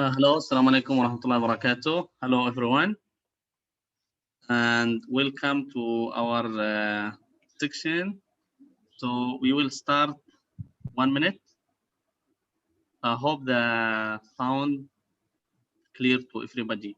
Hello, assalamu alaikum wa rahmatullahi wa barakatuh. Hello, everyone, and welcome to our section. So we will start 1 minute. I hope the sound clear to everybody.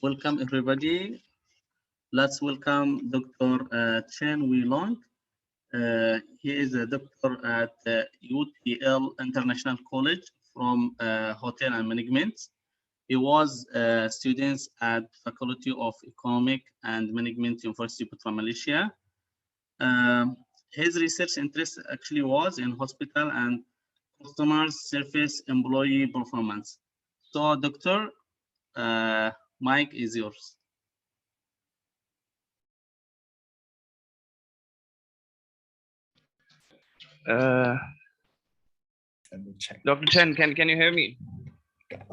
Welcome everybody. Let's welcome Dr. Chen Wei Long. He is a doctor at UTL International College from Hotel and Management. He was a student at Faculty of Economic and Management, University of Putra, Malaysia. His research interest actually was in hospital and customer service employee performance. So, Doctor, Mike is yours. Let me check. Dr. Chen, can you hear me?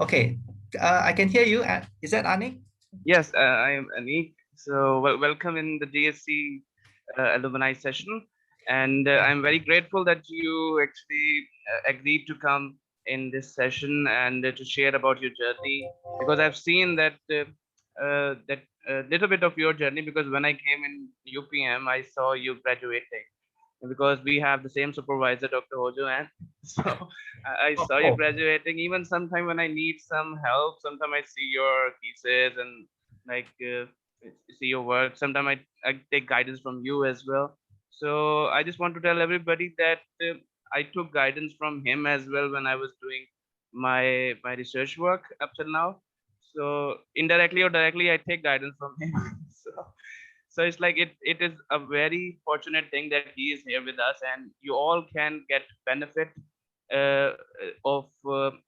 Okay, I can hear you. Is that Anik? Yes, I am Anik. So welcome in the GSC alumni session, and I'm very grateful that you actually agreed to come in this session and to share about your journey, because I've seen that little bit of your journey, because when I came in UPM, I saw you graduating. Because we have the same supervisor, Dr. Hojo, and so I saw you graduating. Even sometime when I need some help, sometimes I see your thesis and like see your work. Sometimes I take guidance from you as well. So I just want to tell everybody that I took guidance from him as well when I was doing my research work up till now. So indirectly or directly, I take guidance from him. So it's like it is a very fortunate thing that he is here with us, and you all can get benefit of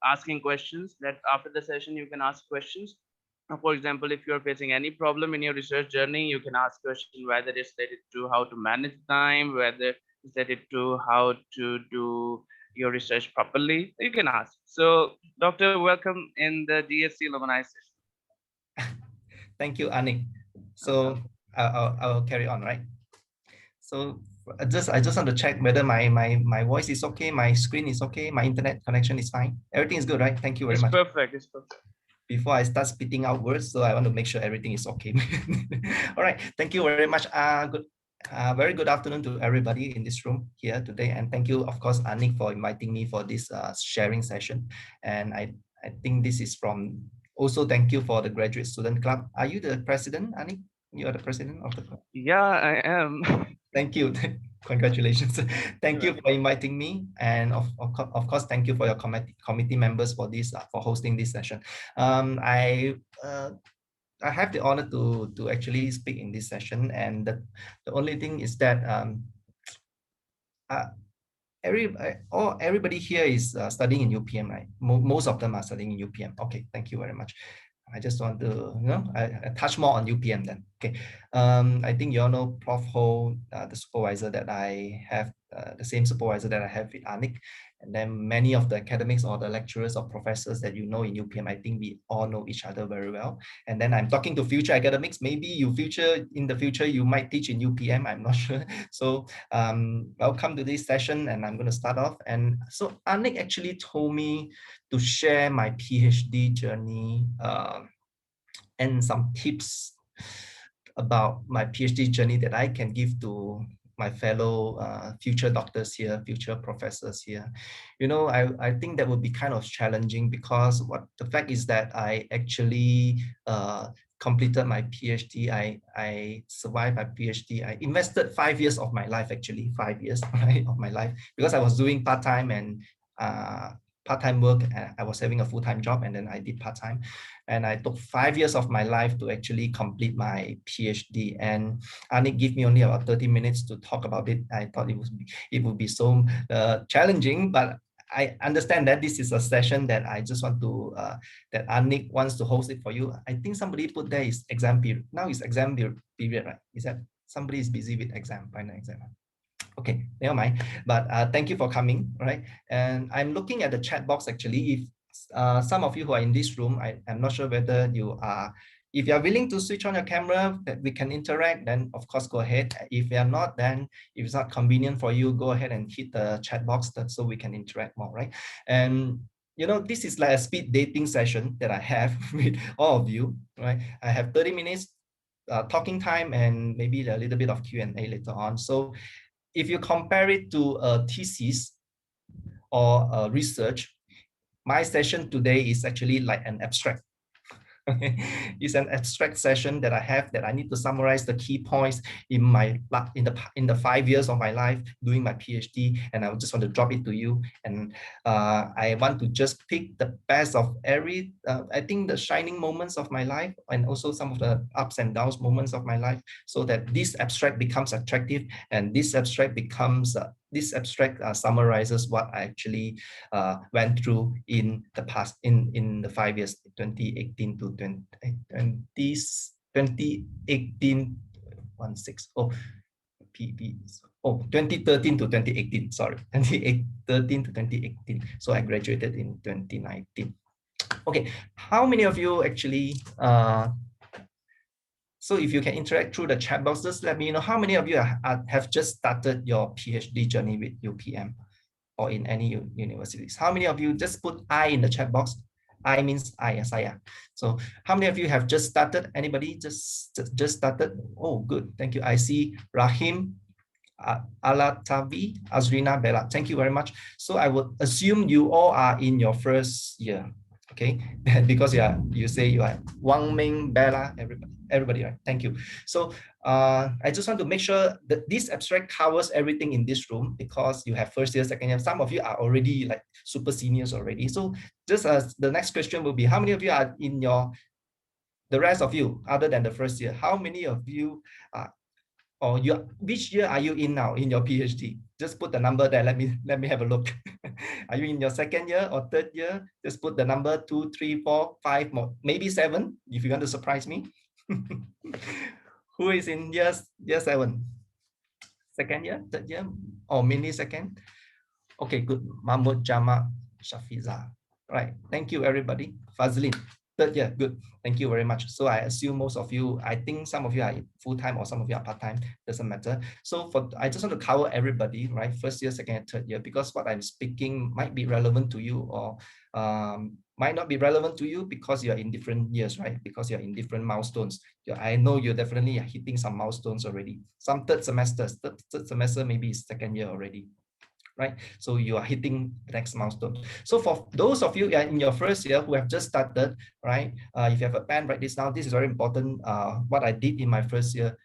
asking questions. That after the session you can ask questions. For example, if you're facing any problem in your research journey, you can ask question whether it's related to how to manage time, whether it's related to how to do your research properly. You can ask. So Doctor, welcome in the GSC alumni session. Thank you, Anik. So I'll carry on, right? So I just want to check whether my voice is okay, my screen is okay, my internet connection is fine. Everything is good, right? Thank you very much. It's perfect. It's perfect. Before I start spitting out words, so I want to make sure everything is okay. All right. Thank you very much. Very good afternoon to everybody in this room here today, and thank you, of course, Anik, for inviting me for this sharing session. And I think this is from also thank you for the Graduate Student Club. Are you the president, Anik? You are the president of the club. Yeah, I am. Thank you. Congratulations. Thank you You're for inviting me. And of course, thank you for your committee members for this, for hosting this session. I have the honor to actually speak in this session. And the only thing is that everybody here is studying in UPM, right? Most of them are studying in UPM. Okay, thank you very much. I just want to, I touch more on UPM then. Okay, I think you all know Prof. Ho, the supervisor that I have, the same supervisor that I have with Anik, and then many of the academics or the lecturers or professors that you know in UPM. I think we all know each other very well. And then I'm talking to future academics. Maybe in the future you might teach in UPM. I'm not sure. So welcome to this session, and I'm going to start off. And so Anik actually told me to share my PhD journey and some tips about my PhD journey that I can give to my fellow future doctors here, future professors here. I think that would be kind of challenging, because the fact is that I actually completed my PhD. I survived my PhD. I invested 5 years of my life, actually 5 years right, of my life, because I was doing part-time and part-time work. I was having a full-time job, and then I did part-time. And I took 5 years of my life to actually complete my PhD. And Anik gave me only about 30 minutes to talk about it. I thought it would be so challenging, but I understand that this is a session that I just want to, that Anik wants to host it for you. I think somebody put there is exam period. Now it's exam period, right? Is that somebody is busy with final exam? Okay, never mind. But thank you for coming, right? And I'm looking at the chat box actually. If some of you who are in this room, I'm not sure whether if you are willing to switch on your camera that we can interact, then of course go ahead. If you are not, then if it's not convenient for you, go ahead and hit the chat box so we can interact more, right? And this is like a speed dating session that I have with all of you, right? I have 30 minutes talking time and maybe a little bit of Q&A later on. So if you compare it to a thesis or a research, my session today is actually like an abstract. It's an abstract session that I have, that I need to summarize the key points in the 5 years of my life doing my PhD, and I just want to drop it to you. And I want to just pick the best of every, I think the shining moments of my life, and also some of the ups and downs moments of my life, so that this abstract becomes attractive, and this abstract becomes summarizes what I actually went through in the past, in the 5 years, 2018 to 2018, 2013 to 2018, sorry, 2013 to 2018. So I graduated in 2019. Okay, how many of you actually, so if you can interact through the chat box, just let me know how many of you have just started your PhD journey with UPM or in any universities. How many of you just put I in the chat box? I means I, saya. So how many of you have just started? Anybody just started? Oh, good. Thank you. I see Rahim, Alatavi, Azrina, Bella. Thank you very much. So I would assume you all are in your first year. Okay, because you say you are Wang Ming, Bella, everybody, right? Thank you. So I just want to make sure that this abstract covers everything in this room, because you have first year, second year. Some of you are already like super seniors already. So just as the next question will be, how many of you are in the rest of you, other than the first year, how many of you are, or which year are you in now in your PhD? Just put the number there. Let me have a look. Are you in your second year or third year? Just put the number 2, 3, 4, 5 more, maybe 7, if you want to surprise me. Who is in year 7? Second year, third year, or mainly second? Okay, good. Mahmoud, Jama, Shafiza. Right. Thank you, everybody. Fazlin. Third year, good. Thank you very much. So I assume most of you, I think some of you are full-time or some of you are part-time, doesn't matter. So I just want to cover everybody, right? First year, second and third year, because what I'm speaking might be relevant to you, or might not be relevant to you because you're in different years, right? Because you're in different milestones. I know you're definitely hitting some milestones already. Some third semester maybe is second year already. right? So you are hitting the next milestone. So for those of you in your first year who have just started, right? If you have a pen, write this down. This is very important. What I did in my first year.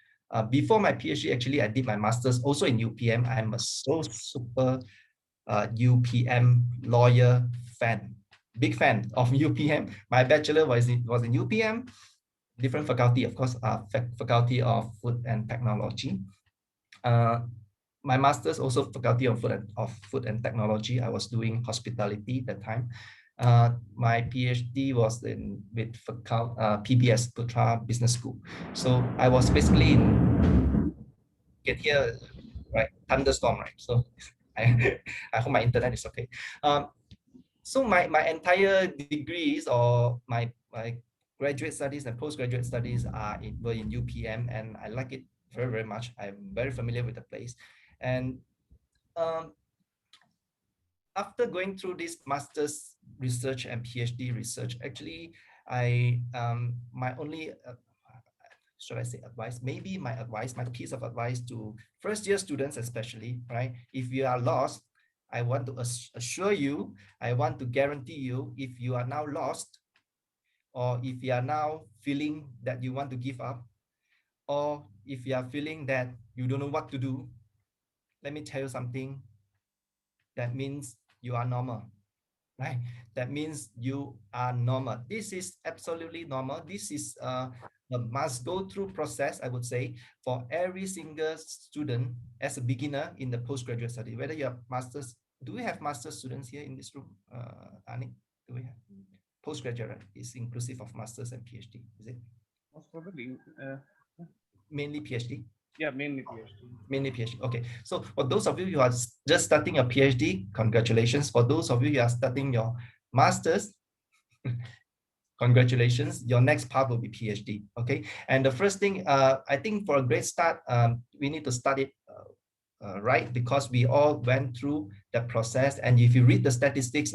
Before my PhD, actually, I did my master's also in UPM. I'm a super UPM lawyer fan, big fan of UPM. My bachelor was in UPM, different faculty, of course, Faculty of Food and Technology. My master's also Faculty of Food and Technology. I was doing hospitality at that time. My PhD was with PBS, Putra Business School. So I was basically get here, right? Thunderstorm, right? So I hope my internet is okay. So my entire degrees or my graduate studies and postgraduate studies were in UPM, and I like it very, very much. I'm very familiar with the place. And after going through this master's research and PhD research, actually, my only should I say advice? Maybe my advice, my piece of advice to first year students, especially, right? If you are lost, I want to assure you, I want to guarantee you, if you are now lost, or if you are now feeling that you want to give up, or if you are feeling that you don't know what to do, let me tell you something. That means you are normal, right? That means you are normal. This is absolutely normal. This is a must go through process, I would say, for every single student as a beginner in the postgraduate study. Whether you have masters, do we have master's students here in this room, Anik? Do we have postgraduate? Is inclusive of masters and PhD, is it? Most probably. Mainly PhD. Yeah, mainly PhD. Mainly PhD. Okay. So for those of you who are just starting your PhD, congratulations. For those of you who are starting your masters, congratulations. Your next path will be PhD. Okay. And the first thing, I think for a great start, we need to start it right, because we all went through that process. And if you read the statistics,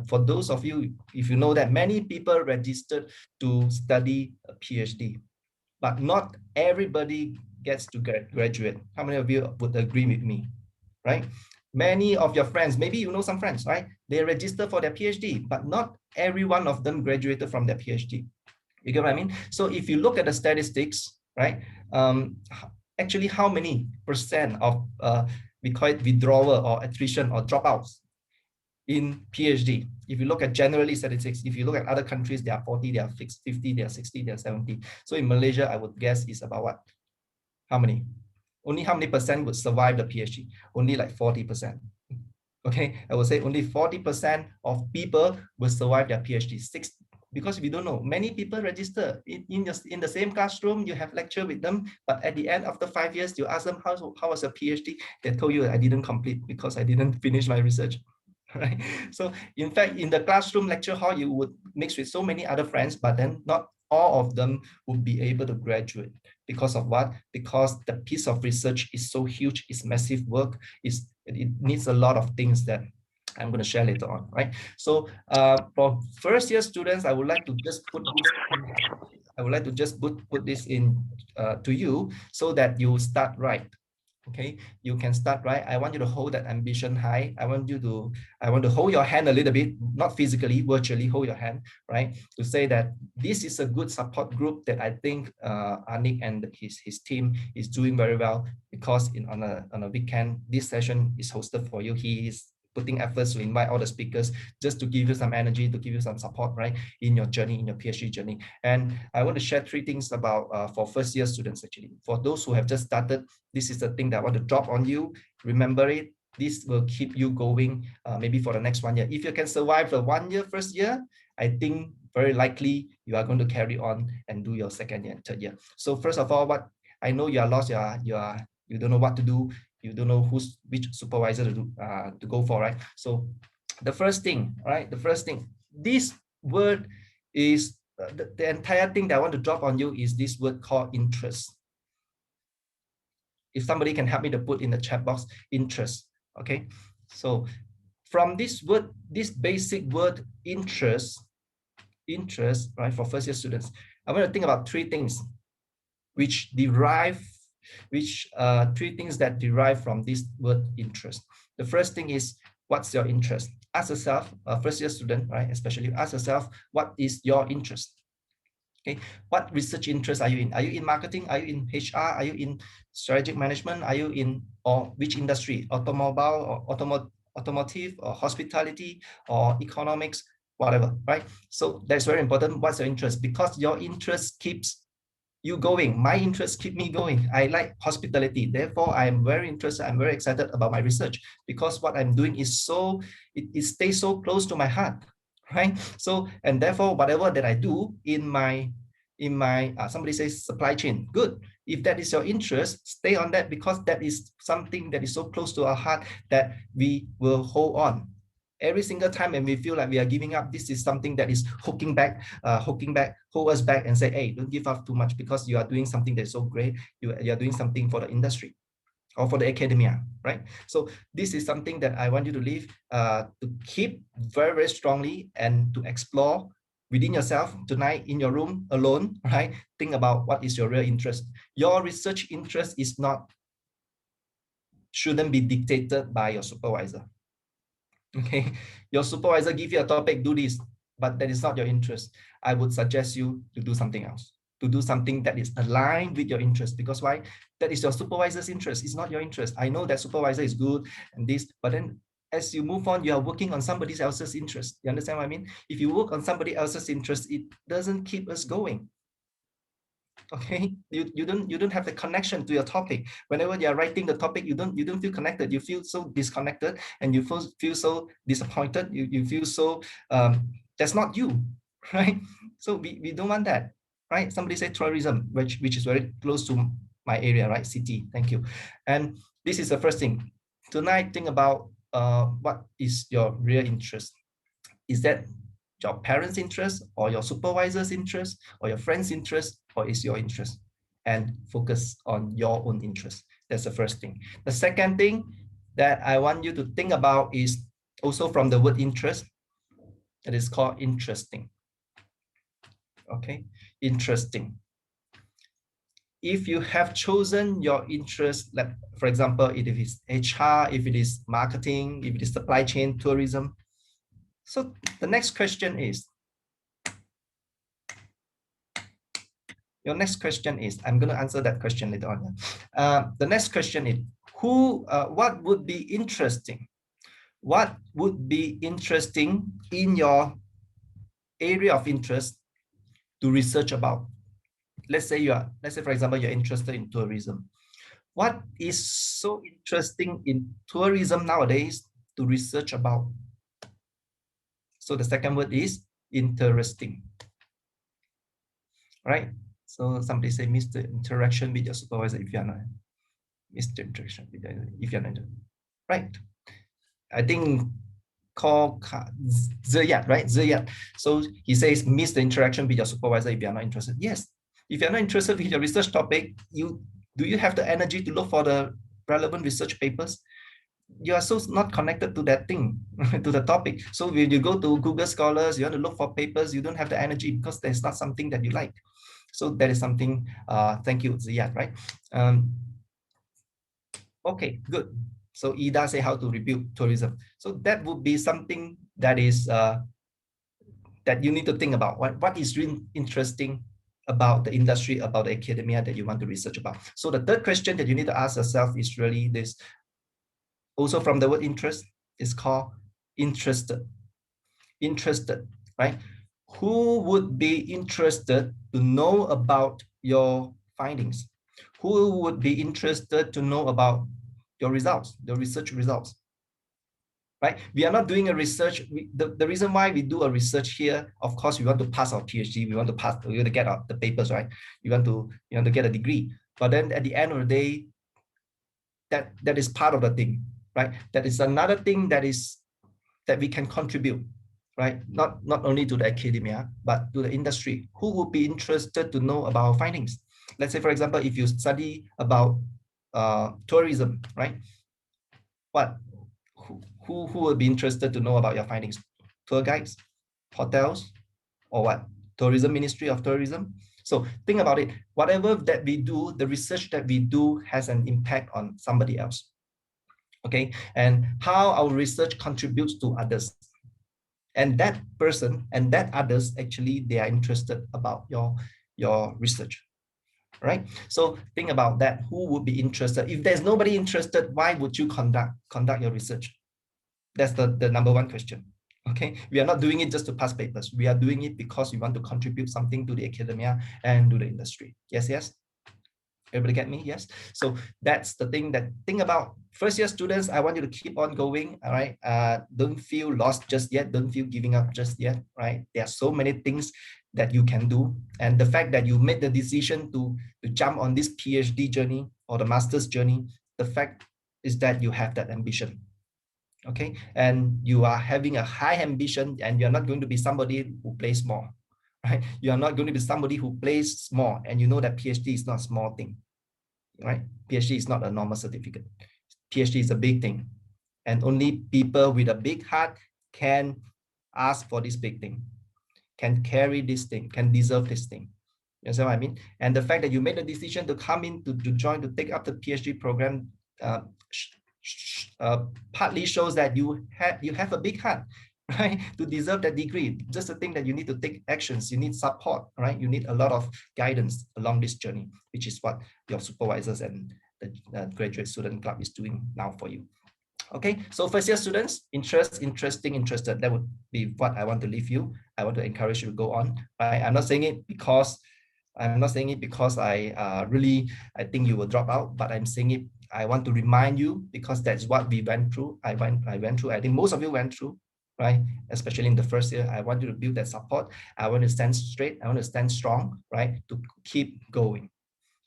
for those of you, if you know that many people registered to study a PhD, but not everybody gets to graduate. How many of you would agree with me, right? Many of your friends, maybe you know some friends, right? They register for their PhD, but not every one of them graduated from their PhD. You get what I mean? So if you look at the statistics, right? Actually, how many percent of we call it withdrawal or attrition or dropouts in PhD? If you look at generally statistics, if you look at other countries, they are 40, they are 50, they are 60, they are 70. So in Malaysia, I would guess is about what? How many? Only how many percent would survive the PhD? Only like 40%. Okay, I would say only 40% of people will survive their PhD. Because we don't know, many people register in the same classroom, you have lecture with them, but at the end, after 5 years, you ask them, how was your PhD? They told you I didn't complete because I didn't finish my research. Right? So in fact, in the classroom lecture hall, you would mix with so many other friends, but then not all of them would be able to graduate. Because of what? Because the piece of research is so huge, it's massive work, it needs a lot of things that I'm going to share later on, right? So for first year students, I would like to just put this in to you so that you start right. Okay, you can start right. I want you to hold that ambition high. I want to hold your hand a little bit, not physically, virtually hold your hand, right? To say that this is a good support group that I think Anik and his team is doing very well, because on a weekend, this session is hosted for you. He is putting efforts to invite all the speakers just to give you some energy, to give you some support, right, in your journey, in your PhD journey. And I want to share 3 things about for first year students. Actually, for those who have just started, this is the thing that I want to drop on you. Remember it. This will keep you going maybe for the next 1 year. If you can survive the 1 year, first year, I think very likely you are going to carry on and do your second year and third year. So first of all, what I know, you are lost, you don't know what to do, you don't know which supervisor to go for, right? So the first thing, right? The first thing, this word is the entire thing that I want to drop on you is this word called interest. If somebody can help me to put in the chat box, interest. Okay, so from this word, this basic word interest, right, for first year students, I want to think about 3 things which derive which three things that derive from this word interest. The first thing is, what's your interest? Ask yourself, first year student, right? Especially ask yourself, what is your interest? Okay, what research interest are you in? Are you in marketing? Are you in HR? Are you in strategic management? Are you in, or which industry? Automobile or automotive or hospitality or economics, whatever, right? So that's very important. What's your interest? Because your interest keeps you going. My interests keep me going. I like hospitality. Therefore, I'm very interested. I'm very excited about my research because what I'm doing is it stays so close to my heart, right? So, and therefore, whatever that I do in my somebody says supply chain, good. If that is your interest, stay on that because that is something that is so close to our heart that we will hold on. Every single time when we feel like we are giving up, this is something that is hold us back and say, hey, don't give up too much because you are doing something that's so great. You are doing something for the industry or for the academia, right? So this is something that I want you to leave, to keep very, very strongly and to explore within yourself tonight in your room alone, right? Think about what is your real interest. Your research interest shouldn't be dictated by your supervisor. Okay, your supervisor give you a topic, do this, but that is not your interest. I would suggest you to do something else, to do something that is aligned with your interest. Because why? That is your supervisor's interest. It's not your interest. I know that supervisor is good and this, but then as you move on, you are working on somebody else's interest. You understand what I mean? If you work on somebody else's interest, it doesn't keep us going. Okay, you don't have the connection to your topic. Whenever you are writing the topic, you don't feel connected. You feel so disconnected and you feel so disappointed. You feel so that's not you, right? So we don't want that, right? Somebody said tourism, which is very close to my area, right? City. Thank you. And this is the first thing. Tonight, think about what is your real interest. Is that your parents' interest or your supervisor's interest or your friend's interest, or is your interest? And focus on your own interest. That's the first thing. The second thing that I want you to think about is also from the word interest. That is called interesting. Okay, interesting. If you have chosen your interest, like for example, if it is HR, if it is marketing, if it is supply chain, tourism. So the next question is, your next question is, I'm going to answer that question later on. The next question is, what would be interesting? What would be interesting in your area of interest to research about? Let's say for example, you're interested in tourism. What is so interesting in tourism nowadays to research about? So the second word is interesting, right? So somebody say, Mr. Interaction with your supervisor if you're not. Mr. Interaction with if you're not. Right. I think call Ziyad, right? Ziyad. So he says, Mr. Interaction with your supervisor if you're not interested. Yes. If you're not interested with your research topic, do you have the energy to look for the relevant research papers? You are so not connected to that thing, to the topic. So when you go to Google Scholars, you want to look for papers, you don't have the energy because there's not something that you like. So that is something, thank you, Ziyad, right? Okay, good. So Ida say how to rebuild tourism. So that would be something that is, that you need to think about. What is really interesting about the industry, about the academia that you want to research about? So the third question that you need to ask yourself is really this, also from the word interest, is called interested. Interested, right? Who would be interested to know about your findings? Who would be interested to know about your results, the research results? Right? We are not doing a research. The reason why we do a research here, of course, we want to pass our PhD. We want to get out the papers, right? You want to get a degree. But then at the end of the day, that is part of the thing, right? That is another thing that we can contribute, right? Not only to the academia, but to the industry. Who would be interested to know about our findings? Let's say, for example, if you study about tourism, right? Who would be interested to know about your findings? Tour guides, hotels, or what? Tourism, Ministry of Tourism. So think about it. Whatever that we do, the research that we do has an impact on somebody else. Okay, and how our research contributes to others. And that person and that others, actually, they are interested about your research. Right? So think about that. Who would be interested? If there's nobody interested, why would you conduct your research? That's the number one question. Okay, we are not doing it just to pass papers. We are doing it because we want to contribute something to the academia and to the industry. Yes, yes. Everybody get me? Yes. So that's the thing that think about. First year students, I want you to keep on going. All right. Don't feel lost just yet. Don't feel giving up just yet. Right. There are so many things that you can do. And the fact that you made the decision to jump on this PhD journey or the master's journey, the fact is that you have that ambition. Okay. And you are having a high ambition, and you're not going to be somebody who plays small. Right? You are not going to be somebody who plays small, and you know that PhD is not a small thing, right? PhD is not a normal certificate. PhD is a big thing, and only people with a big heart can ask for this big thing, can carry this thing, can deserve this thing. You understand what I mean? And the fact that you made the decision to come in to join, to take up the PhD program, partly shows that you have a big heart, right, to deserve that degree. Just the thing that you need to take actions, you need support, right? You need a lot of guidance along this journey, which is what your supervisors and the graduate student club is doing now for you. Okay, so first year students, interested. That would be what I want to leave you. I want to encourage you to go on. Right? I'm not saying it because I think you will drop out, but I'm saying it. I want to remind you because that's what we went through. I went through. I think most of you went through, right? Especially in the first year. I want you to build that support. I want to stand straight. I want to stand strong, right? To keep going.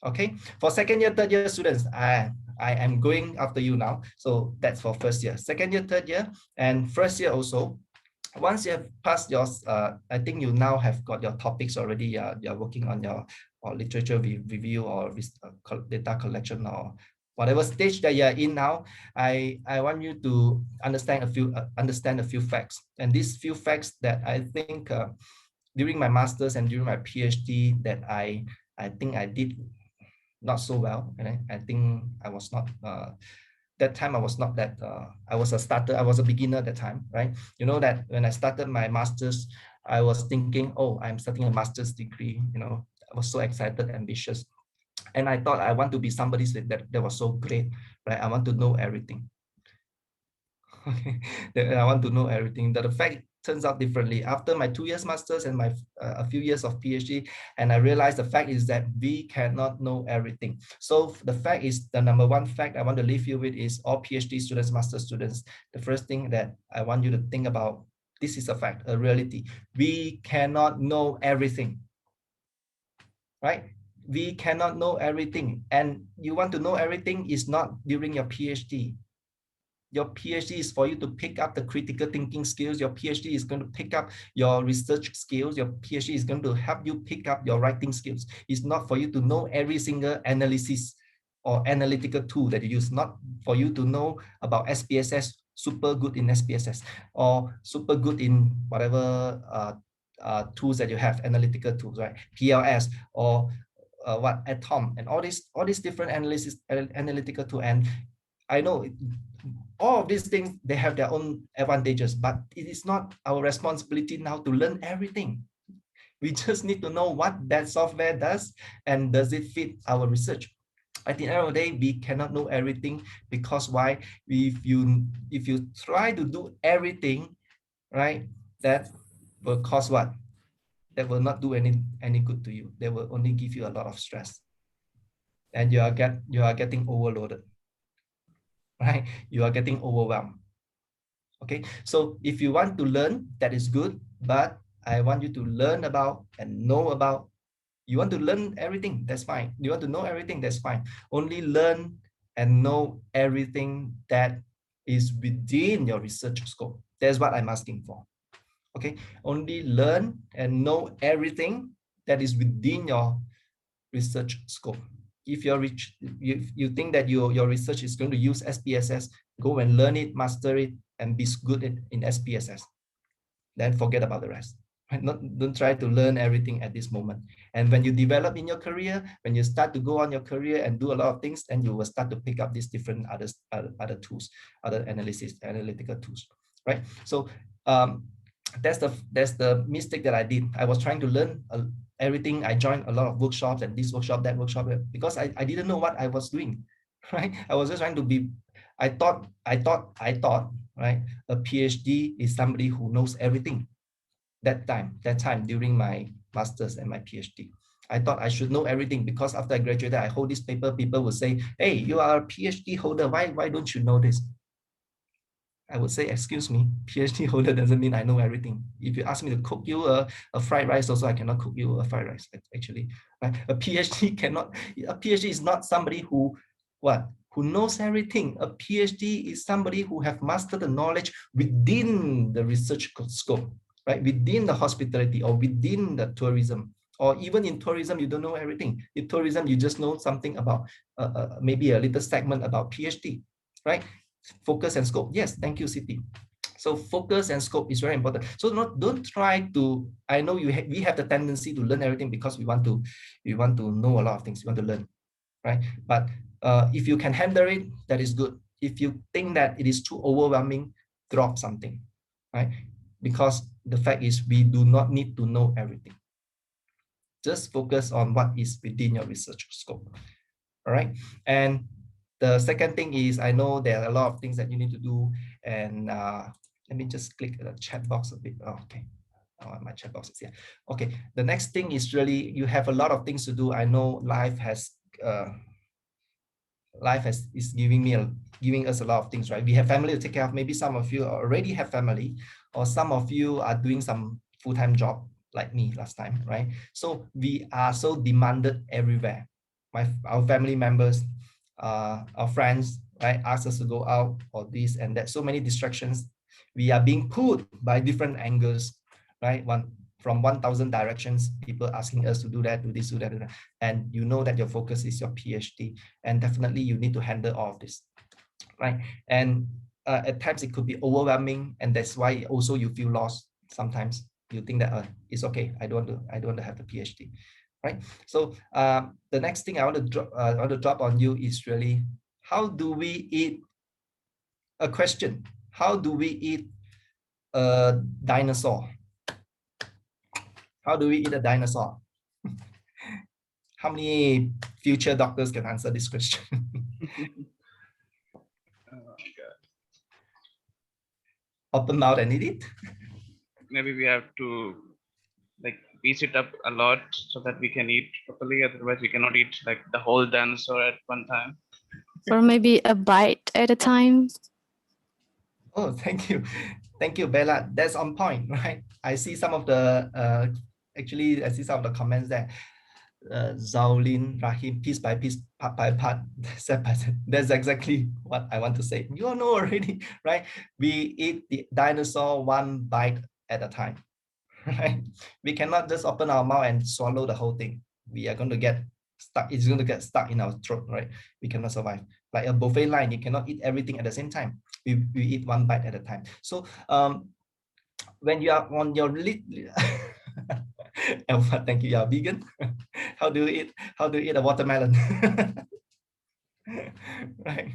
Okay. For second year, third year students, I am going after you now. So that's for first year, second year, third year, and first year also. Once you have passed yours, I think you now have got your topics already. You're working on your literature review or data collection or whatever stage that you're in now. I want you to understand a few facts, and these few facts that I think during my master's and during my PhD that I think I did not so well, and I think I was not. That time I was not that, I was a starter, I was a beginner at that time, right? You know that when I started my master's, I was thinking, oh, I'm starting a master's degree, you know, I was so excited, ambitious. And I thought I want to be somebody that was so great, right? I want to know everything. Okay, I want to know everything. That the fact turns out differently. After my 2 years master's and my a few years of PhD, and I realized the fact is that we cannot know everything. So the fact is, the number one fact I want to leave you with is all PhD students, master students. The first thing that I want you to think about, this is a fact, a reality. We cannot know everything, right? We cannot know everything, and you want to know everything is not during your PhD. Your PhD is for you to pick up the critical thinking skills. Your PhD is going to pick up your research skills. Your PhD is going to help you pick up your writing skills. It's not for you to know every single analysis or analytical tool that you use. Not for you to know about SPSS, super good in SPSS, or super good in whatever tools that you have, analytical tools, right? PLS or what Atom and all these different analytical tools. And I know all of these things, they have their own advantages, but it is not our responsibility now to learn everything. We just need to know what that software does and does it fit our research. At the end of the day, we cannot know everything, because why? If you try to do everything, right, that will cause what? That will not do any good to you. They will only give you a lot of stress, and you are getting overloaded. Right? You are getting overwhelmed. Okay, so if you want to learn, that is good, but I want you to learn about and know about. You want to learn everything, that's fine. You want to know everything, that's fine. Only learn and know everything that is within your research scope. That's what I'm asking for. Okay, only learn and know everything that is within your research scope. If you think that your research is going to use SPSS, go and learn it, master it, and be good in SPSS. Then forget about the rest. Right? Don't try to learn everything at this moment. And when you develop in your career, when you start to go on your career and do a lot of things, then you will start to pick up these different other tools, other analytical tools, right? So that's the mistake that I did. I was trying to learn everything. I joined a lot of workshops and this workshop, that workshop, because I didn't know what I was doing, right? I was just trying to be, I thought, right? A PhD is somebody who knows everything. That time during my master's and my PhD, I thought I should know everything, because after I graduated, I hold this paper, people would say, hey, you are a PhD holder, why don't you know this? I would say, excuse me, PhD holder doesn't mean I know everything. If you ask me to cook you a fried rice, also I cannot cook you a fried rice, actually. Right? A PhD is not somebody who knows everything. A PhD is somebody who have mastered the knowledge within the research scope, right? Within the hospitality or within the tourism. Or even in tourism, you don't know everything. In tourism, you just know something about maybe a little segment about PhD, right? Focus and scope. Yes, thank you, Siti. So focus and scope is very important. So don't try to, I know we have the tendency to learn everything because we want to know a lot of things, we want to learn, right? But if you can handle it, that is good. If you think that it is too overwhelming, drop something, right? Because the fact is we do not need to know everything. Just focus on what is within your research scope, all right? And the second thing is, I know there are a lot of things that you need to do, and let me just click the chat box a bit. Oh, okay, my chat box is here. Okay, the next thing is really, you have a lot of things to do. I know life is giving us a lot of things, right? We have family to take care of. Maybe some of you already have family, or some of you are doing some full-time job like me last time, right? So we are so demanded everywhere. Our family members, our friends, right, ask us to go out or this and that. So many distractions. We are being pulled by different angles, right? From 1,000 directions, people asking us to do that, do this, do that, do that. And you know that your focus is your PhD, and definitely you need to handle all of this, right? And at times it could be overwhelming, and that's why also you feel lost. Sometimes you think that it's okay, I don't want to have the PhD, right? So the next thing I want to drop on you is really, how do we eat a question? How do we eat a dinosaur? How do we eat a dinosaur? How many future doctors can answer this question? Oh, God. Open mouth and eat it? Maybe we have to like piece it up a lot so that we can eat properly. Otherwise, we cannot eat like the whole dinosaur at one time. Or maybe a bite at a time. Oh, thank you. Thank you, Bella. That's on point, right? I see some of the, actually, I see some of the comments there. Zaulin, Rahim, piece by piece, part by part, step by step. That's exactly what I want to say. You all know already, right? We eat the dinosaur one bite at a time, right? We cannot just open our mouth and swallow the whole thing. We are going to get stuck. It's going to get stuck in our throat, right? We cannot survive. Like a buffet line, you cannot eat everything at the same time. We eat one bite at a time. So when you are on your Alpha, thank you. You are vegan. How do you eat a watermelon? Right.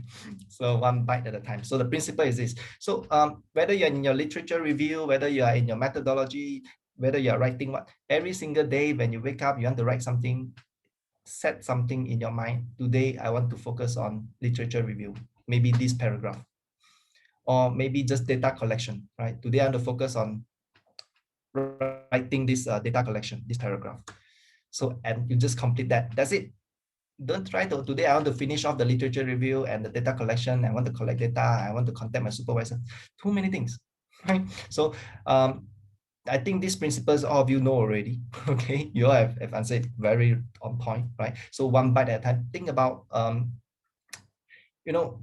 So one bite at a time. So the principle is this. So whether you're in your literature review, whether you are in your methodology, whether you're writing every single day when you wake up, you want to write something, set something in your mind. Today, I want to focus on literature review. Maybe this paragraph, or maybe just data collection, right? Today, I want to focus on writing this data collection, this paragraph. So, and you just complete that. That's it. Don't try to, today I want to finish off the literature review and the data collection. I want to collect data. I want to contact my supervisor. Too many things, right? So I think these principles all of you know already. Okay, you all have answered very on point, right? So one bite at a time. Think about, you know,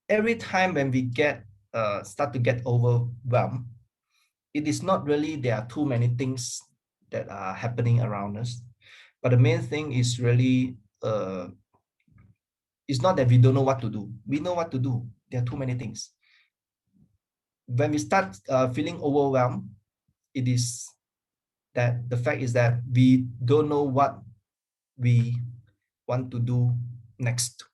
every time when we get start to get overwhelmed, it is not really there are too many things that are happening around us, but the main thing is really it's not that we don't know what to do. We know what to do. There are too many things. When we start feeling overwhelmed, it is that the fact is that we don't know what we want to do next.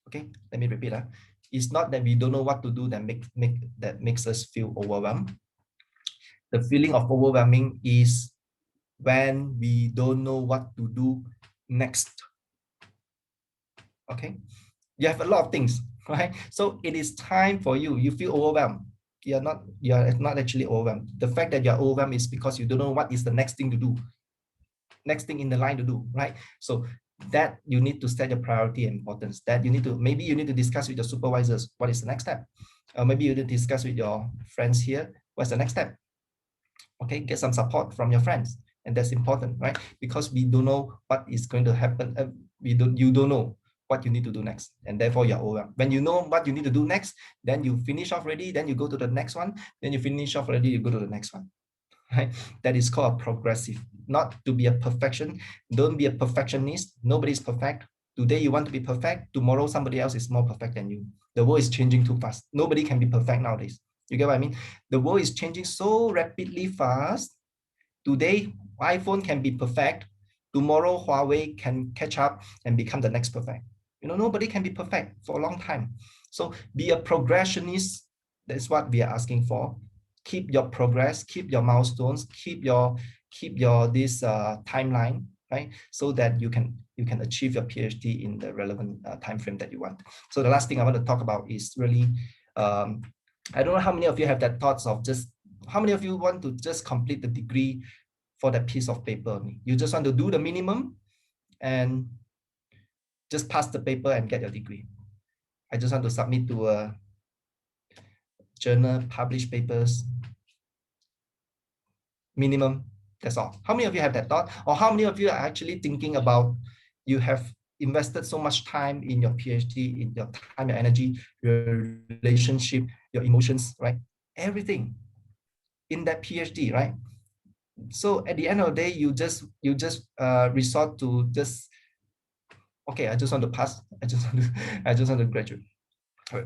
Okay, let me repeat that. It's not that we don't know what to do that makes us feel overwhelmed. The feeling of overwhelming is when we don't know what to do next. Okay, you have a lot of things, right? So it is time for you. You feel overwhelmed. You're not actually overwhelmed. The fact that you're overwhelmed is because you don't know what is the next thing to do, next thing in the line to do, right? So that you need to set your priority and importance. That maybe you need to discuss with your supervisors what is the next step. Maybe you need to discuss with your friends here what's the next step. Okay, get some support from your friends, and that's important, right? Because we don't know what is going to happen. You don't know what you need to do next, and therefore you're overwhelmed. When you know what you need to do next, then you finish off already, then you go to the next one, then you finish off already, you go to the next one. Right? That is called a progressive. Not to be a perfection. Don't be a perfectionist. Nobody's perfect. Today you want to be perfect. Tomorrow somebody else is more perfect than you. The world is changing too fast. Nobody can be perfect nowadays. You get what I mean? The world is changing so rapidly fast. Today iPhone can be perfect. Tomorrow Huawei can catch up and become the next perfect. You know, nobody can be perfect for a long time. So be a progressionist. That's what we are asking for. Keep your progress, keep your milestones, keep your this timeline, right? So that you can achieve your PhD in the relevant time frame that you want. So the last thing I want to talk about is really, I don't know how many of you have that thoughts of just, how many of you want to just complete the degree for that piece of paper? You just want to do the minimum and just pass the paper and get your degree. I just want to submit to a journal, publish papers, minimum, that's all. How many of you have that thought? Or how many of you are actually thinking about, you have invested so much time in your PhD, in your time, your energy, your relationship, your emotions, right? Everything in that PhD, right? So at the end of the day, you just resort to just, okay, I just want to pass. I just want to graduate.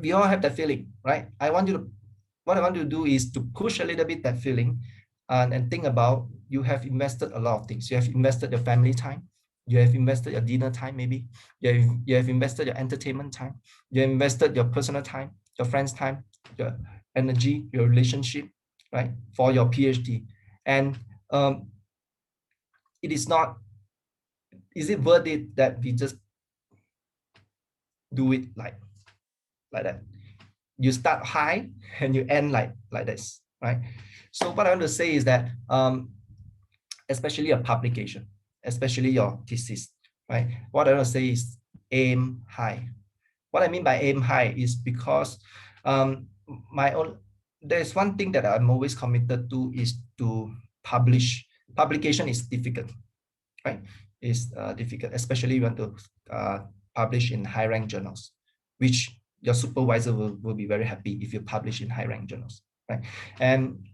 We all have that feeling, right? What I want you to do is to push a little bit that feeling, and think about, you have invested a lot of things. You have invested your family time. You have invested your dinner time, maybe. You have invested your entertainment time. You have invested your personal time, your friends' time, your energy, your relationship, right? For your PhD. And it is not, is it worth it that we just do it like that? You start high and you end like this, right? So what I want to say is that, especially a publication, especially your thesis, right? What I want to say is aim high. What I mean by aim high is because there's one thing that I'm always committed to is to publish. Publication is difficult, right? It's difficult, especially you want to publish in high-ranked journals, which your supervisor will be very happy if you publish in high-ranked journals, right? And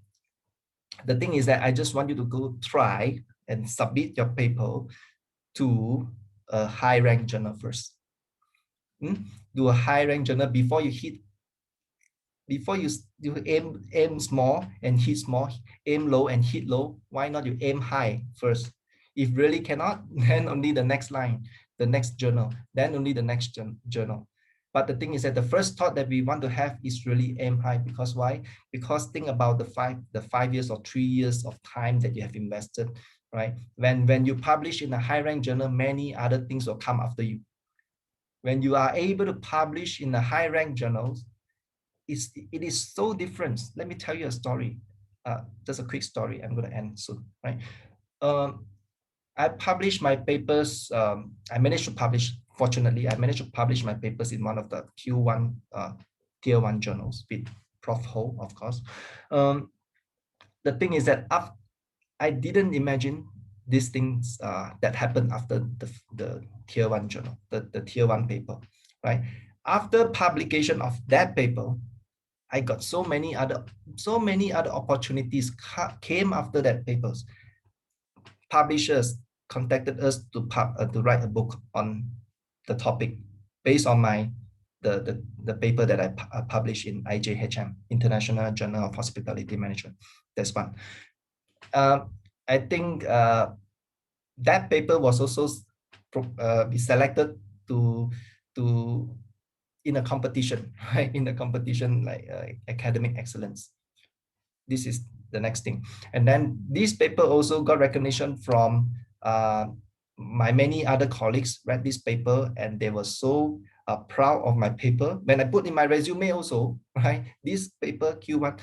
the thing is that I just want you to go try and submit your paper to a high-ranked journal first. Do a high-ranked journal before you aim small and hit small, aim low and hit low. Why not you aim high first? If really cannot, then only the next line, the next journal, then only the next journal. But the thing is that the first thought that we want to have is really aim high. Because why? Because think about the 5 years or 3 years of time that you have invested, right? When you publish in a high-ranked journal, many other things will come after you. When you are able to publish in a high-ranked journals, it is so different. Let me tell you a story. Just a quick story. I'm going to end soon, right? I published my papers. I managed to publish. Fortunately, I managed to publish my papers in one of the tier one journals with Prof. Ho, of course. The thing is that I didn't imagine these things that happened after the tier one journal, the tier one paper, right? After publication of that paper, I got so many other opportunities came after that papers. Publishers contacted us to write a book on the topic based on the paper that I published in IJHM, International Journal of Hospitality Management. That's one. I think that paper was also be selected to in a competition, right? In the competition like academic excellence. This is the next thing. And then this paper also got recognition from my many other colleagues read this paper, and they were so proud of my paper. When I put in my resume also, right? This paper Q1,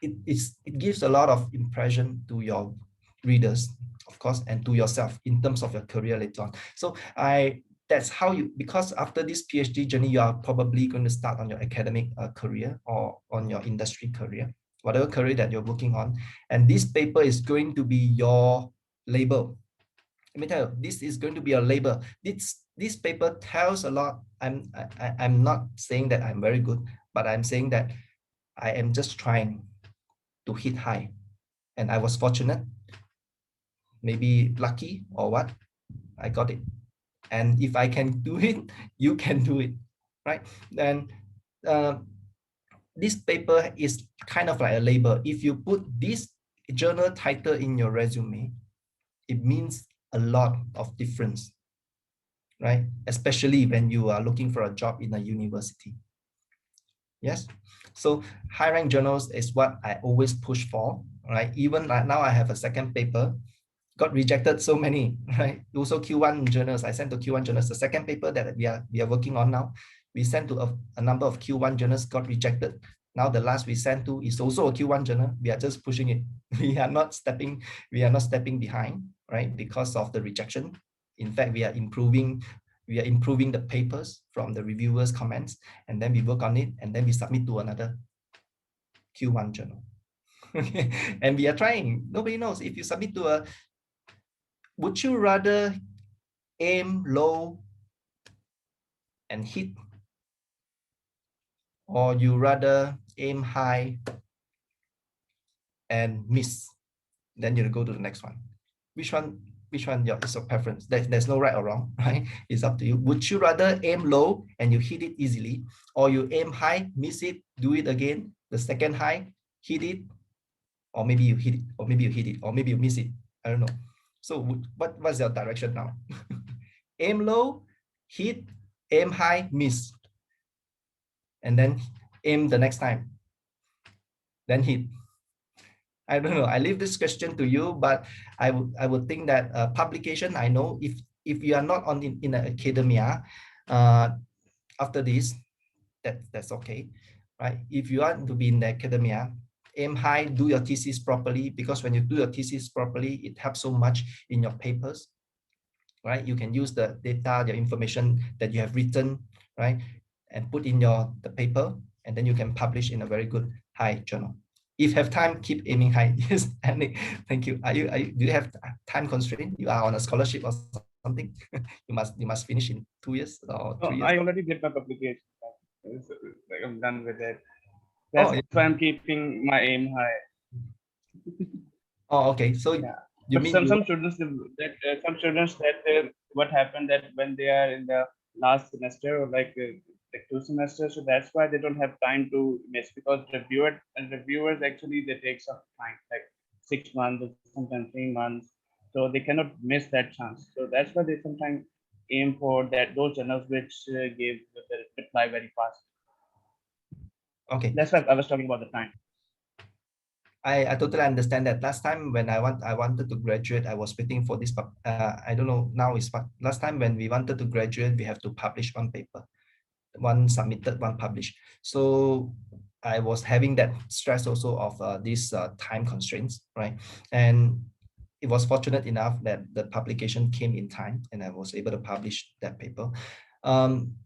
it gives a lot of impression to your readers, of course, and to yourself in terms of your career later on. So that's how you, because after this PhD journey, you are probably going to start on your academic career or on your industry career, whatever career that you're working on. And this paper is going to be your label. Let me tell you, this is going to be a label. This paper tells a lot. I'm not saying that I'm very good, but I'm saying that I am just trying to hit high. And I was fortunate, maybe lucky or what, I got it. And if I can do it, you can do it, right? Then this paper is kind of like a label. If you put this journal title in your resume, it means a lot of difference, right? Especially when you are looking for a job in a university. Yes. So high rank journals is what I always push for, right? Even right now I have a second paper, got rejected so many, right? Also Q1 journals, I sent to Q1 journals. The second paper that we are working on now, we sent to a number of Q1 journals, got rejected. Now the last we sent to is also a Q1 journal. We are just pushing it. We are not stepping behind, right? Because of the rejection. In fact, we are improving the papers from the reviewers' comments, and then we work on it, and then we submit to another Q1 journal. Okay, and we are trying. Nobody knows if you submit to a. Would you rather aim low and hit, or you rather aim high and miss? Then you go to the next one. Which one is your preference? There's no right or wrong, right? It's up to you. Would you rather aim low and you hit it easily, or you aim high, miss it, do it again, the second high, hit it, or maybe you hit it, or maybe you hit it, or maybe you miss it? I don't know. So what's your direction now? Aim low, hit, aim high, miss. And then aim the next time, then hit. I don't know. I leave this question to you, but I would think that publication, I know if you are not in academia, after this, that's okay, right? If you want to be in the academia, aim high, do your thesis properly, because when you do your thesis properly, it helps so much in your papers, right? You can use the data, the information that you have written, right, and put in the paper, and then you can publish in a very good high journal. If you have time, keep aiming high. Yes, Annick, thank you. Do you have time constraint? You are on a scholarship or something? you must finish in 2 years or 3 years. I already did my publication. Like I'm done with it. That's why I'm keeping my aim high. Oh, okay. So yeah. You but mean some students that what happened that when they are in the last semester or like 2 semesters, so that's why they don't have time to miss, because reviewers actually they take some time, like 6 months or sometimes 3 months, so they cannot miss that chance. So that's why they sometimes aim for those journals which give the reply very fast. Okay, that's why I was talking about the time. I totally understand that. Last time when I wanted to graduate, I was waiting for this. I don't know now is what. Last time when we wanted to graduate, we have to publish one paper, one submitted, one published. So I was having that stress also of these time constraints, right? And it was fortunate enough that the publication came in time, and I was able to publish that paper.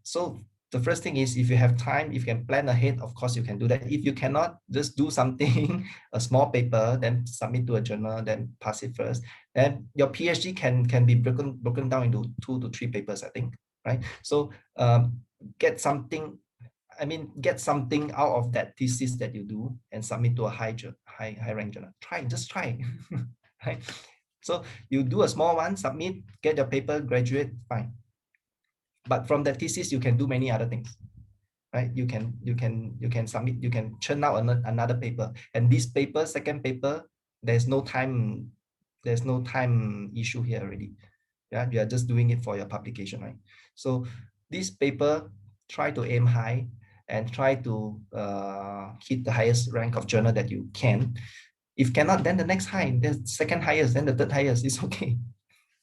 So the first thing is, if you have time, if you can plan ahead, of course you can do that. If you cannot, just do something, a small paper, then submit to a journal, then pass it first. And your PhD can be broken down into 2 to 3 papers, I think, right? So get something out of that thesis that you do and submit to a high rank journal. Just try, right? So you do a small one, submit, get your paper, graduate, fine. But from that thesis, you can do many other things, right? You can submit, you can churn out another paper, and this paper, second paper, There's no time issue here already. Yeah, you are just doing it for your publication, right? So this paper, try to aim high and try to hit the highest rank of journal that you can. If cannot, then the next high, the second highest, then the third highest is okay.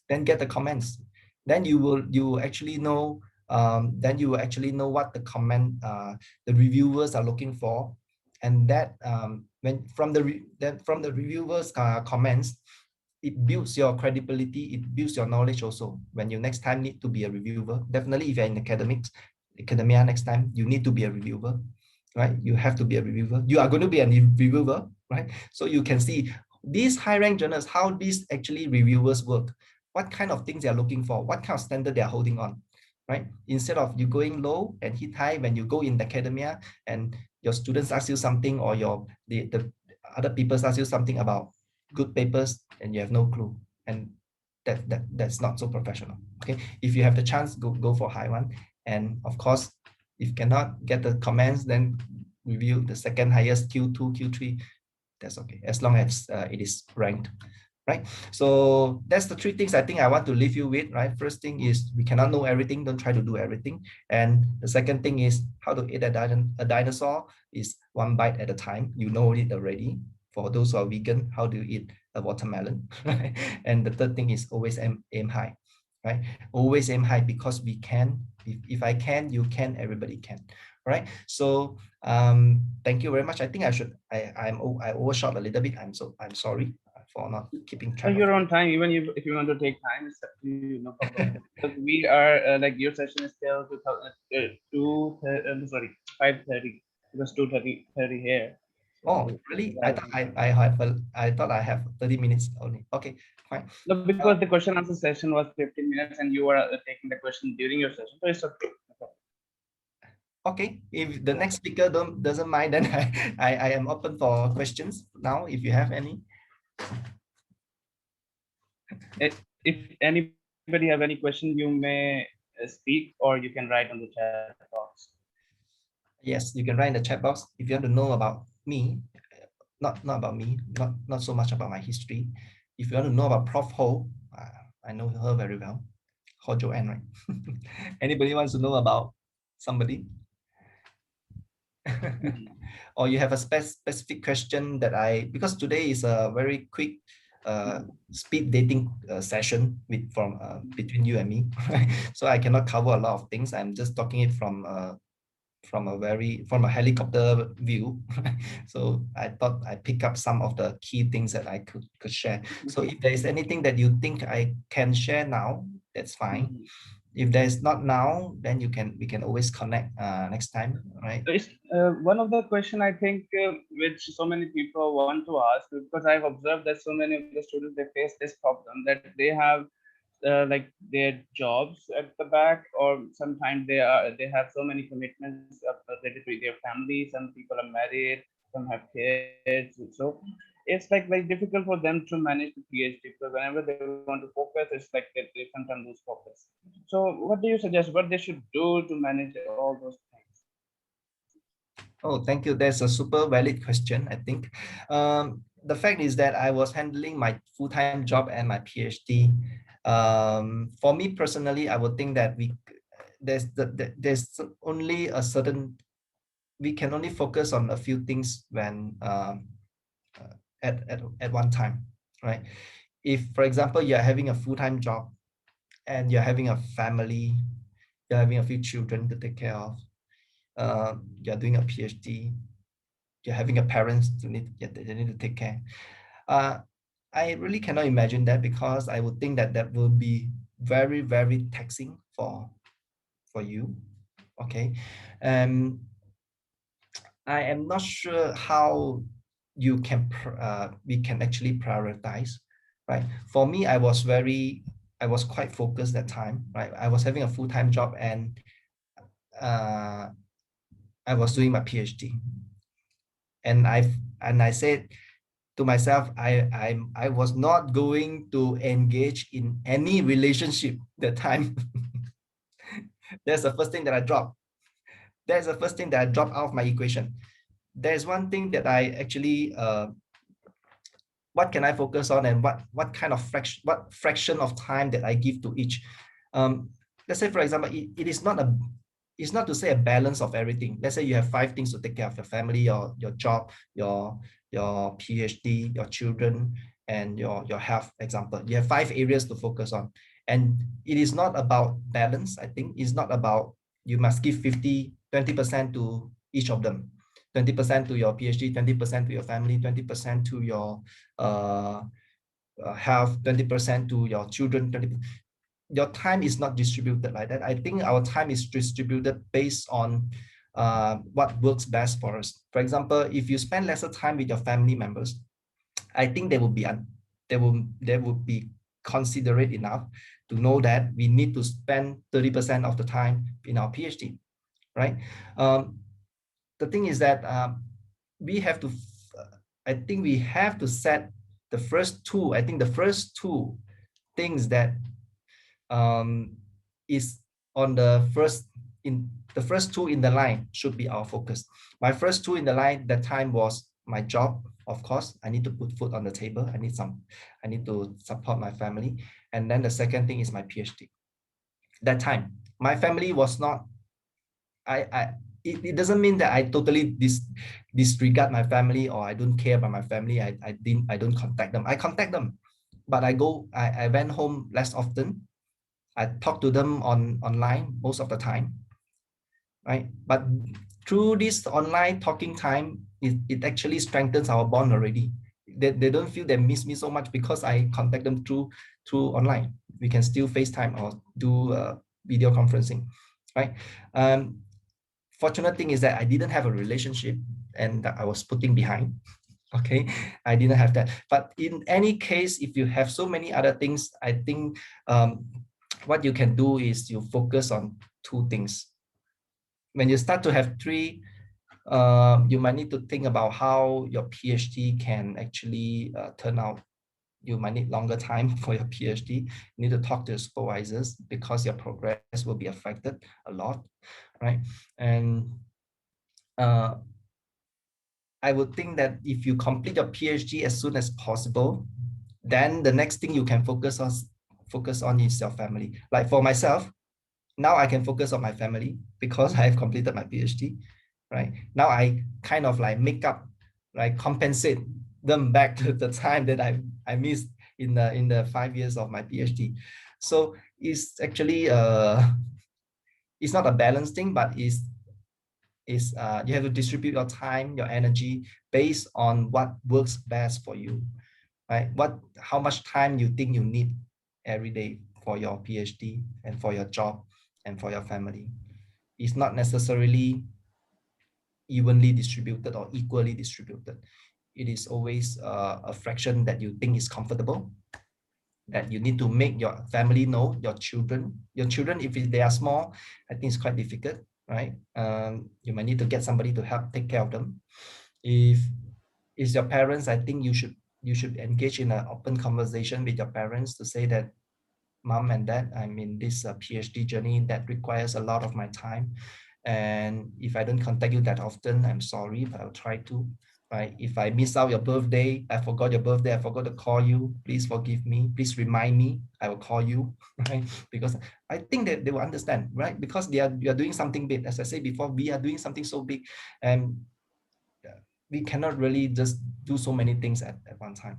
Then get the comments. Then you will actually know. Then you will actually know what the the reviewers are looking for, and that when from the reviewers comments, it builds your credibility, it builds your knowledge also. When you next time need to be a reviewer, definitely if you're in academia next time, you need to be a reviewer, right? You have to be a reviewer. You are going to be a reviewer, right? So you can see these high rank journals, how these actually reviewers work, what kind of things they are looking for, what kind of standard they are holding on, right? Instead of you going low and hit high when you go in academia and your students ask you something, or the other people ask you something about good papers and you have no clue, and that's not so professional. Okay, if you have the chance, go for high one, and of course if cannot get the comments, then review the second highest, Q2, Q3, that's okay, as long as it is ranked, right? So that's the three things I think I want to leave you with, right? First thing is we cannot know everything, don't try to do everything. And the second thing is how to eat a dinosaur is one bite at a time. You know it already. For those who are vegan, how do you eat a watermelon, right? And the third thing is always aim high, right? Always aim high, because we can. If I can, you can, everybody can, right? So thank you very much. I think I overshot a little bit. I'm sorry for not keeping track. You're on time. Even if you want to take time, it's up to you, no problem. Because we are like your session is till 5:30. Because 2:30 here. Oh, really? I thought I thought I have 30 minutes only. Okay, fine. No, because the question answer session was 15 minutes and you were taking the question during your session. So it's okay. Okay, if the next speaker doesn't mind, then I am open for questions now, if you have any. If anybody have any question, you may speak, or you can write on the chat box. Yes, you can write in the chat box if you want to know about me, not about me, not so much about my history. If you want to know about Prof. Ho, I know her very well, Ho Joanne, right? Anybody wants to know about somebody? Or you have a specific question that because today is a very quick speed dating session between you and me, right? So I cannot cover a lot of things. I'm just talking it from a helicopter view. So I thought I pick up some of the key things that I could share. So if there is anything that you think I can share now, that's fine. If there's not now, then we can always connect next time, right? It's one of the question I think which so many people want to ask, because I've observed that so many of the students, they face this problem that they have like their jobs at the back, or sometimes they have so many commitments related to their family. Some people are married, some have kids, so it's like very difficult for them to manage the PhD, because whenever they want to focus, it's like they sometimes lose focus. So what do you suggest what they should do to manage all those things? Oh, thank you. That's a super valid question, I think. The fact is that I was handling my full-time job and my PhD. For me personally, I would think that there's only a certain, we can only focus on a few things when at one time, right? If, for example, you're having a full-time job and you're having a family, you're having a few children to take care of, you're doing a PhD, you're having a parents they need to take care. I really cannot imagine that, because I would think that will be very, very taxing for you. Okay, I am not sure how we can actually prioritize, right? For me, I was quite focused that time, right? I was having a full-time job and I was doing my PhD, and I said to myself, I was not going to engage in any relationship that time. That's the first thing that I dropped. That's the first thing that I dropped out of my equation. There's one thing that I actually what can I focus on, and what kind of fraction of time that I give to each. Let's say, for example, it is not a, it's not to say a balance of everything. Let's say you have 5 things to take care of: your family, your job, your PhD, your children, and your health. Example, you have 5 areas to focus on, and it is not about balance. I think it's not about you must give 20% to each of them. 20% to your PhD, 20% to your family, 20% to your health, 20% to your children, 20%. Your time is not distributed like that. I think our time is distributed based on what works best for us. For example, if you spend lesser time with your family members, I think they will be considerate enough to know that we need to spend 30% of the time in our PhD, right? The thing is that we have to, I think we have to set the first two. I think the first 2 things that is on the first 2 in the line should be our focus. My first 2 in the line that time was my job. Of course, I need to put food on the table. I need to support my family. And then the second thing is my PhD. That time, my family was not, it doesn't mean that I totally disregard my family or I don't care about my family. I don't contact them. I contact them, but I went home less often. I talk to them online most of the time, right? But through this online talking time, it actually strengthens our bond already. They don't feel they miss me so much because I contact them through online. We can still FaceTime or do video conferencing, right? Fortunate thing is that I didn't have a relationship and that I was putting behind. Okay, I didn't have that. But in any case, if you have so many other things, I think what you can do is you focus on 2 things. When you start to have 3, you might need to think about how your PhD can actually turn out. You might need longer time for your PhD. You need to talk to your supervisors because your progress will be affected a lot, right? And I would think that if you complete your PhD as soon as possible, then the next thing you can focus on is your family. Like for myself, now I can focus on my family because I have completed my PhD, right? Now I kind of like make up, like compensate them back to the time that I missed in the 5 years of my PhD. So it's actually it's not a balanced thing, but you have to distribute your time, your energy based on what works best for you, right? How much time you think you need every day for your PhD and for your job and for your family. It's not necessarily evenly distributed or equally distributed. It is always a fraction that you think is comfortable, that you need to make your family know, your children, if they are small, I think it's quite difficult, right? You might need to get somebody to help take care of them. If it's your parents, I think you should engage in an open conversation with your parents to say that, Mom and Dad, I'm in this PhD journey that requires a lot of my time. And if I don't contact you that often, I'm sorry, but I'll try to, right? If I miss out your birthday, I forgot your birthday, I forgot to call you, please forgive me, please remind me, I will call you, right? Because I think that they will understand, right? Because you are doing something big. As I said before, we are doing something so big, and we cannot really just do so many things at one time,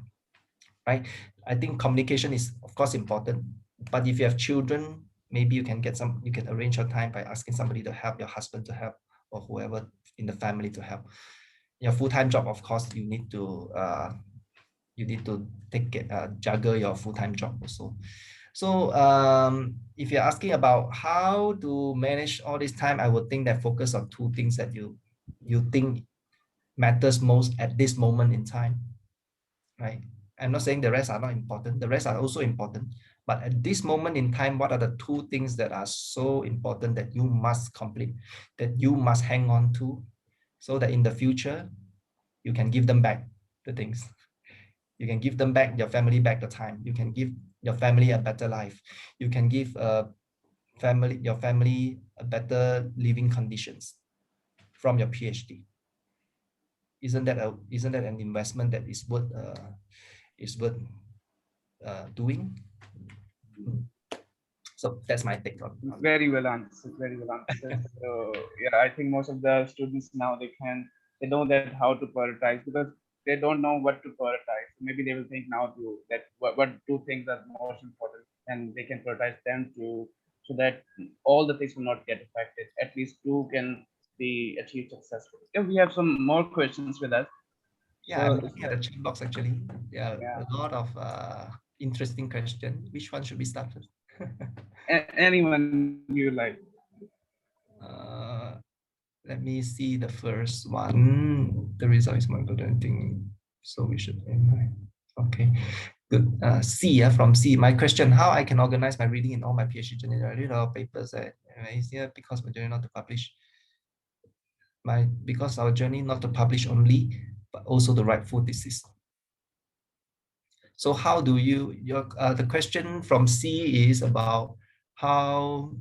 right? I think communication is of course important, but if you have children, maybe you can arrange your time by asking somebody to help, your husband to help, or whoever in the family to help. Your full-time job, of course, you need to juggle your full-time job also. So if you're asking about how to manage all this time, I would think that focus on 2 things that you think matters most at this moment in time, right? I'm not saying the rest are not important. The rest are also important. But at this moment in time, what are the 2 things that are so important that you must complete, that you must hang on to, so that in the future, you can give them back the things. You can give them back, your family back the time. You can give your family a better life. You can give your family a better living conditions from your PhD. Isn't that an investment that is worth is worth doing. So that's my take on. Very well answered. Very well answered. So yeah, I think most of the students now they know that how to prioritize because they don't know what to prioritize. Maybe they will think now to that what two things are most important, and they can prioritize them to so that all the things will not get affected. At least two can be achieved successfully. Yeah, we have some more questions with us. Yeah, So I'm looking at the chat box actually. Yeah, yeah, a lot of interesting question. Which one should we start with? anyone you like. uh, Let me see the first one. The result is more important thing, so we should aim high. Okay, good. C from C. My question: how I can organize my reading in all my PhD journey? I read our papers here because my journey not to publish. Because our journey not to publish only, but also the rightful thesis. So how do you the question from C is about how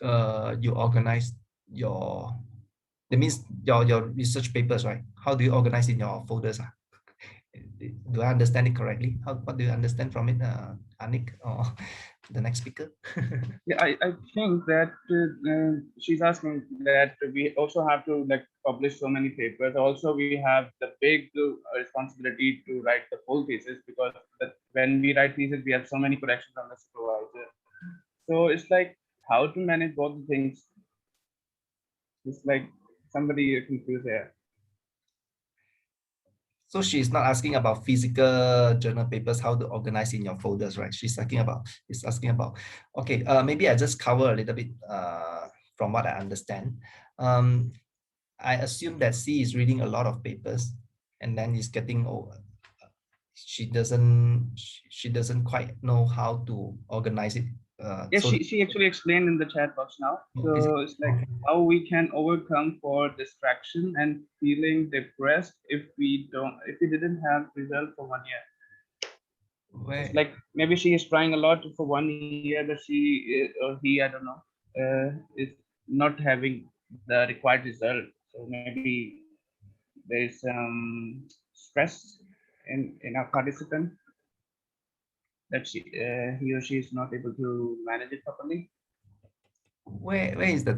you organize your, that means your research papers, right? How do you organize in your folders? Do I understand it correctly? What do you understand from it, Anik or the next speaker? Yeah, I think that she's asking that we also have to like publish so many papers. Also, we have the big responsibility to write the full thesis because when we write thesis, we have so many corrections on the supervisor. So it's like how to manage both the things. It's like somebody confused here. So she's not asking about physical journal papers, how to organize in your folders, right? She's asking about, okay, maybe I just cover a little bit from what I understand. I assume that C is reading a lot of papers and then is getting over. She doesn't quite know how to organize it. Yeah, So she actually explained in the chat box now. So it's like how we can overcome for distraction and feeling depressed if we didn't have result for 1 year. It's like maybe she is trying a lot for 1 year, but or he, I don't know, is not having the required result. So maybe there is some stress in our participant that he or she is not able to manage it properly. where is the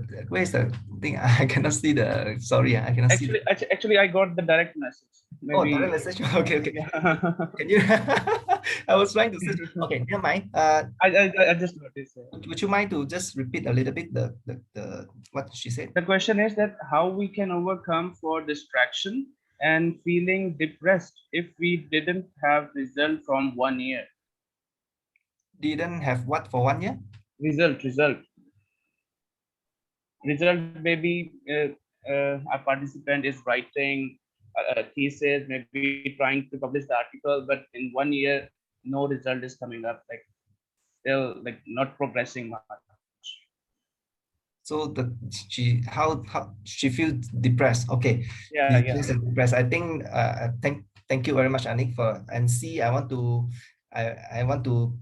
thing? I cannot see the, sorry, I cannot see the, actually I got the direct message. Maybe, oh, direct message. Okay. Yeah. Can you I was trying to say, okay, never mind. I just noticed it. Would you mind to just repeat a little bit the what she said? The question is that how we can overcome for distraction and feeling depressed if we didn't have result from 1 year. Didn't have what for 1 year? Result maybe a participant is writing a thesis, maybe trying to publish the article, but in 1 year no result is coming up, like still like not progressing much. So how she feels depressed. Okay. Yeah. Depressed. I think thank you very much, Anik, for, and see, I want to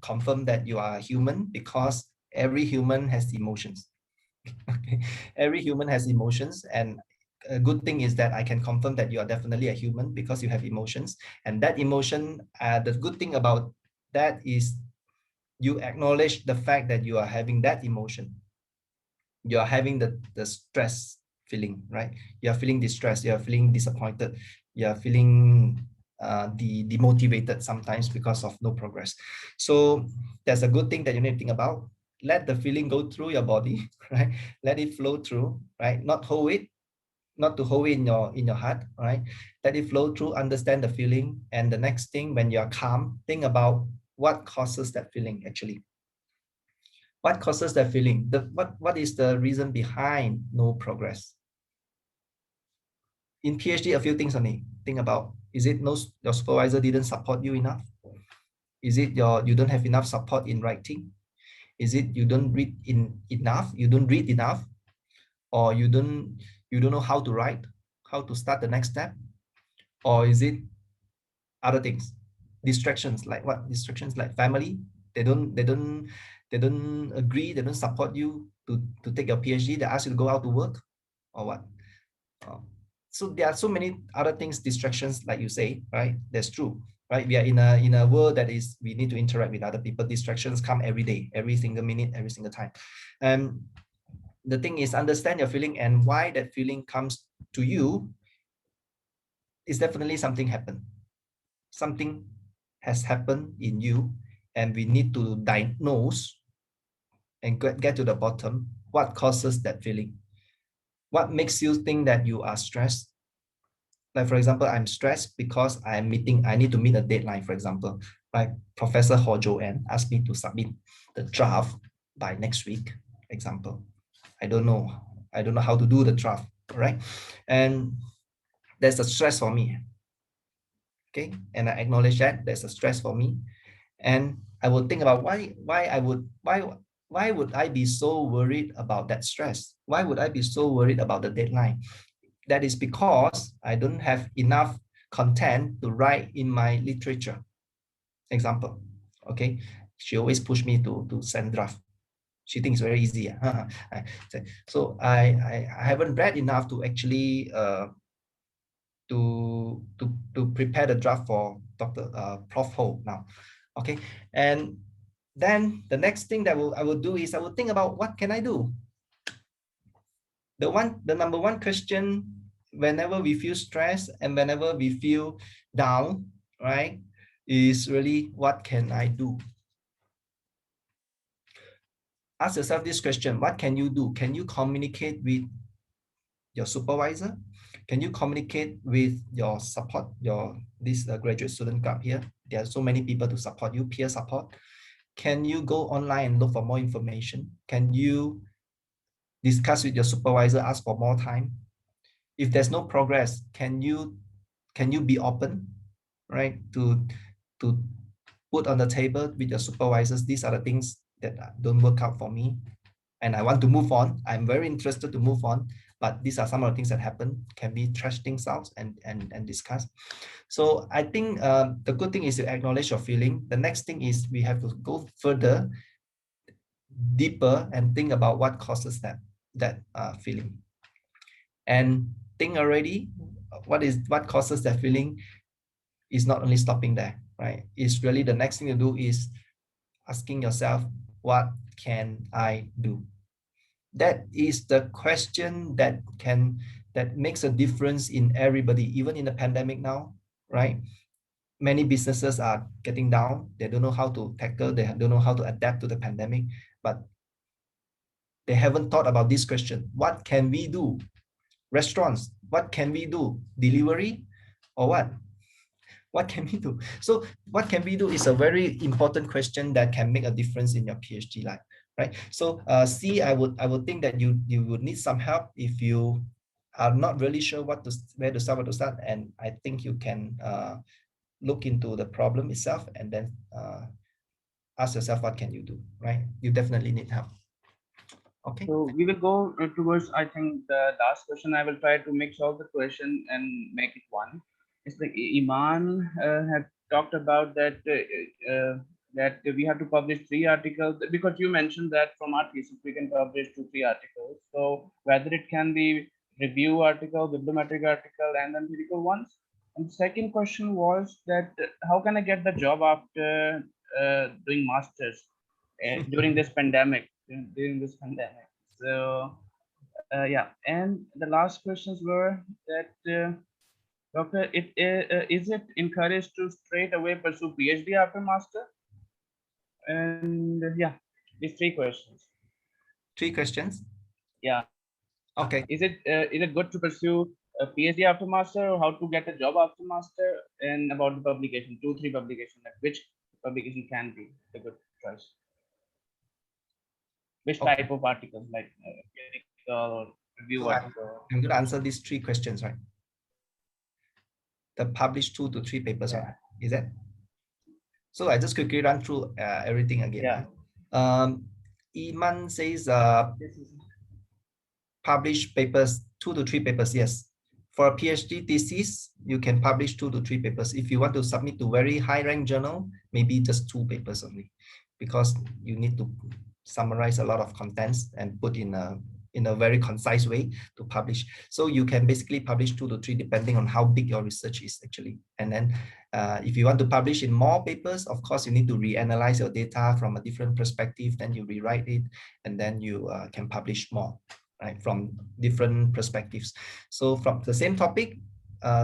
confirm that you are human because every human has emotions. Okay. Every human has emotions, and a good thing is that I can confirm that you are definitely a human because you have emotions, and that emotion, the good thing about that is you acknowledge the fact that you are having that emotion. You are having the stress feeling, right? You are feeling distressed, you are feeling disappointed, you are feeling demotivated sometimes because of no progress. So that's a good thing that you need to think about. Let the feeling go through your body, right? Let it flow through, right? Not hold it, not to hold it in your heart, right? Let it flow through, understand the feeling, and the next thing, when you are calm, think about what causes that feeling actually. What causes that feeling? What is the reason behind no progress? In PhD, a few things only. Think about, is it your supervisor didn't support you enough? Is it you don't have enough support in writing? Is it you don't read enough? You don't read enough? Or you don't know how to write, how to start the next step? Or is it other things? Distractions, like what? Distractions like family. They don't agree, they don't support you to take your PhD. They ask you to go out to work, or what? So there are so many other things, distractions, like you say, right? That's true. right? We are in a world that is, we need to interact with other people. Distractions come every day, every single minute, every single time. And the thing is, understand your feeling and why that feeling comes to you. Is definitely something happened. Something has happened in you, and we need to diagnose and get to the bottom. What causes that feeling? What makes you think that you are stressed? Like, for example, I'm stressed because I need to meet a deadline, for example. Like Professor Ho Jo-Ann asked me to submit the draft by next week, example. I don't know how to do the draft, right? And there's a stress for me. Okay, and I acknowledge that there's a stress for me, and I will think about why would I be so worried about that stress? Why would I be so worried about the deadline? That is because I don't have enough content to write in my literature. Example, okay, she always push me to send draft. She thinks it's very easy. So I haven't read enough to actually to prepare the draft for Prof Ho now. Okay, and then the next thing that I will do is I will think about what can I do. The number one question whenever we feel stressed and whenever we feel down, right, is really what can I do? Ask yourself this question: what can you do? Can you communicate with your supervisor? Can you communicate with your support, this graduate student club here? There are so many people to support you, peer support. Can you go online and look for more information? Can you discuss with your supervisor, ask for more time? If there's no progress, can you be open, right, to put on the table with your supervisors, these are the things that don't work out for me and I want to move on. I'm very interested to move on, but these are some of the things that happen. Can we trash things out and discuss? So I think the good thing is to acknowledge your feeling. The next thing is we have to go further, deeper, and think about what causes that feeling. And think already what causes that feeling is not only stopping there, right? It's really the next thing to do is asking yourself, what can I do? That is the question that makes a difference in everybody, even in the pandemic now, right? Many businesses are getting down. They don't know how to tackle, they don't know how to adapt to the pandemic, but they haven't thought about this question. What can we do? Restaurants, what can we do? Delivery or what? What can we do? So what can we do is a very important question that can make a difference in your PhD life, right? So C, I would think that you would need some help if you are not really sure where to start, and I think you can look into the problem itself and then ask yourself, what can you do, right? You definitely need help. Okay. So we will go towards, I think, the last question. I will try to mix all the question and make it one. It's like Iman had talked about that that we have to publish 3 articles, because you mentioned that from our thesis we can publish 2-3 articles. So whether it can be review article, bibliometric article, and empirical ones. And the second question was that how can I get the job after doing masters during this pandemic? So yeah, and the last questions were that doctor, is it encouraged to straight away pursue PhD after master? And yeah, these 3 questions. 3 questions. Yeah. Okay. Is it good to pursue a PhD after master, or how to get a job after master, and about the publication, 2-3 publications, like which publication can be a good choice? Which type of articles, like critical or review article? I'm going to answer these 3 questions, right? The published 2 to 3 papers, right? Is that? So I just quickly run through everything again. Yeah. Iman says publish papers, 2 to 3 papers. Yes. For a PhD thesis, you can publish 2 to 3 papers. If you want to submit to very high rank journal, maybe just 2 papers only, because you need to summarize a lot of contents and put in a in a very concise way to publish. So you can basically publish 2 to 3 depending on how big your research is actually. And then if you want to publish in more papers, of course, you need to reanalyze your data from a different perspective, then you rewrite it, and then you can publish more, right, from different perspectives. So from the same topic,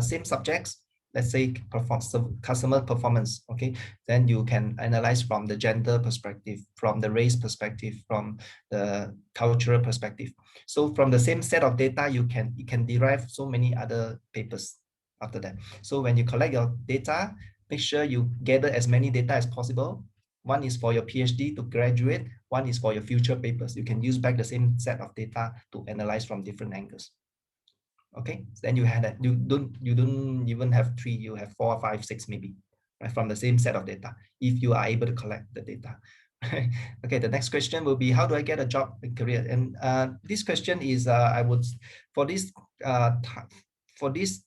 same subjects, let's say customer performance, okay, then you can analyze from the gender perspective, from the race perspective, from the cultural perspective. So from the same set of data, you can derive so many other papers after that. So when you collect your data, make sure you gather as many data as possible. One is for your PhD to graduate, one is for your future papers. You can use back the same set of data to analyze from different angles. Okay, then you had that, you don't even have 3, you have 4, 5, 6 maybe, right, from the same set of data, if you are able to collect the data. Okay, the next question will be, how do I get a job and career? And this question is, I would, for this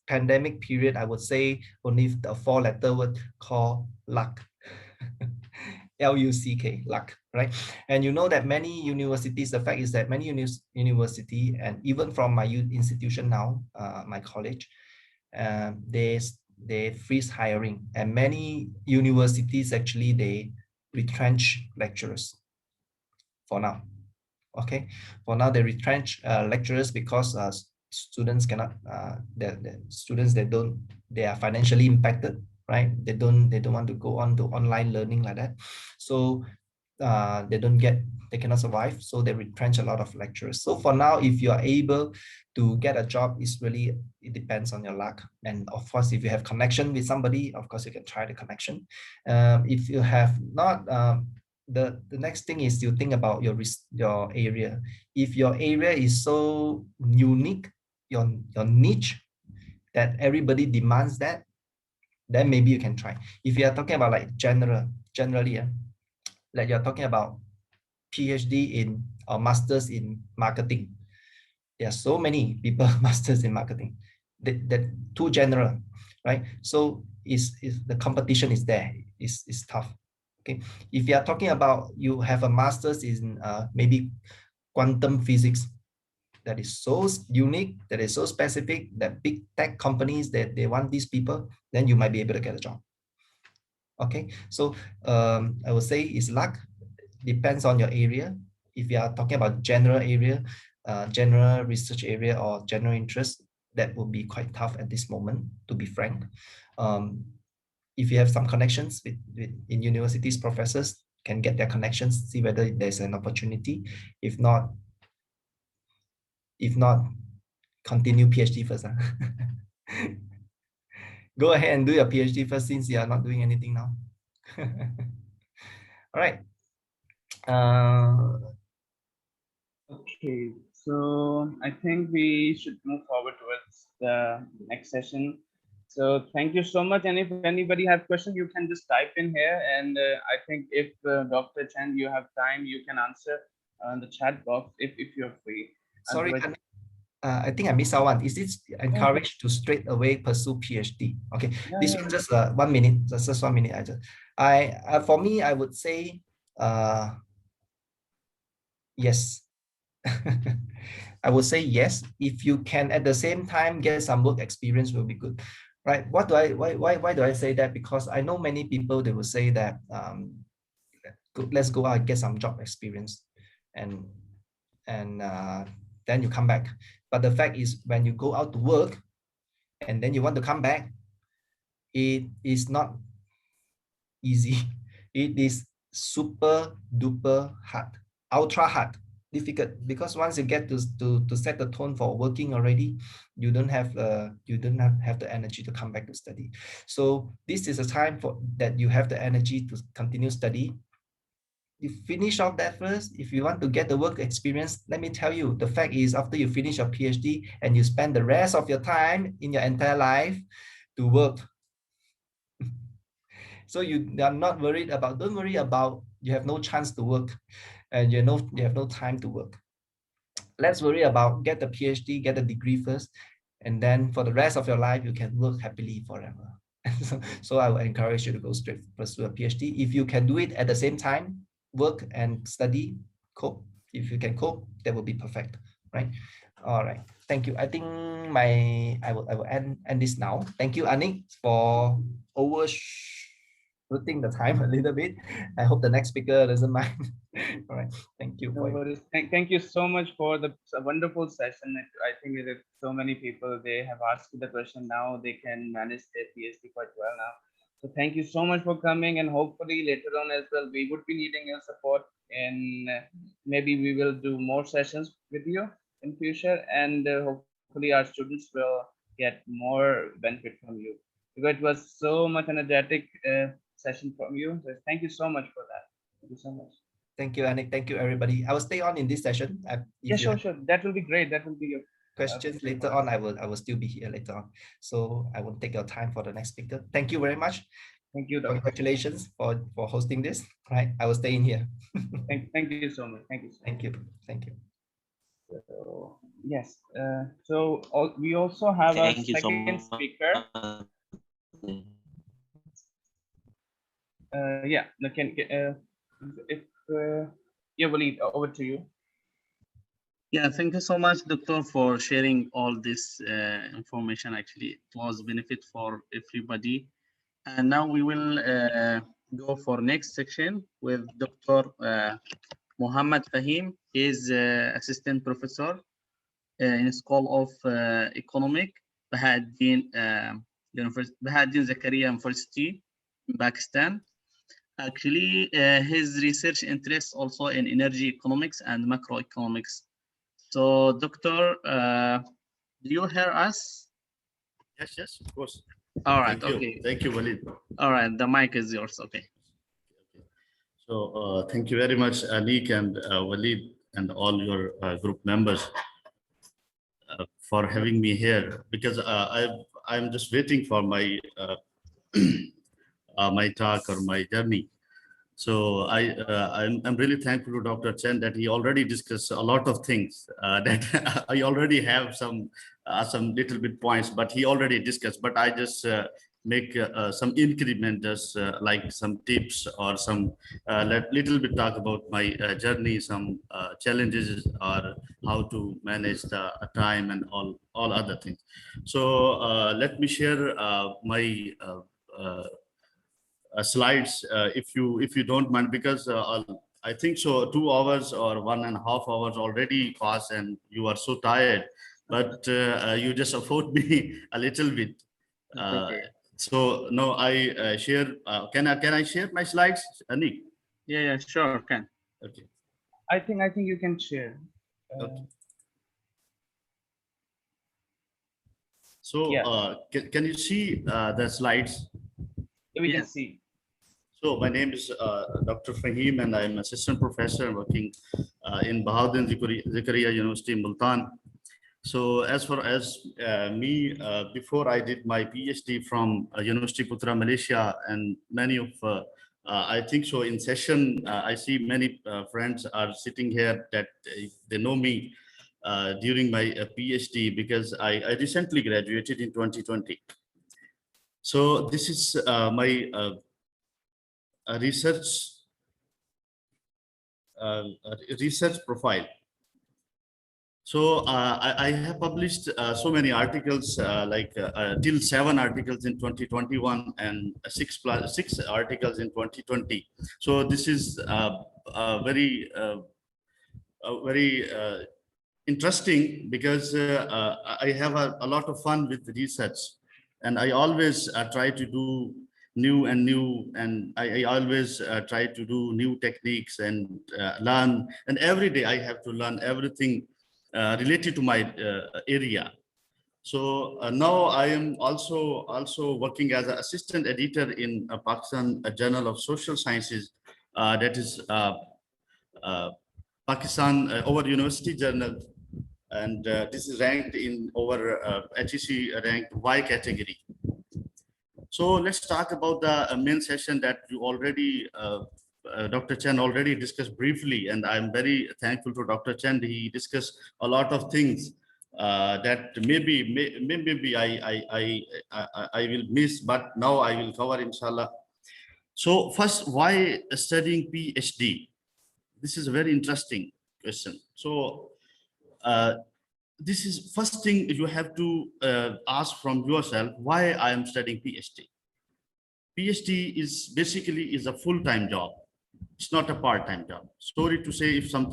pandemic period, I would say only the 4-letter word called luck. L-U-C-K, luck, right? And you know that many universities, the fact is that many university, and even from my institution now, my college, they freeze hiring, and many universities actually they retrench lecturers for now. Okay, for now they retrench lecturers because students cannot, the students they are financially impacted, right? They don't want to go on to online learning like that, so they cannot survive, so they retrench a lot of lecturers. So for now, if you are able to get a job, it depends on your luck. And of course, if you have connection with somebody, of course you can try the connection. If you have not, the next thing is you think about your area. If your area is so unique, your niche, that everybody demands that, then maybe you can try. If you are talking about like generally, like you're talking about PhD in or masters in marketing, there are so many people masters in marketing, that too general, right? So the competition is there, is tough. Okay, if you are talking about you have a master's in maybe quantum physics, that is so unique, that is so specific, that big tech companies that they want these people, then you might be able to get a job. Okay, so I would say it's luck, depends on your area. If you are talking about general area, general research area or general interest, that will be quite tough at this moment, to be frank. If you have some connections in universities, professors can get their connections, see whether there's an opportunity. If not, continue PhD first. Go ahead and do your PhD first, since you are not doing anything now. All right. Okay, so I think we should move forward towards the next session. So thank you so much. And if anybody has questions, you can just type in here. And I think if Dr. Chen, you have time, you can answer on the chat box if you're free. Sorry, I think I missed out one. Is it encouraged to straight away pursue PhD? Okay, yeah, this one just 1 minute. Just 1 minute. For me, I would say yes. I would say yes. If you can at the same time get some work experience, will be good, right? Why do I say that? Because I know many people, they will say that let's go out and get some job experience, and then you come back. But the fact is, when you go out to work and then you want to come back, it is not easy. It is super duper hard, ultra hard, difficult, because once you get to set the tone for working already, you don't have the energy to come back to study. So this is a time for that you have the energy to continue study. You finish off that first. If you want to get the work experience, let me tell you, the fact is, after you finish your PhD and you spend the rest of your time in your entire life to work. So you are not worried about, don't worry about you have no chance to work and you have no time to work. Let's worry about get the PhD, get the degree first, and then for the rest of your life, you can work happily forever. So I will encourage you to go straight pursue a PhD. If you can do it at the same time, work and study, cope. If you can cope, that will be perfect, right? All right. Thank you. I think I will end this now. Thank you, Anik, for overshooting the time a little bit. I hope the next speaker doesn't mind. All right. Thank you. No worries. Thank you so much for the wonderful session. I think that so many people, they have asked the question. Now they can manage their PhD quite well now. So thank you so much for coming, and hopefully later on as well, we would be needing your support, and maybe we will do more sessions with you in future, and hopefully our students will get more benefit from you, because it was so much energetic session from you. So thank you so much for that. Thank you so much. Thank you, Anik. Thank you, everybody. I will stay on in this session. Yeah, sure. That will be great. That will be your questions later on. I will still be here later on. So I won't take your time for the next speaker. Thank you very much. Thank you, Doctor. Congratulations for hosting this. Right. I will stay in here. Thank you so much. Thank you. Thank you. Thank you. So, yes. So we also have a second speaker. Yeah. No, yeah, Waleed, over to you. Yeah, thank you so much, Doctor, for sharing all this information. Actually, it was benefit for everybody. And now we will go for next section with Dr. Muhammad Fahim. He is assistant professor in School of Economic, Bahauddin Zakaria University in Pakistan. Actually, his research interests also in energy economics and macroeconomics. So, Doctor, do you hear us? Yes, of course. All right, okay. Thank you, Waleed. All right, the mic is yours, okay. So, thank you very much, Anik and Waleed and all your group members for having me here, because I'm just waiting for my my talk or my journey. So I'm really thankful to Dr. Chen that he already discussed a lot of things that I already have some little bit points, but he already discussed. But I just make some increment, just like some tips or some little bit talk about my journey, some challenges or how to manage the time and all other things. So let me share my slides if you don't mind, because I think so 2 hours or 1.5 hours already passed and you are so tired, but you just afford me a little bit. So no, I share. Can I share my slides, Anik? Yeah, sure, can. Okay. I think you can share. Okay. So yeah. Can you see the slides? We can see. So my name is Dr. Fahim, and I'm assistant professor working in Bahauddin Zakaria University in Multan. So as far as me, before I did my PhD from University Putra, Malaysia, and many of, I think so in session, I see many friends are sitting here that they know me during my PhD, because I recently graduated in 2020. So this is my research profile. So I have published so many articles, till 7 articles in 2021 and 6 articles in 2020. So this is very interesting, because I have a lot of fun with research, and I always try to do new, and I always try to do new techniques and learn, and every day I have to learn everything related to my area. So now I am also working as an assistant editor in Pakistan Journal of Social Sciences, that is Pakistan Over University Journal, and this is ranked in over HEC ranked Y category. So let's talk about the main session that you already, Dr. Chen already discussed briefly, and I'm very thankful to Dr. Chen. He discussed a lot of things that maybe I will miss, but now I will cover, inshallah. So first, why studying PhD? This is a very interesting question. So this is first thing you have to ask from yourself, why I am studying PhD. PhD is basically a full-time job. It's not a part-time job. Sorry to say if some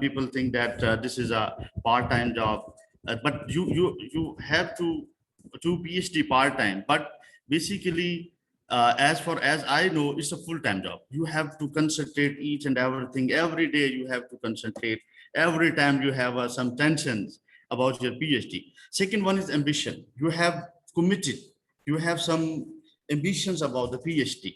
people think that this is a part-time job, but you have to do PhD part-time. But basically, as far as I know, it's a full-time job. You have to concentrate each and everything. Every day you have to concentrate. Every time you have some tensions about your PhD. Second one is ambition. You have committed. You have some ambitions about the PhD.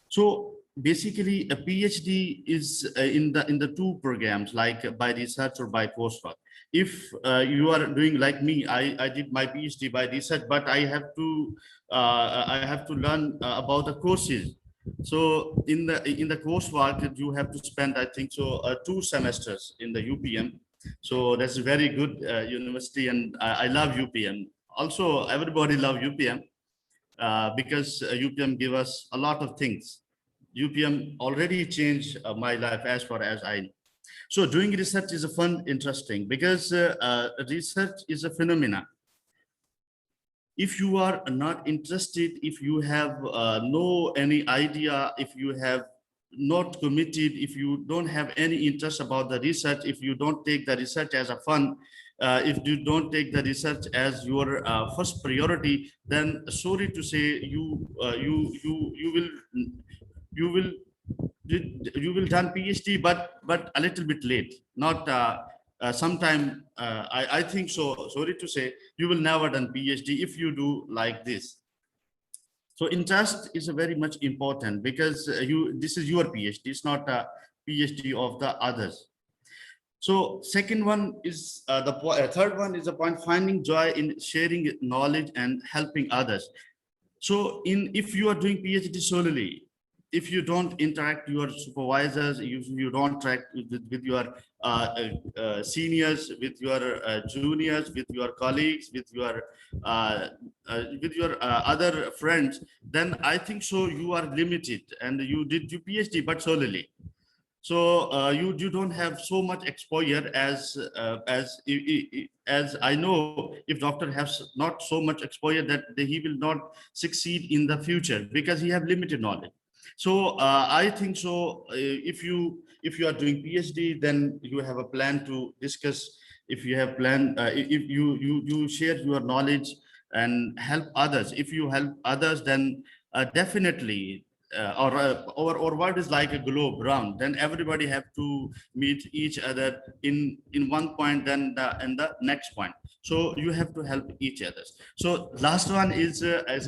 So basically, a PhD is in the two programs, like by research or by coursework. If you are doing like me, I did my PhD by research, but I have to learn about the courses. So in the coursework, you have to spend, I think so, 2 semesters in the UPM. So that's a very good university, and I love UPM. Also, everybody love UPM. Because UPM give us a lot of things. UPM already changed my life as far as I know. So doing research is a fun, interesting, because research is a phenomena. If you are not interested, if you have no any idea, if you have not committed, if you don't have any interest about the research, if you don't take the research as a fun, if you don't take the research as your first priority, then sorry to say, you will done PhD, but a little bit late, not sometime. I think so. Sorry to say, you will never done PhD if you do like this. So interest is a very much important, because this is your PhD. It's not a PhD of the others. So second one is third one is the point, finding joy in sharing knowledge and helping others. So if you are doing PhD solely, if you don't interact your supervisors, if you don't interact with your seniors, with your juniors, with your colleagues, with your other friends, then I think so you are limited, and you did your PhD but solely. So you don't have so much exposure as I know. If doctor has not so much exposure, that he will not succeed in the future, because he have limited knowledge. So I think so. If you are doing PhD, then you have a plan to discuss. If you have plan, if you share your knowledge and help others. If you help others, then definitely. Or what is like a globe round, then everybody have to meet each other in one point, then in the next point. So you have to help each other. So last one is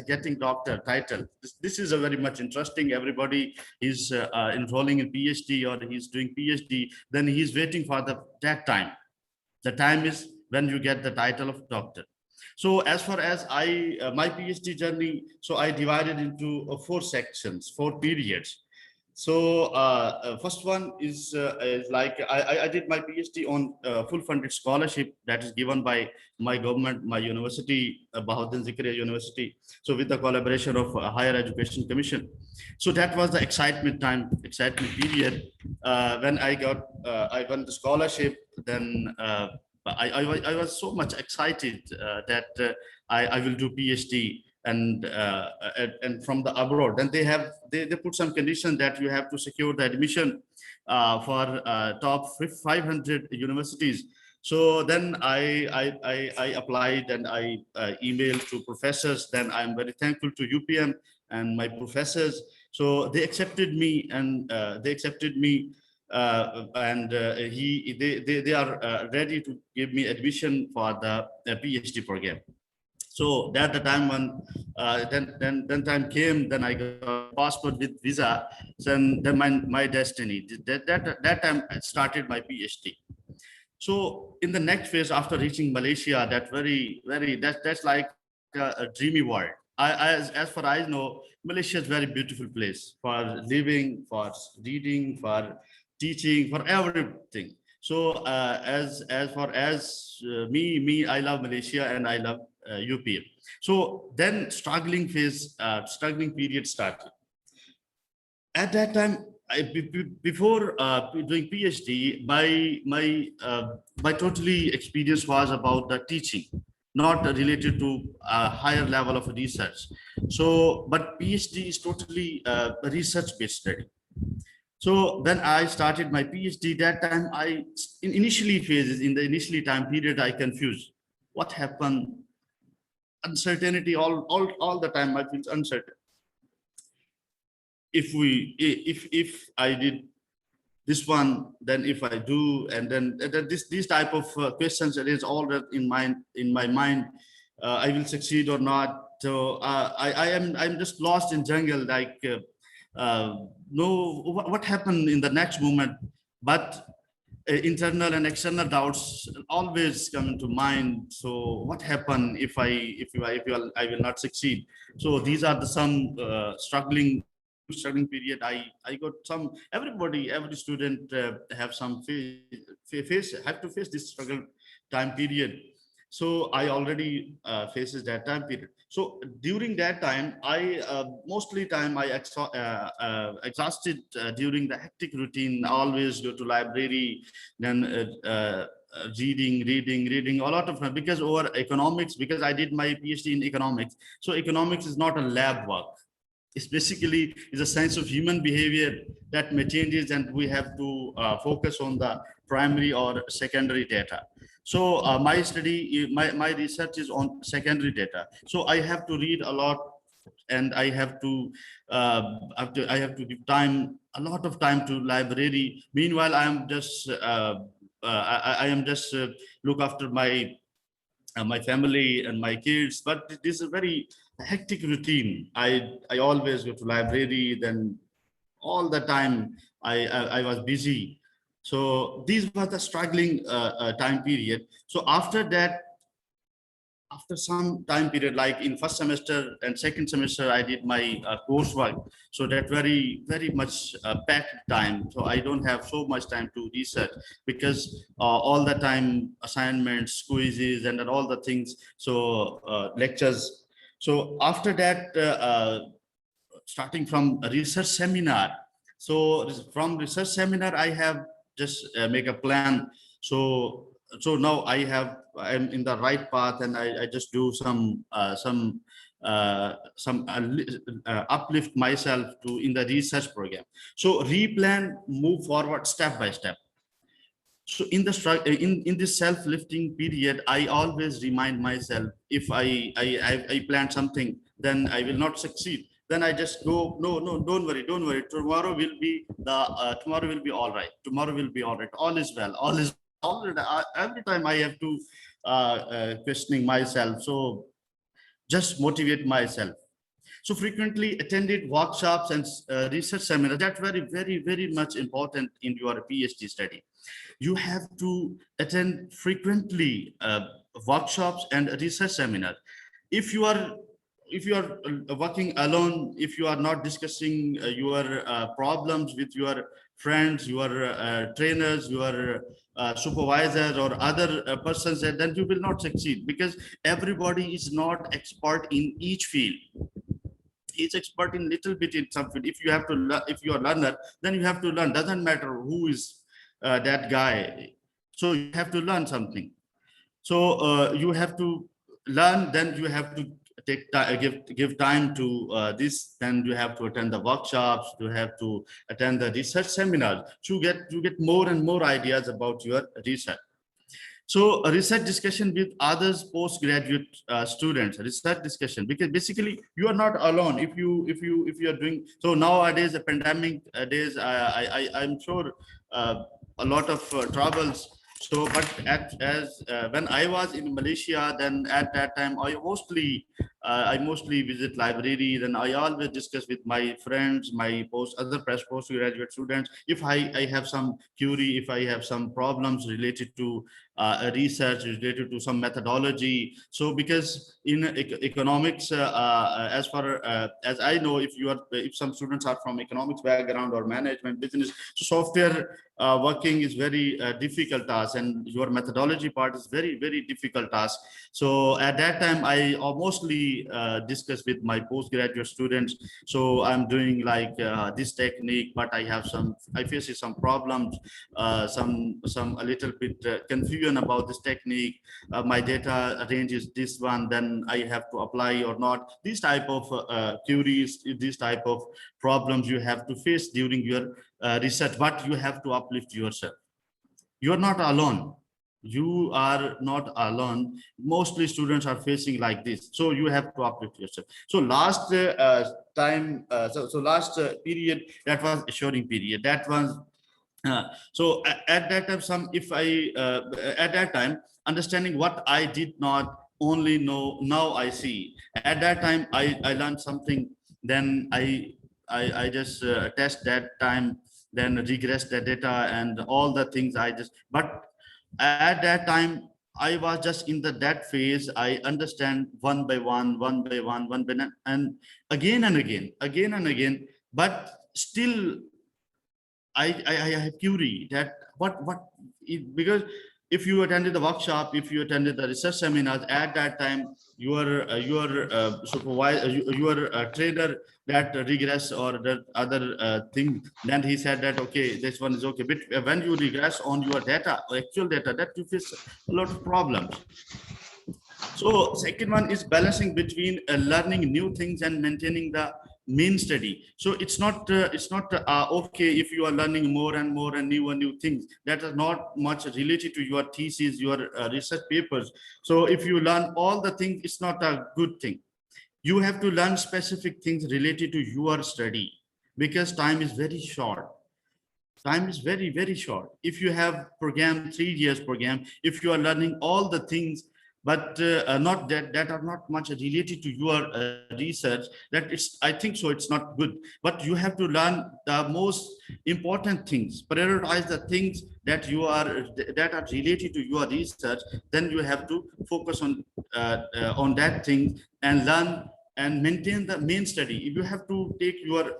getting doctor title. This is a very much interesting. Everybody is enrolling in PhD, or he's doing PhD, then he's waiting for that time. The time is when you get the title of doctor. So as far as my PhD journey, so I divided into 4 sections, 4 periods. So first one is like I did my PhD on full funded scholarship that is given by my government, my university, Bahauddin Zikaria University. So with the collaboration of Higher Education Commission. So that was the excitement period when I won the scholarship. Then I was so much excited that I will do PhD and from the abroad. Then they put some conditions that you have to secure the admission for top 500 universities. So then I applied, and I emailed to professors. Then I'm very thankful to UPM and my professors. So they accepted me, and they are ready to give me admission for the PhD program. So that the time when then time came, then I got passport with visa. Then my destiny. That time I started my PhD. So in the next phase, after reaching Malaysia, that's like a dreamy world. As far as I know, Malaysia is a very beautiful place for living, for reading, for teaching, for everything. So as far as me, I love Malaysia and I love UPM. So then struggling period started. At that time, before doing PhD, my totally experience was about the teaching, not related to a higher level of research. So, but PhD is totally a research-based study. So when I started my PhD, that time in the initially time period, I confused what happened. Uncertainty all the time. I feel uncertain. If I did this one, then if I do, and then these type of questions that is all that in my mind, I will succeed or not. So I'm just lost in jungle, like no, what happened in the next moment, but internal and external doubts always come into mind. So what happened if I will not succeed? So these are the some struggling period. I got some, every student have some have to face this struggle time period. So I already faces that time period. So during that time, I mostly time I exhausted during the hectic routine. I always go to library, then reading a lot of time, because over economics, because I did my PhD in economics. So economics is not a lab work. It's basically is a science of human behavior that may changes, and we have to focus on the primary or secondary data. So my study, my research is on secondary data. So I have to read a lot, and I have to give a lot of time to library. Meanwhile, I am just look after my family and my kids, but this is a very hectic routine. I always go to library, then all the time I was busy. So these were the struggling time period. So after that, after some time period, like in first semester and second semester, I did my coursework. So that very much packed time. So I don't have so much time to research, because all the time assignments, quizzes, and all the things. So lectures. So after that, starting from a research seminar. So from research seminar, I have just make a plan. So now I'm in the right path, and I just do some uplift myself to in the research program. So replan, move forward step by step. So in this self-lifting period, I always remind myself, if I plan something, then I will not succeed. Then I just go, no, don't worry. Tomorrow will be all right. Tomorrow will be all right. All is well. All is all. Every time I have to questioning myself. So just motivate myself. So frequently attended workshops and research seminars. That's very much important in your PhD study. You have to attend frequently workshops and research seminars. If you are working alone, if you are not discussing your problems with your friends, your trainers, your supervisors, or other persons, then you will not succeed, because everybody is not expert in each field. He's expert in little bit in some field. If you have to, if you are learner, then you have to learn. Doesn't matter who is that guy. So you have to learn something. So you have to learn. Then you have to give time to this. Then you have to attend the workshops. You have to attend the research seminars to get more and more ideas about your research. So a research discussion with others, postgraduate students, research discussion, because basically you are not alone. If you are doing so nowadays, the pandemic days, I'm sure a lot of troubles. So, but when I was in Malaysia, then at that time I mostly visit library. Then I always discuss with my friends, my other postgraduate students. If I have some query, if I have some problems related to research, related to some methodology. So because in economics, as far as I know, if some students are from economics background or management, business, so software working is very difficult task, and your methodology part is very difficult task. So at that time, I mostly frequently discuss with my postgraduate students. So I'm doing like this technique, but I face some problems, some a little bit confusion about this technique. My data range is this one, then I have to apply or not. These type of queries, these type of problems you have to face during your research, but you have to uplift yourself. You are not alone. You are not alone. Mostly students are facing like this. So you have to uplift yourself. So last time, last period, that was assuring period. That was at that time, at that time, understanding what I did not only know, now I see. At that time, I learned something. Then I just test that time, then regress the data and all the things but at that time, I was just in that phase. I understand one by one, one by one, and again and again. But still, I have query that because if you attended the workshop, if you attended the research seminars at that time, your supervisor, your trainer that regress or that other thing, then he said that okay, this one is okay. But when you regress on your data, actual data, that you face a lot of problems. So second one is balancing between learning new things and maintaining the main study. So it's not okay if you are learning more and more and new things that are not much related to your thesis, your research papers. So if you learn all the things, it's not a good thing. You have to learn specific things related to your study because time is very short. Time is very, very short. If you have program 3 years program, if you are learning all the things but not that are not much related to your research, that is, I think so, it's not good. But you have to learn the most important things, prioritize the things that that are related to your research. Then you have to focus on that thing and learn and maintain the main study. If you have to take your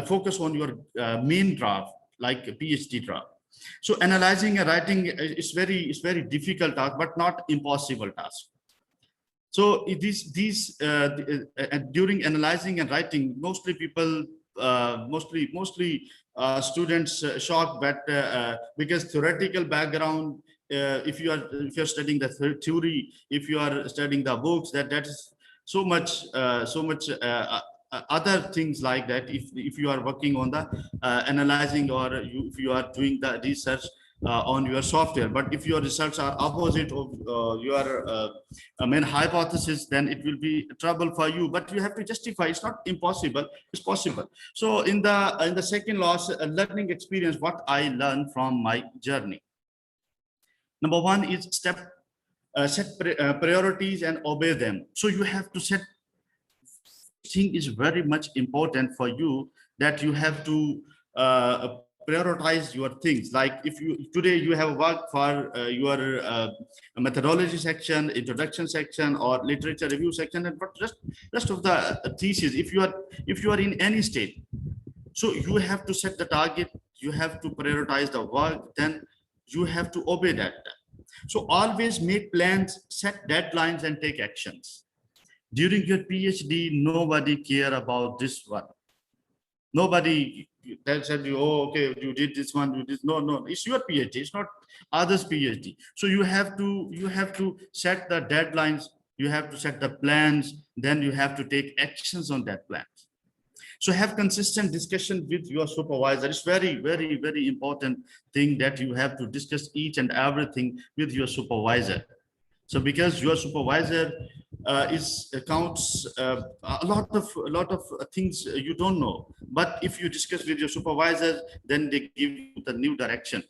focus on your main draft, like a PhD draft. So analyzing and writing is very difficult task, but not impossible task. So during analyzing and writing, mostly people, mostly students shocked, but because theoretical background, if you're studying the theory, if you are studying the books, that is so much other things like that. If you are working on the analyzing, or if you are doing the research on your software, but if your results are opposite of your main hypothesis, then it will be trouble for you. But you have to justify. It's not impossible, it's possible. So in the second loss, learning experience, what I learned from my journey. Number one is set priorities and obey them. So you have to set thing is very much important for you, that you have to prioritize your things. Like if you today you have work for your methodology section, introduction section, or literature review section, and but rest of the thesis, if you are in any state, so you have to set the target, you have to prioritize the work, then you have to obey that. So always make plans, set deadlines, and take actions. During your PhD, nobody care about this one. Nobody said you, oh, okay, you did this one, you did. No, it's your PhD, it's not others' PhD. So you have to set the deadlines, you have to set the plans, then you have to take actions on that plan. So have consistent discussion with your supervisor. It's very important thing that you have to discuss each and everything with your supervisor. So because your supervisor counts a lot of things you don't know, but if you discuss with your supervisor, then they give you the new direction.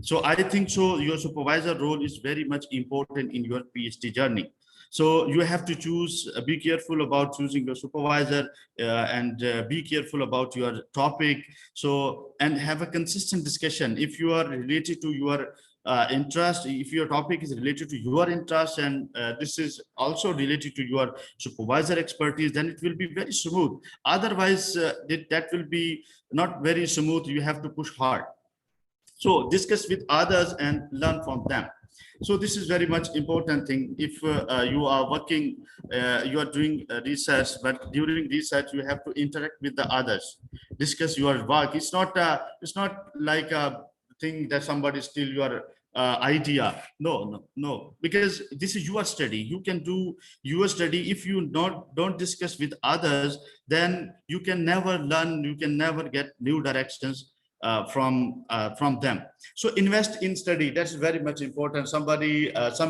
So I think so your supervisor role is very much important in your PhD journey. So you have to choose, be careful about choosing your supervisor, and be careful about your topic. So, and have a consistent discussion. If you are related to your interest, if your topic is related to your interest, and this is also related to your supervisor expertise, then it will be very smooth. Otherwise, that will be not very smooth. You have to push hard. So discuss with others and learn from them. So this is very much important thing. If you are working, you are doing research, but during research you have to interact with the others, discuss your work. It's not like a thing that somebody steal your idea. No, because this is your study. You can do your study. If you don't discuss with others, then you can never learn, you can never get new directions from them. So invest in study. That's very much important. Some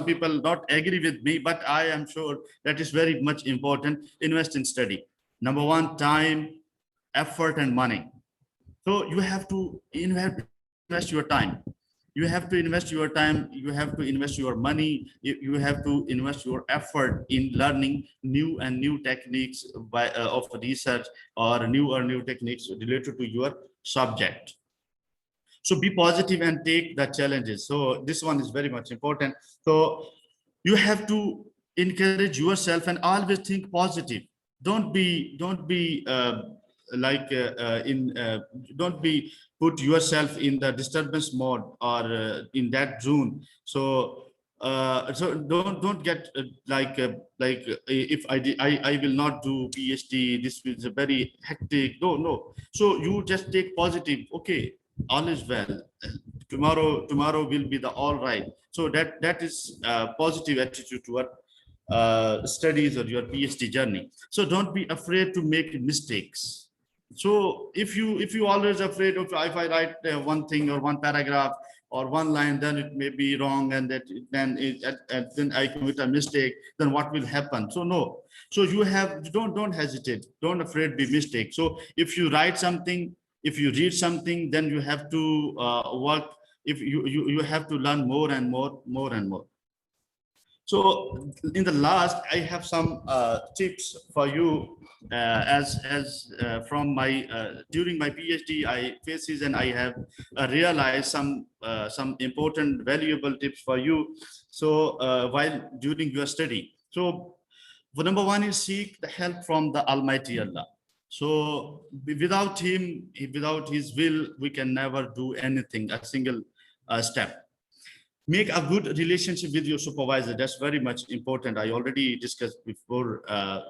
people not agree with me, but I am sure that is very much important. Invest in study. Number one, time, effort, and money. So you have to invest your time. You have to invest your time. You have to invest your money. You have to invest your effort in learning new techniques of research, or new techniques related to your subject. So be positive and take the challenges. So this one is very much important. So you have to encourage yourself and always think positive. Don't be don't be put yourself in the disturbance mode, or in that zone. So so don't get if I will not do PhD, this is a very hectic. No. So you just take positive. Okay, all is well. Tomorrow will be the all right. So that is a positive attitude toward studies or your PhD journey. So don't be afraid to make mistakes. So if you always afraid of, if I write one thing or one paragraph or one line, then it may be wrong, and then I commit a mistake, then what will happen? So no. So don't hesitate, don't afraid be mistake. So if you write something, if you read something, then you have to work. If you have to learn more and more. So in the last, I have some tips for you as from my during my PhD I phases, and I have realized some important valuable tips for you. So while during your study, so number one is seek the help from the Almighty Allah. So without him, without his will, we can never do anything, a single step. Make a good relationship with your supervisor. That's very much important. I already discussed before,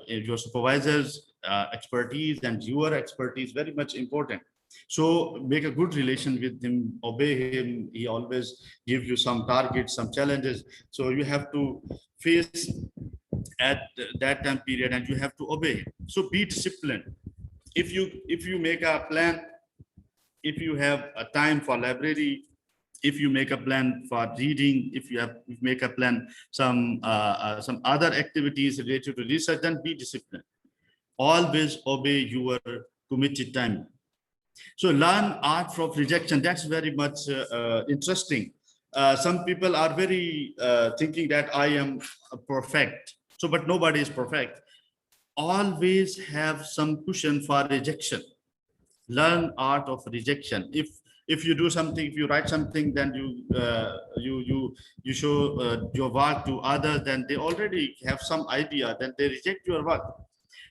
your supervisor's expertise and your expertise, very much important. So make a good relation with him, obey him. He always gives you some targets, some challenges. So you have to face at that time period, and you have to obey him. So be disciplined. If you make a plan, if you have a time for library, if you make a plan for reading, if you make a plan some other activities related to research, then be disciplined. Always obey your committed time. So learn art from rejection. That's very much interesting. Some people are very thinking that I am perfect. So, but nobody is perfect. Always have some cushion for rejection. Learn art of rejection. If you do something, if you write something, then you show your work to others, then they already have some idea, then they reject your work.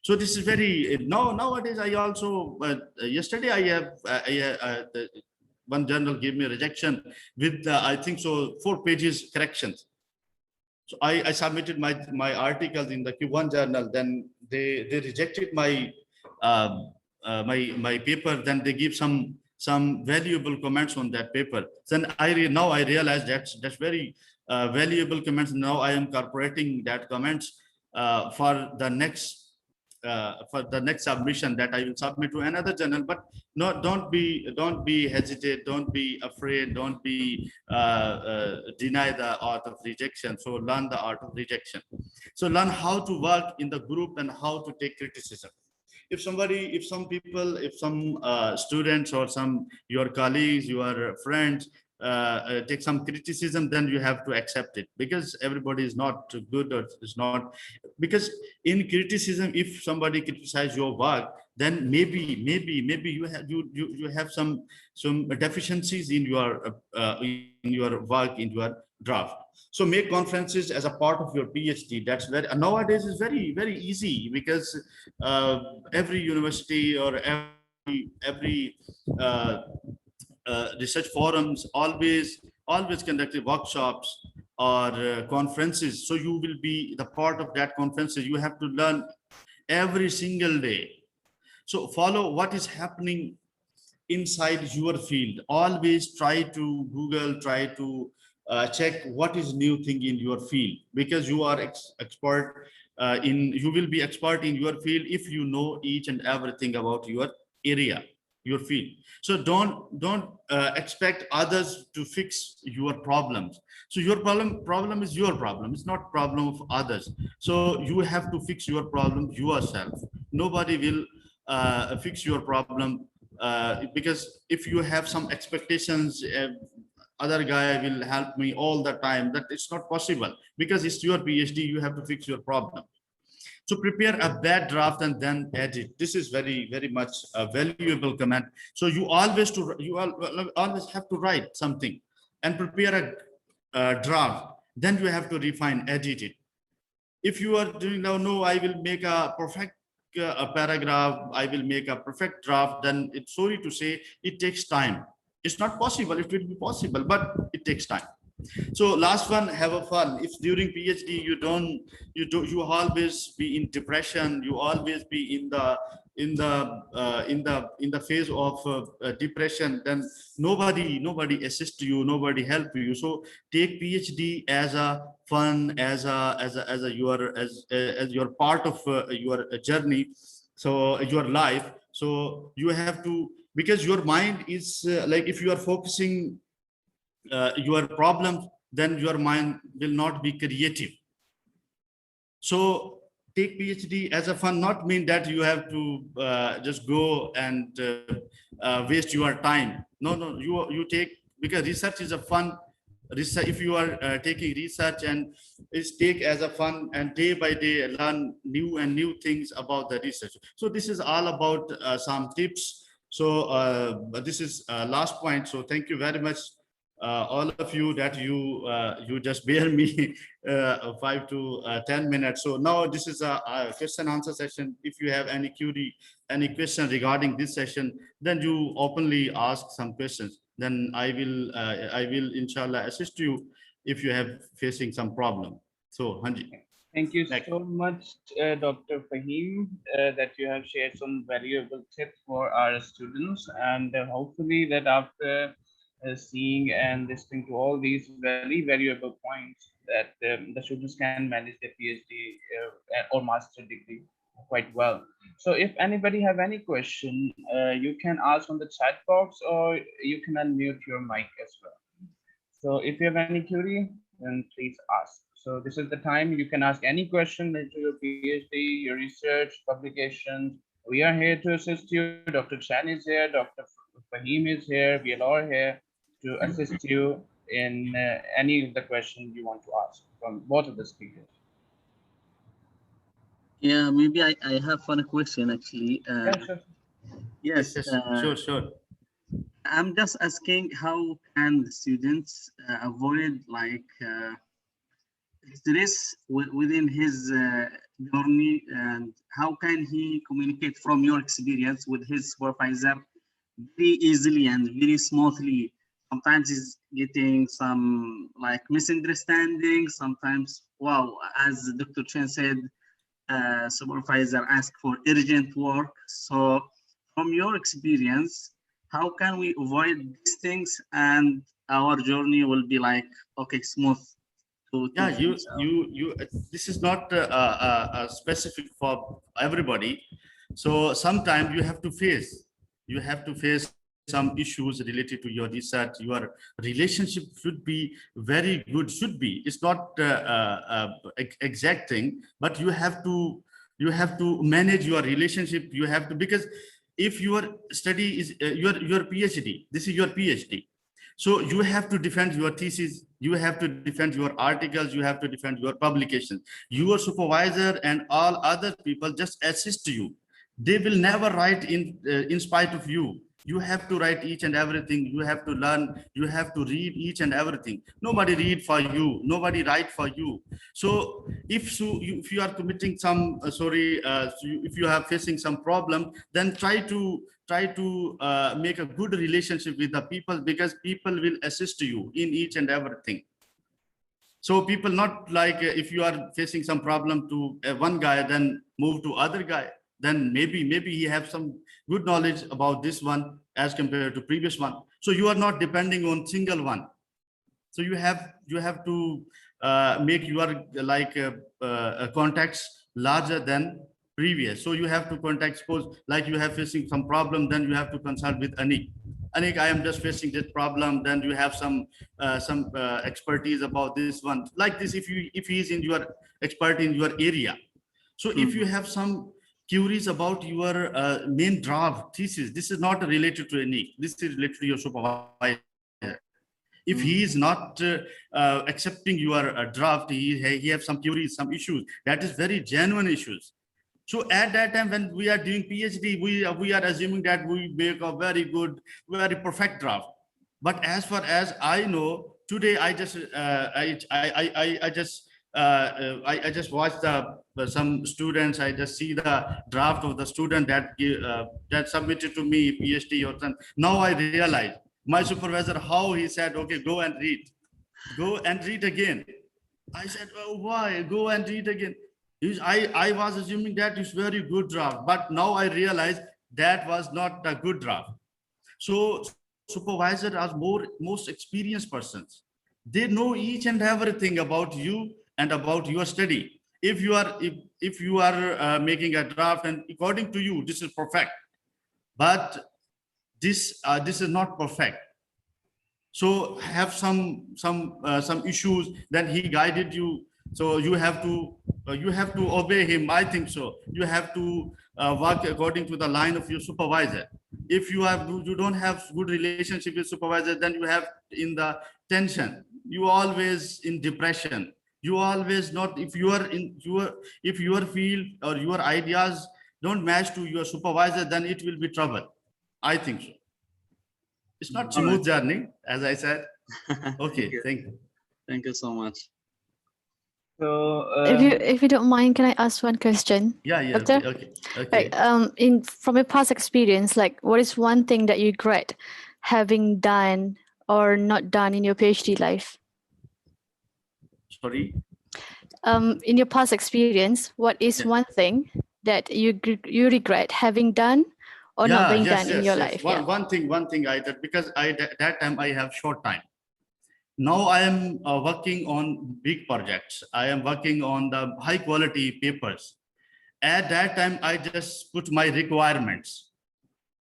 So this is very nowadays. I also yesterday I have one journal gave me a rejection with I think so 4 pages corrections. So I submitted my articles in the Q1 journal, then they rejected my my paper, then they give some valuable comments on that paper. Then now I realize that's very valuable comments. Now I am incorporating that comments for the next submission that I will submit to another journal. But no, don't be hesitate, don't be afraid, don't be deny the art of rejection. So learn the art of rejection. So learn how to work in the group and how to take criticism. If some students or your colleagues, your friends take some criticism, then you have to accept it, because everybody is not good, or is not, because in criticism, if somebody criticizes your work, then maybe you have some deficiencies in your work, in your draft. So make conferences as a part of your PhD. That's very nowadays is very easy, because every university or every research forums always conducted workshops, or conferences. So you will be the part of that conferences. You have to learn every single day. So follow what is happening inside your field. Always try to Google, try to check what is new thing in your field, because you are expert you will be expert in your field if you know each and everything about your area, your field. So don't expect others to fix your problems. So your problem is your problem. It's not problem of others. So you have to fix your problem yourself. Nobody will fix your problem, because if you have some expectations, other guy will help me all the time, that it's not possible, because it's your PhD. You have to fix your problem. So prepare a bad draft and then edit. This is very much a valuable comment. So you always always have to write something and prepare a draft. Then you have to refine, edit it. If you are doing now, no, I will make a perfect a paragraph, I will make a perfect draft, then it's sorry to say it takes time. It's not possible. It will be possible, but it takes time. So last one, have a fun. If during PhD you always be in depression, you always be in the phase of depression, then nobody assists you, nobody help you. So take PhD as a fun, as your part of your journey, so your life. So you have to, because your mind is like, if you are focusing your problems, then your mind will not be creative. So take PhD as a fun, not mean that you have to just go and waste your time. No, you take, because research is a fun. Research, if you are taking research, and is take as a fun, and day by day learn new things about the research. So this is all about some tips. So this is last point. So thank you very much, all of you, that you just bear me 5 to 10 minutes. So now this is a question answer session. If you have any query, any question regarding this session, then you openly ask some questions. Then I will inshallah assist you if you have facing some problem. So Hanji. Thank you so much, Dr. Fahim, that you have shared some valuable tips for our students, and hopefully that after seeing and listening to all these very valuable points, that the students can manage their PhD or master degree quite well. So if anybody have any question, you can ask on the chat box, or you can unmute your mic as well. So if you have any query, then please ask. So this is the time you can ask any question related to your PhD, your research, publications. We are here to assist you. Dr. Chan is here, Dr. Fahim is here, we are all here to assist you in any of the questions you want to ask from both of the speakers. Yeah, maybe I have one question actually. Yeah, sure. Yes, sure. I'm just asking, how can the students avoid like stress within his journey, and how can he communicate from your experience with his supervisor very easily and very smoothly? Sometimes he's getting some like misunderstanding. Sometimes, wow, as Dr. Chen said, supervisor ask for urgent work. So from your experience, how can we avoid these things and our journey will be like, okay, smooth? Yeah, this is not specific for everybody. So sometimes you have to face some issues related to your research. Your relationship should be very good, it's not exact thing, but you have to manage your relationship. You have to, because if your study is your PhD, this is your PhD. So you have to defend your thesis, you have to defend your articles, you have to defend your publications. Your supervisor and all other people just assist you. They will never write in spite of you. You have to write each and everything. You have to learn. You have to read each and everything. Nobody read for you. Nobody write for you. So if you are committing some if you are facing some problem, then try to make a good relationship with the people, because people will assist you in each and everything. So people not like if you are facing some problem to one guy, then move to other guy, then maybe he have some good knowledge about this one as compared to previous one. So you are not depending on single one. So you have to make your like contacts larger than previous. So you have to contact, suppose like you have facing some problem, then you have to consult with Anik. Anik, I am just facing this problem. Then you have some expertise about this one. Like this, if he is in your expert in your area. So if you have some queries about your main draft thesis, this is not related to Anik. This is related to your supervisor. If he is not accepting your draft, he have some queries, some issues. That is very genuine issues. So at that time when we are doing PhD, we are assuming that we make a very good, very perfect draft. But as far as I know, today I just I just watched some students. I just see the draft of the student that submitted to me PhD or something. Now I realize my supervisor how he said, okay, go and read again. I said, oh, why go and read again? I was assuming that it's very good draft, but now I realize that was not a good draft. So supervisors are most experienced persons. They know each and everything about you and about your study. If you are making a draft and according to you this is perfect, but this is not perfect. So have some issues, then he guided you. So you have to obey him. I think so. You have to work according to the line of your supervisor. If you don't have good relationship with supervisor, then you have in the tension. You always in depression. You always not, if your field or your ideas don't match to your supervisor, then it will be trouble. I think so. It's not smooth journey, as I said. Okay, thank you. Thank you so much. So If you don't mind, can I ask one question? Yeah, Doctor? okay. Like, from your past experience, like what is one thing that you regret having done or not done in your PhD life? Sorry. In your past experience, what is one thing that you regret having done or not being done in your life? One thing I did, because that time I have short time. Now I am working on big projects. I am working on the high quality papers. At that time, I just put my requirements.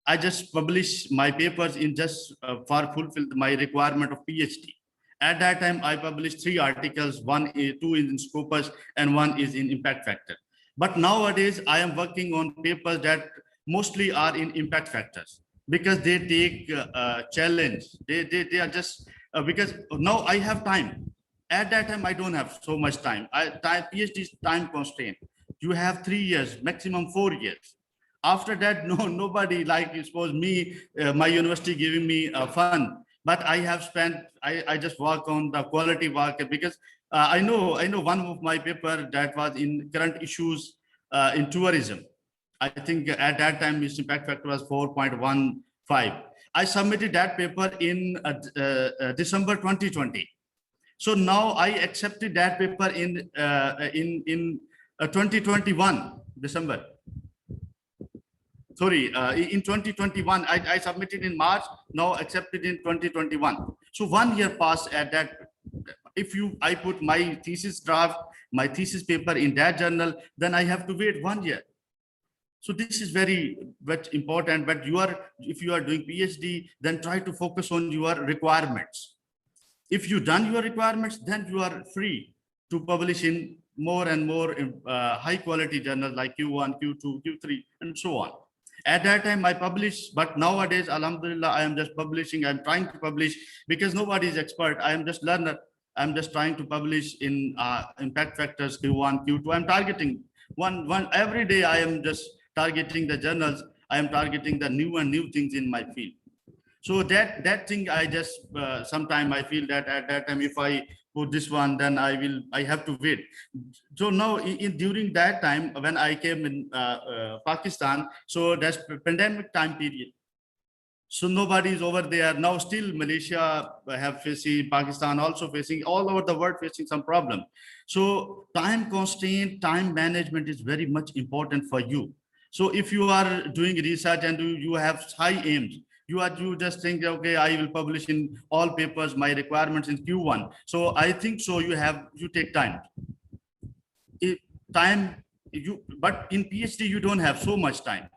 I just publish my papers in just for fulfill my requirement of PhD. At that time, I published 3 articles, two is in Scopus and one is in impact factor. But nowadays, I am working on papers that mostly are in impact factors because they take challenge. They are just because now I have time. At that time, I don't have so much time. PhD is time constraint. You have 3 years, maximum 4 years. After that, nobody, like suppose me, my university giving me a fund, but I have spent, I just work on the quality work because I know one of my paper that was in current issues in tourism. I think at that time its impact factor was 4.15. I submitted that paper in December 2020. So now I accepted that paper in 2021 December. Sorry, in 2021, I submitted in March, now accepted in 2021. So 1 year passed at that. If I put my thesis draft, my thesis paper in that journal, then I have to wait 1 year. So this is very important, but if you are doing PhD, then try to focus on your requirements. If you done your requirements, then you are free to publish in more and more high quality journals like Q1, Q2, Q3, and so on. At that time I published, but nowadays, alhamdulillah, I am just publishing. I'm trying to publish because nobody is expert. I am just learner. I'm just trying to publish in impact factors Q1, Q2. I'm targeting one every day. I am just targeting the journals. I am targeting the new things in my field. So that thing, I just sometime I feel that at that time, if I put this one, then I have to wait. So now during that time when I came in Pakistan, so that's pandemic time period. So nobody is over there. Now still Malaysia have facing, Pakistan also facing, all over the world facing some problem. So time constraint, time management is very much important for you. So if you are doing research and you have high aims, you just think, okay, I will publish in all papers my requirements in Q1. So I think so you take time. But in PhD you don't have so much time.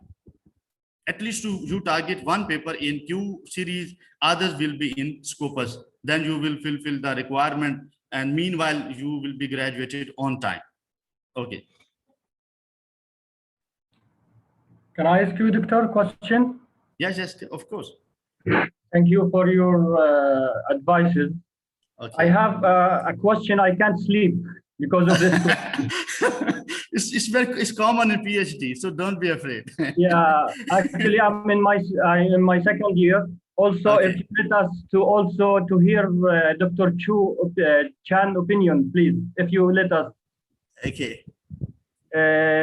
At least you target one paper in Q series, others will be in Scopus. Then you will fulfill the requirement, and meanwhile you will be graduated on time. Okay. Can I ask you, Doctor, a question? Yes, of course. Thank you for your advices. Okay. I have a question. I can't sleep because of this. It's common in PhD, so don't be afraid. Yeah, actually, I'm in my second year. Also, Okay. if you let us to hear Dr. Chan opinion, please, if you let us. Okay.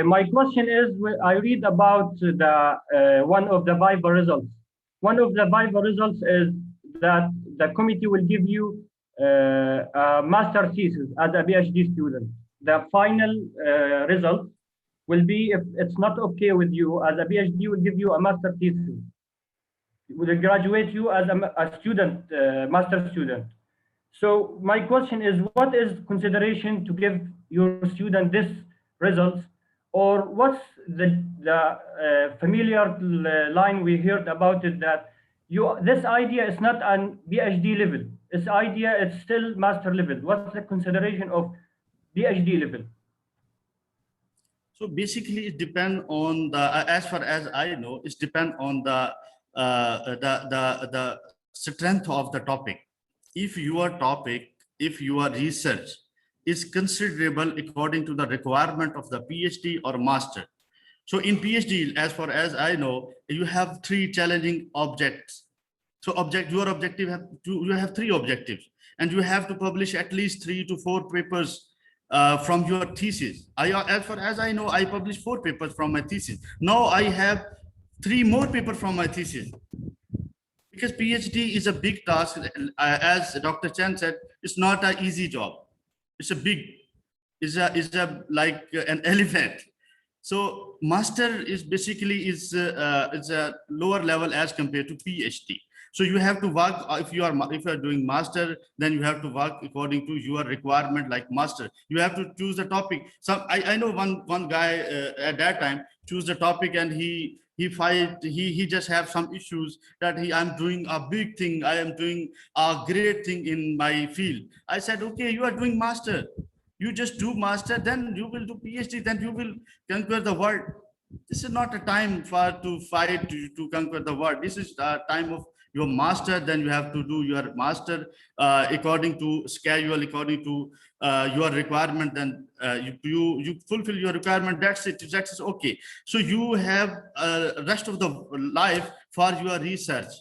My question is, I read about the one of the Viva results. One of the Viva results is that the committee will give you a master thesis as a PhD student. The final result will be, if it's not okay with you as a PhD, will give you a master thesis. Will graduate you as a student, master student. So my question is, what is consideration to give your student this results, or what's the familiar line we heard about it, that this idea is not an PhD level, this idea is still master level. What's the consideration of PhD level? So basically, it depends on the, as far as I know, it depends on the strength of the topic. If your topic, if your research is considerable according to the requirement of the PhD or master. So in PhD, as far as I know, you have 3 challenging objects. So you have 3 objectives, and you have to publish at least 3 to 4 papers from your thesis. As far as I know, I published 4 papers from my thesis. Now I have 3 more papers from my thesis. Because PhD is a big task. As Dr. Chan said, it's not an easy job. It's a like an elephant. So master is basically is a lower level as compared to PhD. So you have to work, if you are doing master, then you have to work according to your requirement like master. You have to choose a topic. So I know one guy at that time choose the topic, and he just have some issues that I'm doing a big thing. I am doing a great thing in my field. I said, okay, you are doing master. You just do master, then you will do PhD, then you will conquer the world. This is not a time to fight to conquer the world. This is a time of your master. Then you have to do your master according to schedule, according to your requirement. Then you fulfill your requirement. That's it. That's okay. So you have rest of the life for your research.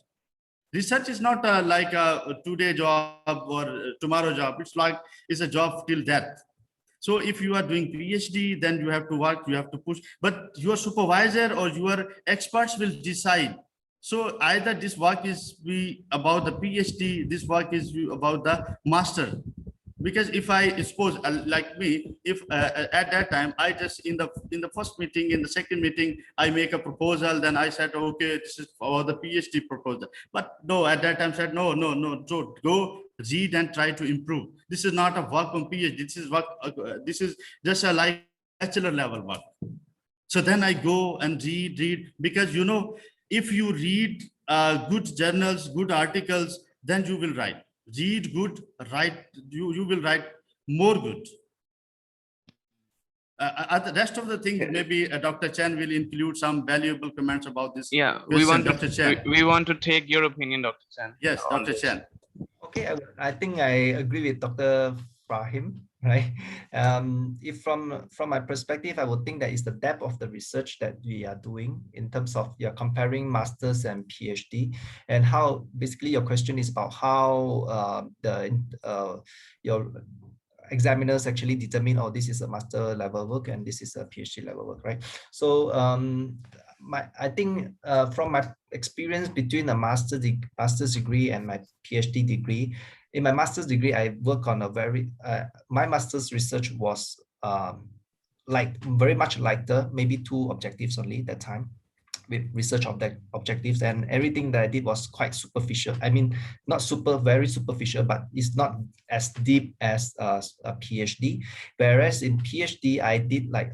Research is not like a today job or tomorrow job. It's a job till death. So if you are doing PhD, then you have to work, you have to push, but your supervisor or your experts will decide. So either this work is about the PhD, this work is about the master. Because if I suppose like me, if at that time I just in the first meeting, in the second meeting, I make a proposal, then I said, okay, this is for the PhD proposal. But no, at that time said, no, so go read and try to improve. This is not a work on PhD. This is work. This is just a like bachelor level work. So then I go and read, because if you read good journals, good articles, then you will write. Read good, write. You will write more good. The rest of the things, maybe Dr. Chan will include some valuable comments about this. Yeah, question, we want to take your opinion, Dr. Chan. Yes, Dr. Chan. Okay, I think I agree with Dr. Fahim, right? If from my perspective, I would think that it's the depth of the research that we are doing in terms of you're comparing masters and PhD, and how basically your question is about how your examiners actually determine, oh, this is a master level work and this is a PhD level work, right? So I think from my experience between a master's degree and my PhD degree, in my master's degree, I work on a very, my master's research was like very much lighter, maybe 2 objectives only that time, with research objectives, and everything that I did was quite superficial. I mean, not very superficial, but it's not as deep as a PhD. Whereas in PhD, I did like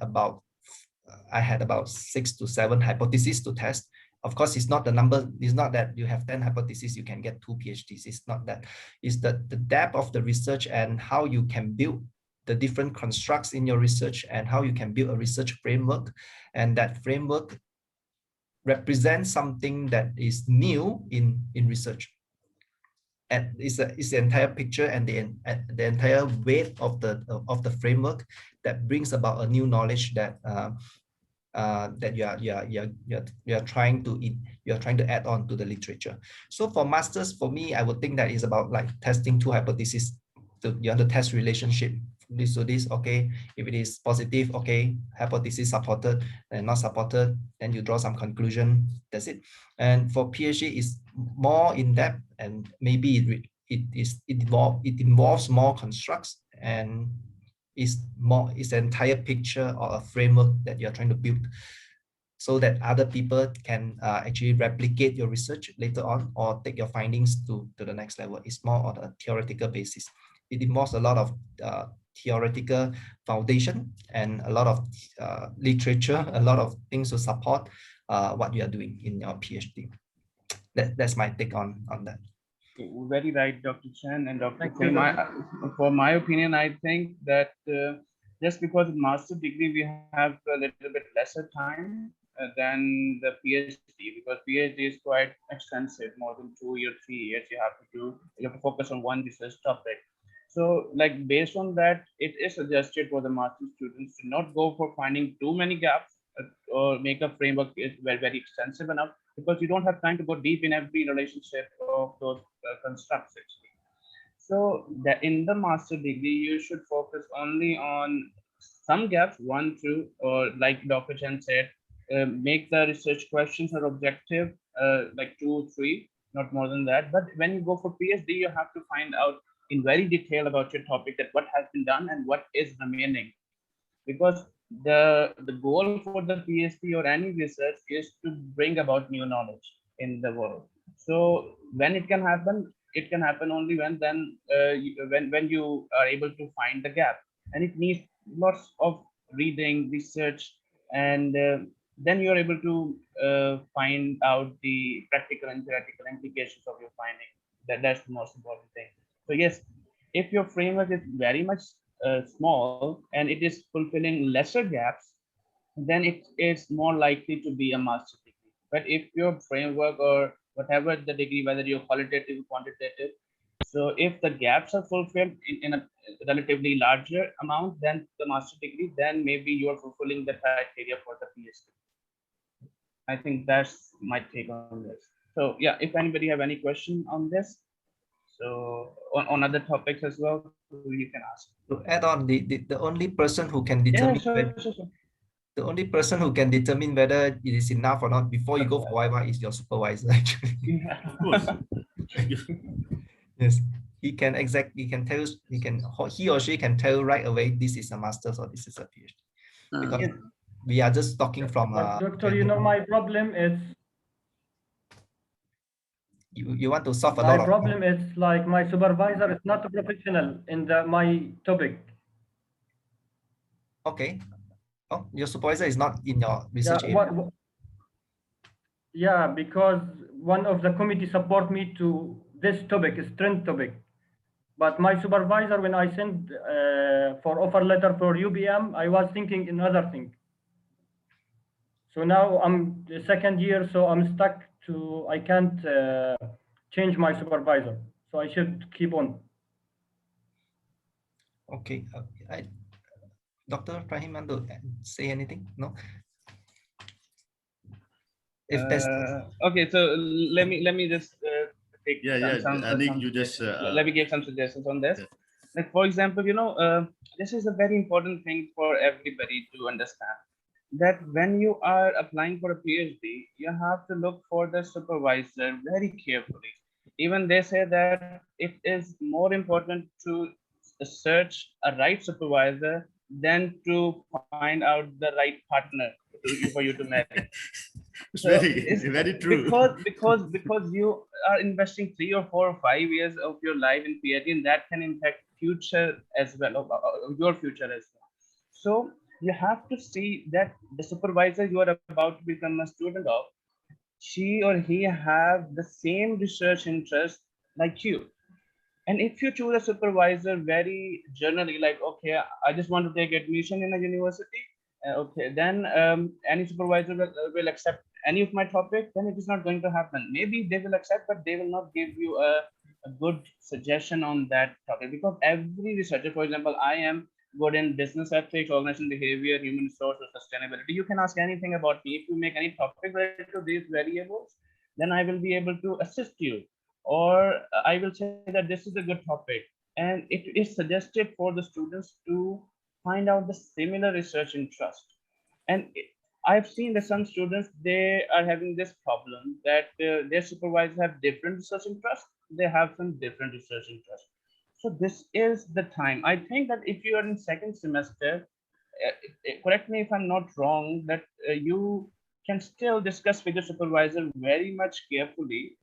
I had about 6 to 7 hypotheses to test. Of course, it's not the number, it's not that you have 10 hypotheses, you can get 2 PhDs. It's not that. It's the depth of the research and how you can build the different constructs in your research and how you can build a research framework. And that framework represents something that is new in research. And it's the entire picture and the entire weight of the framework that brings about a new knowledge that that you're trying to add on to the literature. So for masters, for me, I would think that is about like testing 2 hypotheses. You want to test relationship this to this, okay. If it is positive, okay, hypothesis supported, and not supported, then you draw some conclusion. That's it. And for PhD, is more in depth, and maybe it involves more constructs, and is an entire picture or a framework that you're trying to build, so that other people can actually replicate your research later on or take your findings to the next level. It's more on a theoretical basis. It involves a lot of theoretical foundation and a lot of literature, a lot of things to support what you are doing in your PhD. That's my take on that. Very right, Dr. Chen and Dr. For my opinion, I think that just because of master's degree, we have a little bit lesser time than the PhD, because PhD is quite extensive, more than 2 or 3 years you have to focus on one research topic. So like based on that, it is suggested for the master's students to not go for finding too many gaps or make a framework is very extensive enough, because you don't have time to go deep in every relationship of those constructs. So that in the master degree, you should focus only on some gaps, 1, 2, or like Dr. Chen said, make the research questions or objective like 2, 3, not more than that. But when you go for PhD, you have to find out in very detail about your topic, that what has been done and what is remaining, because the goal for the PhD or any research is to bring about new knowledge in the world. So when it can happen only when when you are able to find the gap, and it needs lots of reading, research, and then you are able to find out the practical and theoretical implications of your finding. That's the most important thing. So yes, if your framework is very much small and it is fulfilling lesser gaps, then it is more likely to be a master's degree. But if your framework or whatever the degree, whether you're qualitative or quantitative, so if the gaps are fulfilled in a relatively larger amount than the master's degree, then maybe you are fulfilling the criteria for the PhD. I think that's my take on this. So yeah, if anybody have any question on this, so on other topics as well, you can ask. To add on, the only person who can determine the only person who can determine whether it is enough or not before you go for Viva is your supervisor, actually. Yeah. Of course. Yes, he or she can tell right away this is a master's or this is a PhD, because we are just talking from. Doctor, my problem is. You want to solve a lot of. My problem is like my supervisor is not a professional in my topic. Okay. Oh, your supervisor is not in your research area. Yeah, because one of the committee support me to this topic, is trend topic. But my supervisor, when I sent for offer letter for UBM, I was thinking another thing. So now I'm the 2nd year, so I'm stuck to, I can't change my supervisor. So I should keep on. Okay. Dr. Fahim, want to say anything? No? If okay, so let me just take let me give some suggestions on this. Like for example, this is a very important thing for everybody to understand, that when you are applying for a PhD, you have to look for the supervisor very carefully. Even they say that it is more important to search a right supervisor than to find out the right partner for you to marry. It's So very true. because you are investing 3 or 4 or 5 years of your life in PhD, and that can impact future as well, your future as well. So you have to see that the supervisor you are about to become a student of, she or he have the same research interest like you. And if you choose a supervisor very generally, like, okay, I just want to take admission in a university, okay, then any supervisor will accept any of my topic, then it is not going to happen. Maybe they will accept, but they will not give you a good suggestion on that topic, because every researcher, for example, I am good in business ethics, organizational behavior, human resource, or sustainability. You can ask anything about me. If you make any topic related to these variables, then I will be able to assist you, or I will say that this is a good topic. And it is suggested for the students to find out the similar research interest. And I've seen that some students, they are having this problem that their supervisors have different research interests. They have some different research interests. So this is the time. I think that if you are in second semester, correct me if I'm not wrong, that you can still discuss with your supervisor very much carefully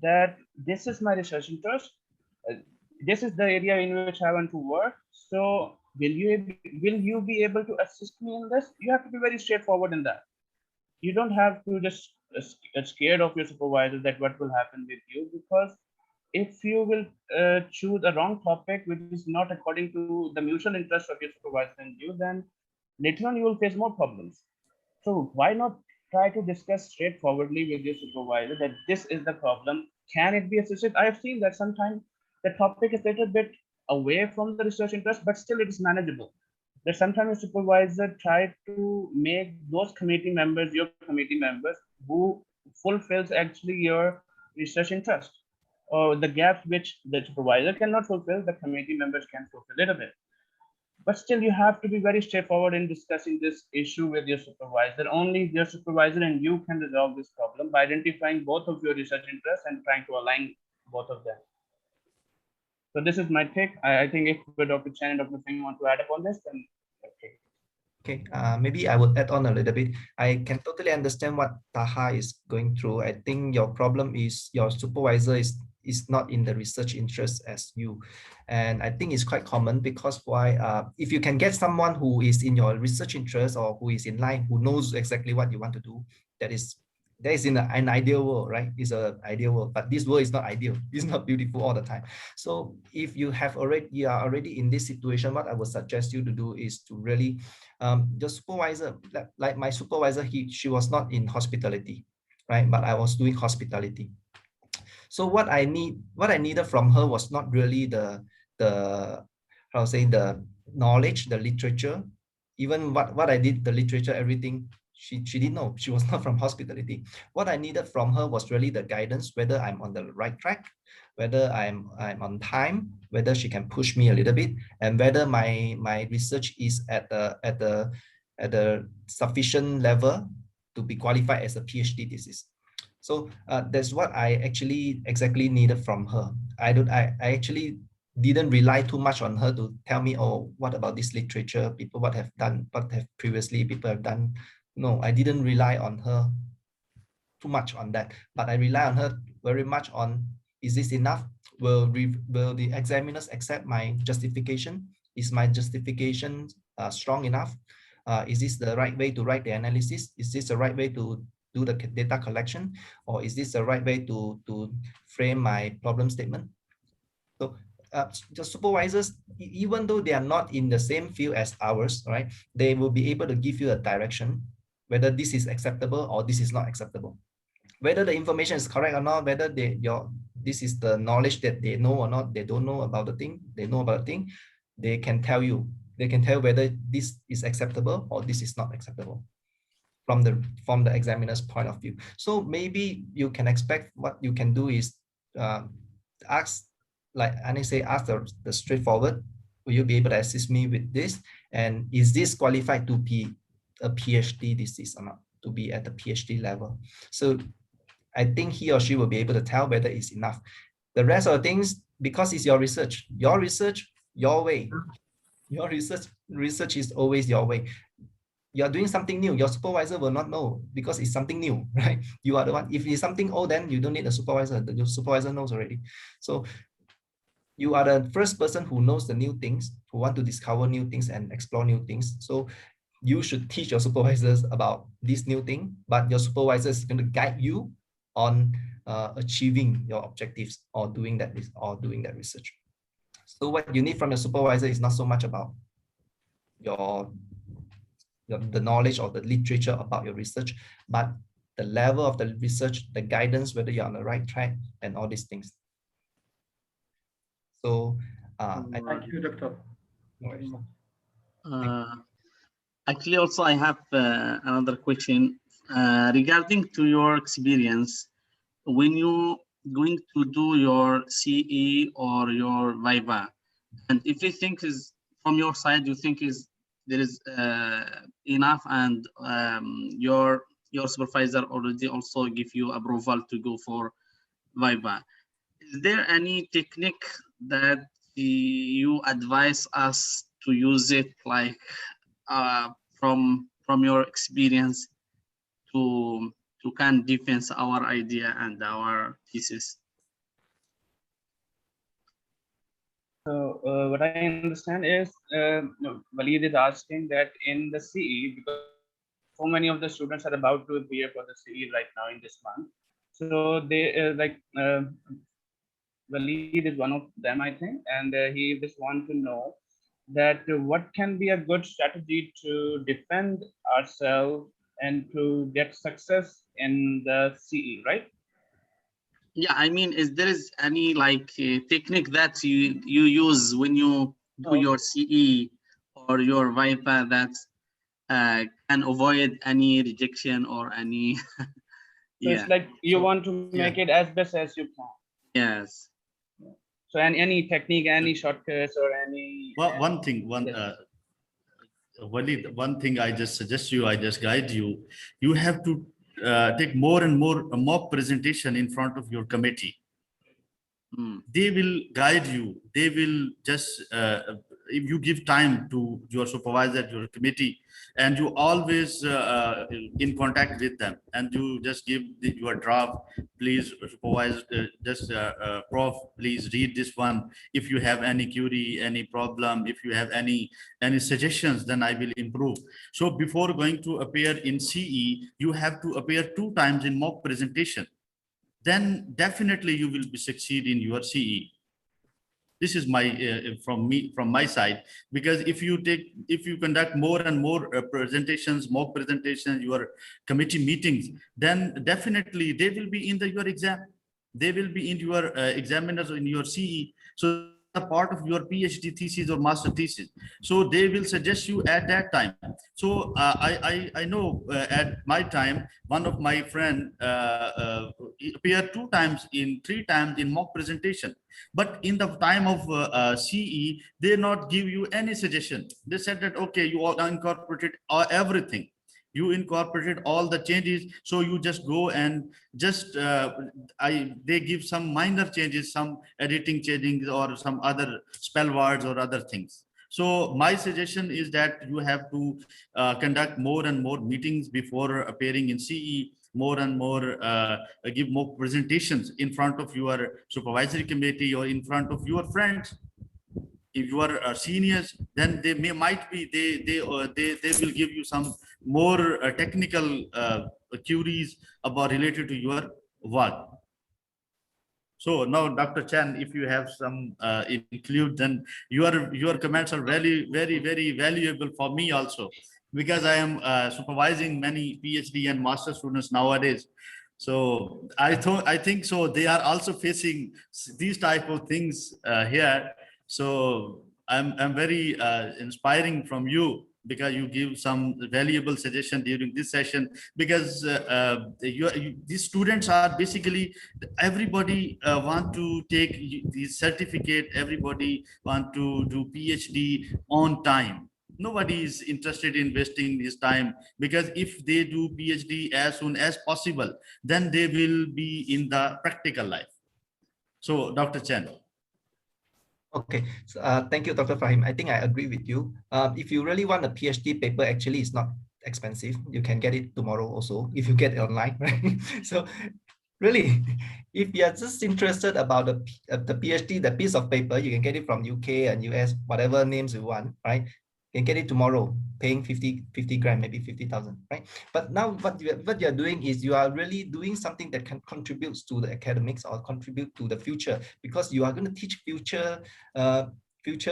that this is my research interest, uh, this is the area in which I want to work. So will you be able to assist me in this? You have to be very straightforward in that. You don't have to just scared of your supervisor that what will happen with you, because if you will choose a wrong topic which is not according to the mutual interest of your supervisor and you, then later on you will face more problems. So why not try to discuss straightforwardly with your supervisor that this is the problem? Can it be assisted? I have seen that sometimes the topic is a little bit away from the research interest, but still it is manageable. That sometimes a supervisor try to make those committee members, your committee members, who fulfills actually your research interest, or the gaps which the supervisor cannot fulfill, the committee members can fulfill it a bit. But still, you have to be very straightforward in discussing this issue with your supervisor. Only your supervisor and you can resolve this problem by identifying both of your research interests and trying to align both of them. So this is my take. I think if Dr. Chen and Dr. Singh want to add upon this, then okay. Okay, maybe I would add on a little bit. I can totally understand what Taha is going through. I think your problem is your supervisor is not in the research interest as you. And I think it's quite common, because why? If you can get someone who is in your research interest, or who is in line, who knows exactly what you want to do, that is in an ideal world, right? It's an ideal world, but this world is not ideal. It's not beautiful all the time. So if you are already in this situation, what I would suggest you to do is to really, the supervisor, like my supervisor, she was not in hospitality, right? But I was doing hospitality. So what I needed from her was not really the how to say, the knowledge, the literature, even what I did, the literature, everything. She didn't know. She was not from hospitality. What I needed from her was really the guidance, whether I'm on the right track, whether I'm on time, whether she can push me a little bit, and whether my research is at the sufficient level to be qualified as a PhD thesis. So that's what I actually exactly needed from her. I actually didn't rely too much on her to tell me, oh, what about this literature, people what have previously people have done. No, I didn't rely on her too much on that, but I rely on her very much on, is this enough? Will the examiners accept my justification? Is my justification strong enough? Is this the right way to write the analysis? Is this the right way to do the data collection? Or is this the right way to frame my problem statement? So the supervisors, even though they are not in the same field as ours, right, they will be able to give you a direction, whether this is acceptable or this is not acceptable, whether the information is correct or not, whether this is the knowledge that they know or not, they don't know about the thing, they know about the thing, they can tell you, they can tell whether this is acceptable or this is not acceptable from the examiner's point of view. So maybe you can expect, what you can do is ask, like Annie say, ask the straightforward, will you be able to assist me with this? And is this qualified to be a PhD thesis or not, to be at the PhD level. So I think he or she will be able to tell whether it's enough. The rest of the things, because it's your research, your way. Your research is always your way. You're doing something new, your supervisor will not know because it's something new, right? You are the one. If it's something old, then you don't need a supervisor. The supervisor knows already. So you are the first person who knows the new things, who want to discover new things and explore new things. So you should teach your supervisors about this new thing, but your supervisor is going to guide you on achieving your objectives or doing that research. So what you need from your supervisor is not so much about the knowledge or the literature about your research, but the level of the research, the guidance, whether you're on the right track, and all these things. So thank you, Doctor. Actually, also I have another question regarding to your experience when you going to do your CE or your Viva, and if you think is from your side, you think is there is enough, and your supervisor already also give you approval to go for Viva. Is there any technique that you advise us to use it, like from your experience to can defense our idea and our thesis? So what I understand is, Walid is asking that in the CE, because so many of the students are about to appear for the CE right now in this month. So they Walid is one of them, I think, and he just want to know that what can be a good strategy to defend ourselves and to get success in the CE, right? Yeah, I mean, is there is any like technique that you use when you do your CE or your Viva that can avoid any rejection or any So yeah, it's like you want to make it as best as you can. yes. So any technique, any shortcuts, or any one thing, Walid, one thing I just suggest you, I just guide you. You have to take more and more mock presentation in front of your committee. They will guide you. They will just, if you give time to your supervisor, your committee, and you always in contact with them, and you just give your draft, please supervise, prof, please read this one. If you have any query, any problem, if you have any suggestions, then I will improve. So before going to appear in CE, you have to appear 2 times in mock presentation. Then definitely you will be succeed in your CE. This is my from my side, because if you conduct more and more presentations, mock presentations, your committee meetings, then definitely they will be in your exam. They will be in your examiners in your CE. So a part of your PhD thesis or master thesis. So they will suggest you at that time. So I know at my time, one of my friend appeared 2 times 3 times in mock presentation. But in the time of CE, they not give you any suggestion. They said that, okay, you all incorporated everything. You incorporated all the changes, so you just go and just they give some minor changes, some editing changes or some other spell words or other things. So my suggestion is that you have to conduct more and more meetings before appearing in CE, more and more give more presentations in front of your supervisory committee or in front of your friends. If you are seniors, then they might be they will give you some more technical queries about related to your work. So now, Dr. Chan, if you have some include, then your comments are very valuable for me also, because I am supervising many PhD and master students nowadays. So I think so they are also facing these type of things here. So I'm very inspiring from you, because you give some valuable suggestion during this session, because these students are basically, everybody want to take the certificate, everybody want to do PhD on time. Nobody is interested in investing his time, because if they do PhD as soon as possible, then they will be in the practical life. So, Dr. Chen. Okay, so, thank you, Dr. Fahim. I think I agree with you. If you really want a PhD paper, actually it's not expensive. You can get it tomorrow also if you get it online, right? So really, if you're just interested about the PhD, the piece of paper, you can get it from UK and US, whatever names you want, right? You can get it tomorrow, paying 50 grand, maybe 50,000, right? But now what you're doing is you are really doing something that can contribute to the academics or contribute to the future, because you are going to teach future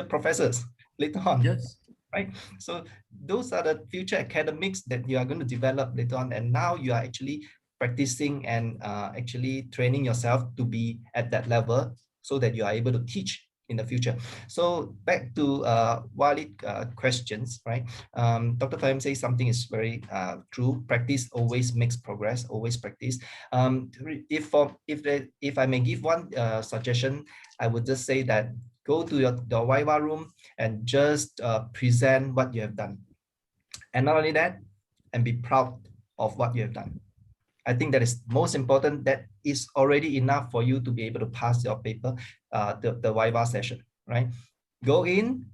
professors later on. Yes. Right. So those are the future academics that you are going to develop later on. And now you are actually practicing and actually training yourself to be at that level so that you are able to teach in the future. So back to Walid questions, right? Dr. Fahim says something is very true. Practice always makes progress. Always practice. If I may give one suggestion, I would just say that go to your Viva room and just present what you have done. And not only that, and be proud of what you have done. I think that is most important. That is already enough for you to be able to pass your paper, the Viva session, right? Go in,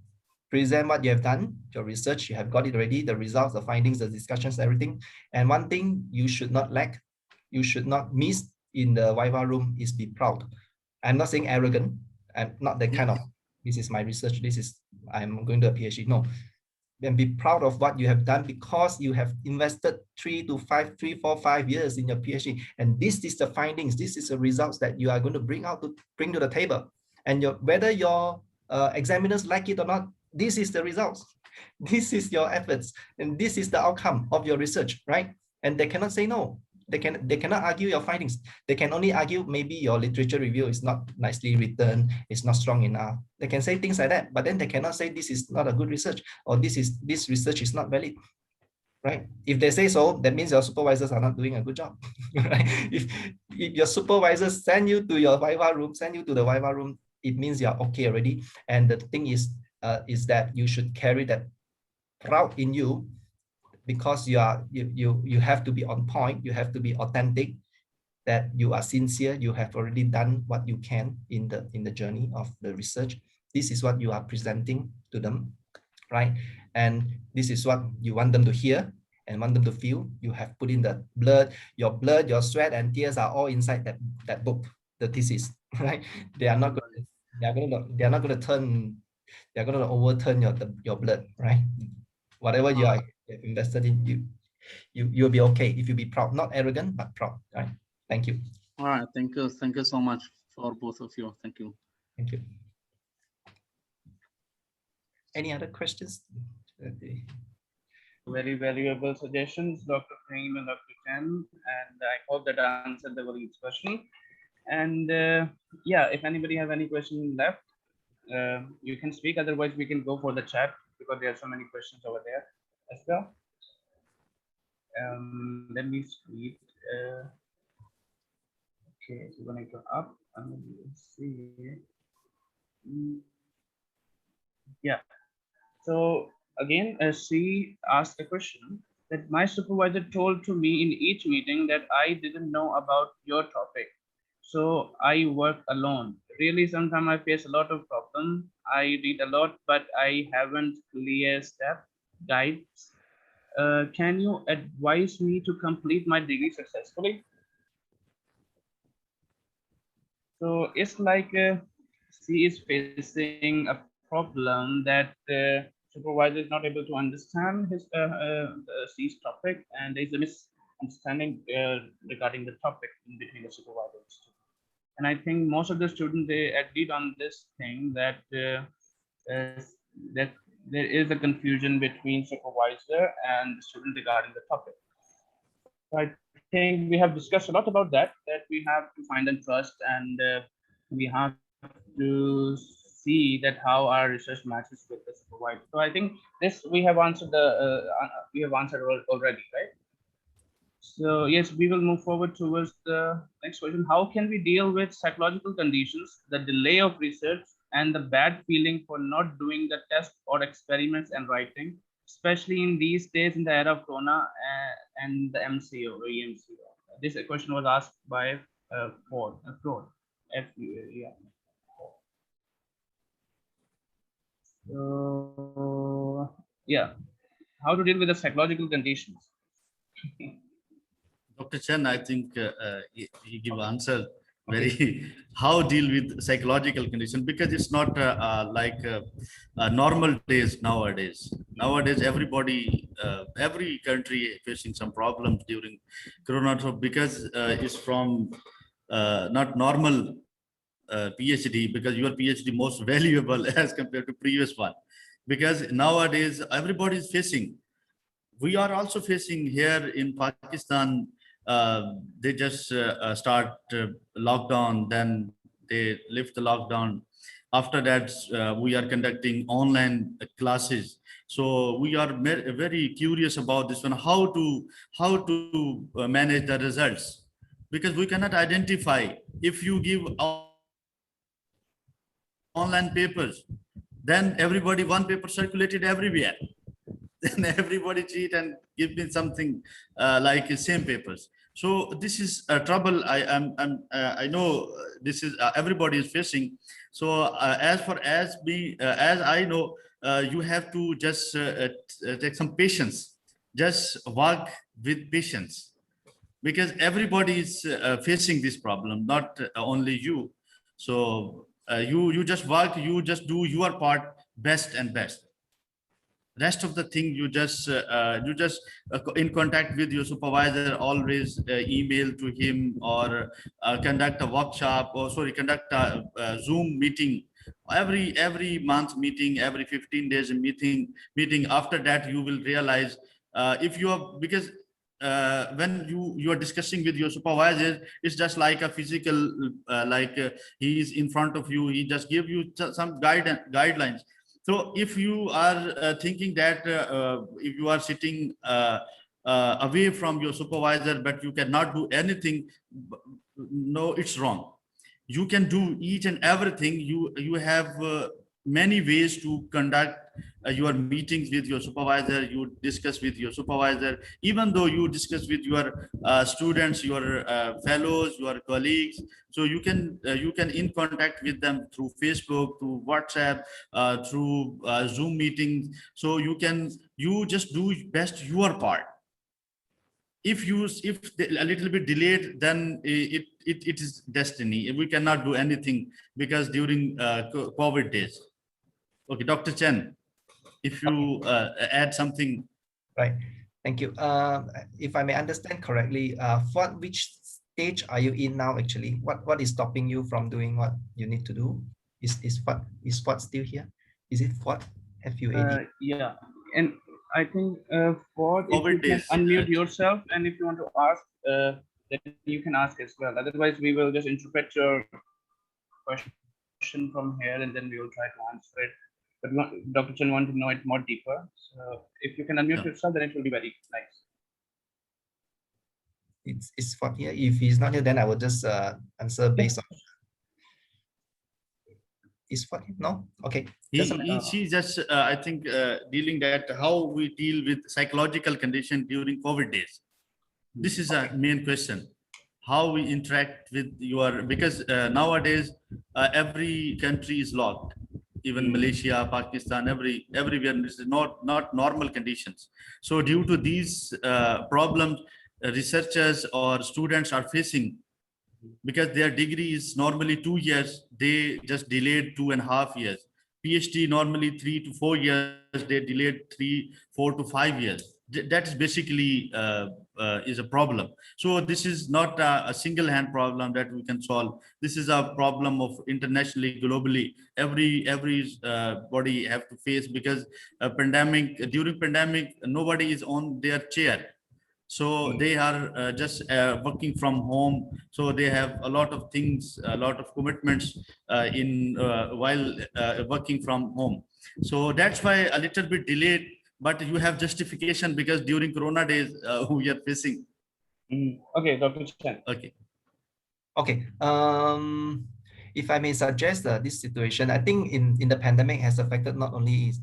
present what you have done, your research, you have got it already, the results, the findings, the discussions, everything. And one thing you should not lack, you should not miss in the Viva room is be proud. I'm not saying arrogant. I'm not that kind of, this is my research, I'm going to a PhD. No. And be proud of what you have done, because you have invested 3 to 4, 5 years in your PhD. And this is the findings, this is the results that you are going to bring to the table. And whether your examiners like it or not, this is the results. This is your efforts. And this is the outcome of your research, right? And they cannot say no. They cannot argue your findings. They can only argue maybe your literature review is not nicely written, it's not strong enough. They can say things like that, but then they cannot say this is not a good research, or this research is not valid, right? If they say so, that means your supervisors are not doing a good job, right? If your supervisors send you to your Viva room, it means you're okay already. And the thing is that you should carry that proud in you, because you have to be on point, you have to be authentic, that you are sincere, you have already done what you can in the journey of the research. This is what you are presenting to them, right? And this is what you want them to hear and want them to feel. You have put in the blood, your sweat and tears are all inside that book, the thesis, right? They're not going to overturn your blood, right? Whatever you are invested in, you'll be okay if you be proud, not arrogant, but proud, right? Thank you. All right, thank you so much for both of you. Thank you. Thank you. Any other questions? Very valuable suggestions, Dr. Fahim and Dr. Chen, and I hope that I answered the Walid's question. And yeah, if anybody have any question left, you can speak. Otherwise, we can go for the chat, because there are so many questions over there as well. Let me speak. Okay, so when I go up, let's see. Yeah. So again, she asked a question that my supervisor told to me in each meeting that I didn't know about your topic. So I work alone. Really, sometimes I face a lot of problems. I read a lot, but I haven't clear step guides. Can you advise me to complete my degree successfully? So it's like she is facing a problem that supervisor is not able to understand C's topic, and there is a misunderstanding regarding the topic in between the supervisors. And I think most of the students, they agreed on this thing, that that there is a confusion between supervisor and the student regarding the topic. So I think we have discussed a lot about that we have to find and trust, and we have to see that how our research matches with the supervisor. So I think this we have answered already, right? So yes, we will move forward towards the next question. How can we deal with psychological conditions, the delay of research, and the bad feeling for not doing the test or experiments and writing, especially in these days in the era of Corona and the MCO or EMCO. This question was asked by Ford. Yeah. So, yeah, how to deal with the psychological conditions? Dr. Chen, I think he give answer very how deal with psychological condition, because it's not like normal days nowadays. Nowadays, everybody, every country facing some problems during Corona, so because it's from not normal PhD, because your PhD most valuable as compared to previous one, because nowadays everybody is facing. We are also facing here in Pakistan. They just start lockdown, then they lift the lockdown. After that, we are conducting online classes. So we are very curious about this one, how to manage the results, because we cannot identify. If you give online papers, then everybody one paper circulated everywhere. Then everybody cheat and give me something like same papers. So this is a trouble. I know this is everybody is facing. So as far as me, as I know, you have to just take some patience. Just work with patience, because everybody is facing this problem, not only you. So you just work, you just do your part best and best. Rest of the thing, you just in contact with your supervisor, always email to him, or conduct a workshop, or sorry, conduct a Zoom meeting, every month meeting, every 15 days meeting. After that, you will realize if you are, because when you are discussing with your supervisor, it's just like a physical he is in front of you, he just give you some guidelines. So if you are thinking that if you are sitting away from your supervisor, but you cannot do anything, no, it's wrong. You can do each and everything. You have many ways to conduct your meetings with your supervisor. You discuss with your supervisor, even though you discuss with your students, your fellows, your colleagues. So you can in contact with them through Facebook, through WhatsApp, through Zoom meetings. So you just do best your part. If a little bit delayed, then it is destiny. We cannot do anything, because during COVID days. Okay, Dr. Chen, if you add something. Right. Thank you. If I may understand correctly, which stage are you in now? Actually, what is stopping you from doing what you need to do? Is what still here? Is it what? FUAD? Yeah, and I think Ford, if COVID you can days, unmute yourself, and if you want to ask, then you can ask as well. Otherwise, we will just interpret your question from here, and then we will try to answer it. But Dr. Chen want to know it more deeper. So if you can unmute yourself, then it will be very nice. It's Ford here. If he's not here, then I will just answer based on. Is Ford here? No? Okay. She's just I think dealing that how we deal with psychological condition during COVID days. This is a main question. How we interact with because nowadays every country is locked, even Malaysia, Pakistan, everywhere. This is not normal conditions. So due to these problems, researchers or students are facing, because their degree is normally 2 years, they just delayed 2.5 years. PhD normally 3 to 4 years, they delayed 4 to 5 years. That is basically is a problem. So this is not a single hand problem that we can solve. This is a problem of internationally, globally. Every body have to face, because during pandemic, nobody is on their chair. So they are just working from home. So they have a lot of things, a lot of commitments while working from home. So that's why a little bit delayed, but you have justification, because during Corona days we are facing. Okay, Dr. Chen. Okay. Okay. if I may suggest this situation, I think in the pandemic has affected not only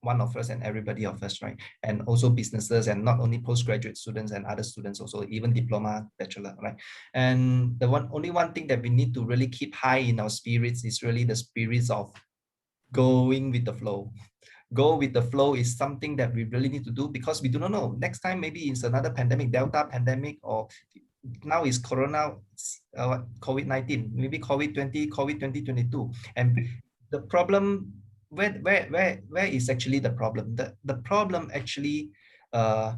one of us and everybody of us, right? And also businesses, and not only postgraduate students and other students also, even diploma, bachelor, right? And the only one thing that we need to really keep high in our spirits is really the spirits of going with the flow. Go with the flow is something that we really need to do, because we do not know. Next time, maybe it's another pandemic, Delta pandemic, or now is Corona, COVID-19, maybe COVID 2022. And the problem, where is actually the problem? The problem actually, the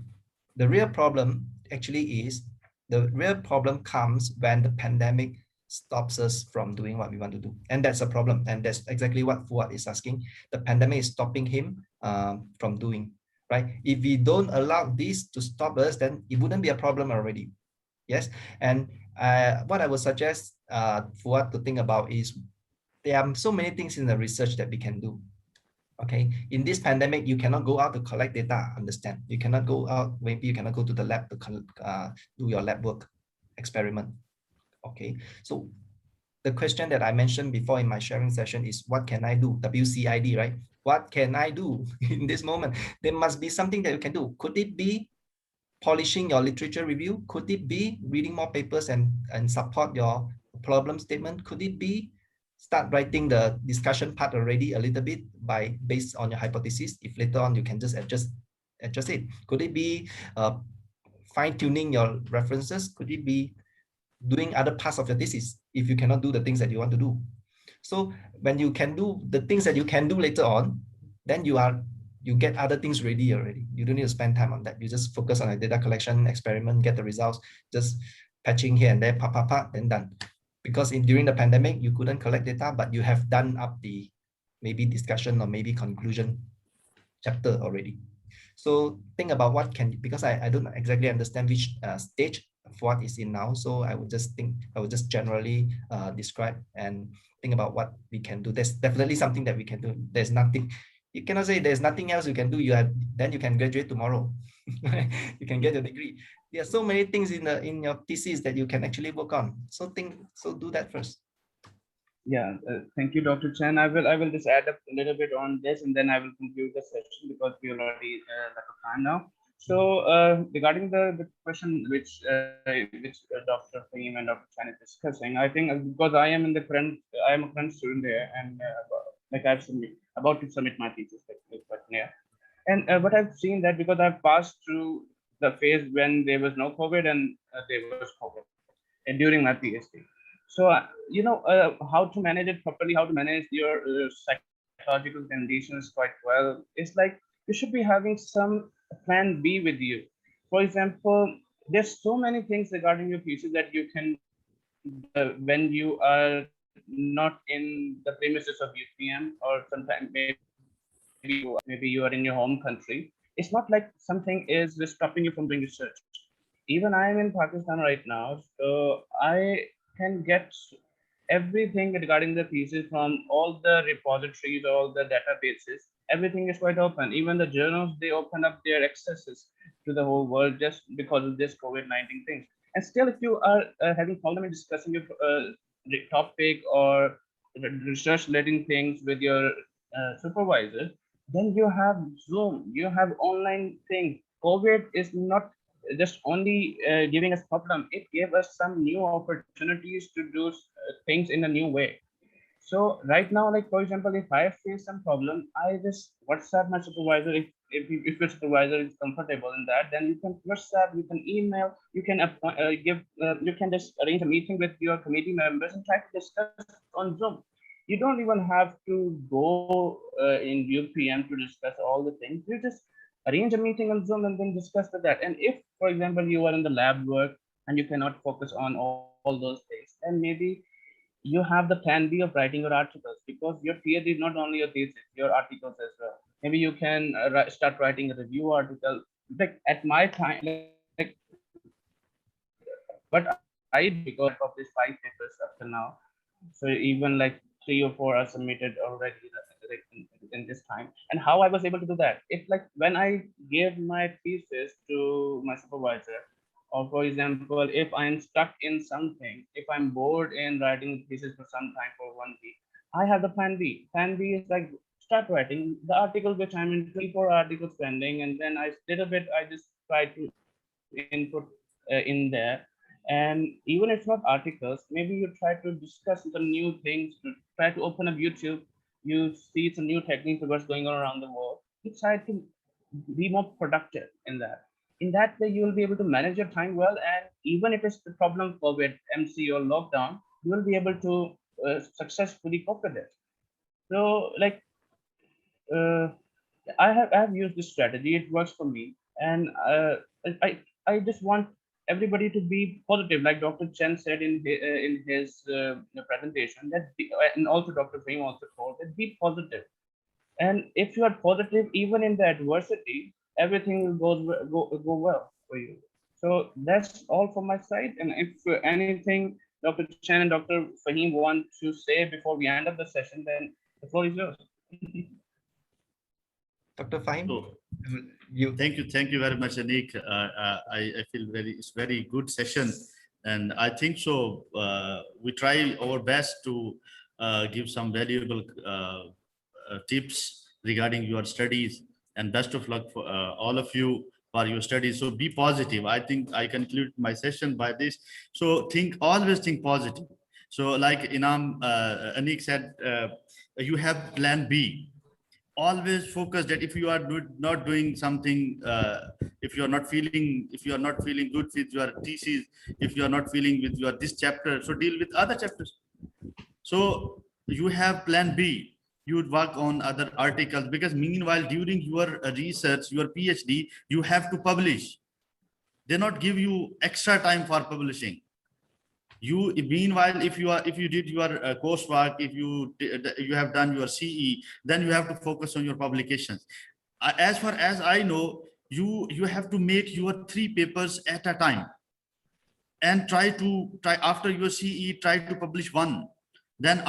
real problem actually is, the real problem comes when the pandemic stops us from doing what we want to do. And that's a problem. And that's exactly what Fuad is asking. The pandemic is stopping him from doing, right? If we don't allow this to stop us, then it wouldn't be a problem already. Yes. And what I would suggest Fuad to think about is, there are so many things in the research that we can do. Okay, in this pandemic, you cannot go out to collect data, understand? You cannot go out, maybe you cannot go to the lab to do your lab work, experiment. Okay, so the question that I mentioned before in my sharing session is, what can I do? WCID, right? What can I do in this moment? There must be something that you can do. Could it be polishing your literature review? Could it be reading more papers and support your problem statement? Could it be start writing the discussion part already a little bit based on your hypothesis? If later on you can just adjust it. Could it be fine-tuning your references? Could it be doing other parts of your thesis if you cannot do the things that you want to do? So when you can do the things that you can do later on, then you get other things ready already. You don't need to spend time on that. You just focus on a data collection, experiment, get the results, just patching here and there, then done. Because during the pandemic, you couldn't collect data, but you have done up the maybe discussion or maybe conclusion chapter already. So think about what can, because I don't exactly understand which stage of what is in now. So I would just generally describe and think about what we can do. There's definitely something that we can do. There's nothing, you cannot say there's nothing else you can do. Then you can graduate tomorrow. You can get a degree. There are so many things in your thesis that you can actually work on. So do that first. Yeah, thank you, Dr. Chen. I will just add up a little bit on this, and then I will conclude the session because we already lack of time now. So regarding the question which Dr. Fahim and Dr. Chen is discussing, I think because I am a current student there, and like about to submit my thesis, and what I've seen that because I've passed through the phase when there was no COVID and there was COVID, and during my PhD. So, how to manage it properly, how to manage your psychological conditions quite well. It's like you should be having some plan B with you. For example, there's so many things regarding your thesis that you can, when you are not in the premises of UPM, or sometimes maybe you are in your home country. It's not like something is stopping you from doing research. Even I am in Pakistan right now, so I can get everything regarding the thesis from all the repositories, all the databases. Everything is quite open. Even the journals, they open up their accesses to the whole world just because of this COVID-19 thing. And still, if you are having problem in discussing your topic or research relating things with your supervisor, then you have Zoom, you have online things. COVID is not just only giving us problem, it gave us some new opportunities to do things in a new way. So right now, like for example, if I face some problem, I just WhatsApp my supervisor. If your supervisor is comfortable in that, then you can WhatsApp, you can email, you can you can just arrange a meeting with your committee members and try to discuss on Zoom. You don't even have to go in UPM to discuss all the things. You just arrange a meeting on Zoom and then discuss with that. And if, for example, you are in the lab work and you cannot focus on all those things, then maybe you have the plan B of writing your articles, because your PhD is not only your thesis, your articles as well. Maybe you can start writing a review article. Like at my time, like what I did, because I published 5 papers up to now. So even like 3 or 4 are submitted already in this time. And how I was able to do that? It's like when I gave my thesis to my supervisor, Or for example, if I'm stuck in something, if I'm bored in writing thesis for some time for 1 week, I have the plan B. Plan B is like start writing the article which I'm in 24 articles pending, and then I little bit I just try to input in there. And even if it's not articles, maybe you try to discuss the new things, to try to open up YouTube, you see some new techniques of what's going on around the world. You try to be more productive in that. In that way, you will be able to manage your time well, and even if it's the problem COVID, MC, or lockdown, you will be able to successfully cope with it. So, like, uh, I have used this strategy. It works for me, and I just want everybody to be positive, like Dr. Chen said in his presentation. And also Dr. Fahim also told that be positive. And if you are positive, even in the adversity, everything will go well for you. So that's all from my side. And if anything Dr. Chen and Dr. Fahim want to say before we end up the session, then the floor is yours. Dr. Fahim, So, you. Thank you very much, Anik. I feel it's very good session, and I think so. We try our best to give some valuable tips regarding your studies, and best of luck for all of you for your studies. So be positive. I think I conclude my session by this. So always think positive. So like Anik said, you have plan B. Always focus that if you are not doing something, if you are not feeling good with your thesis, if you are not feeling with your this chapter, so deal with other chapters. So you have plan B. You would work on other articles, because meanwhile during your research, your PhD, you have to publish. They not give you extra time for publishing. You meanwhile, if you did your coursework, if you have done your CE, then you have to focus on your publications. As far as I know, you have to make your 3 papers at a time, and try after your CE, try to publish one. Then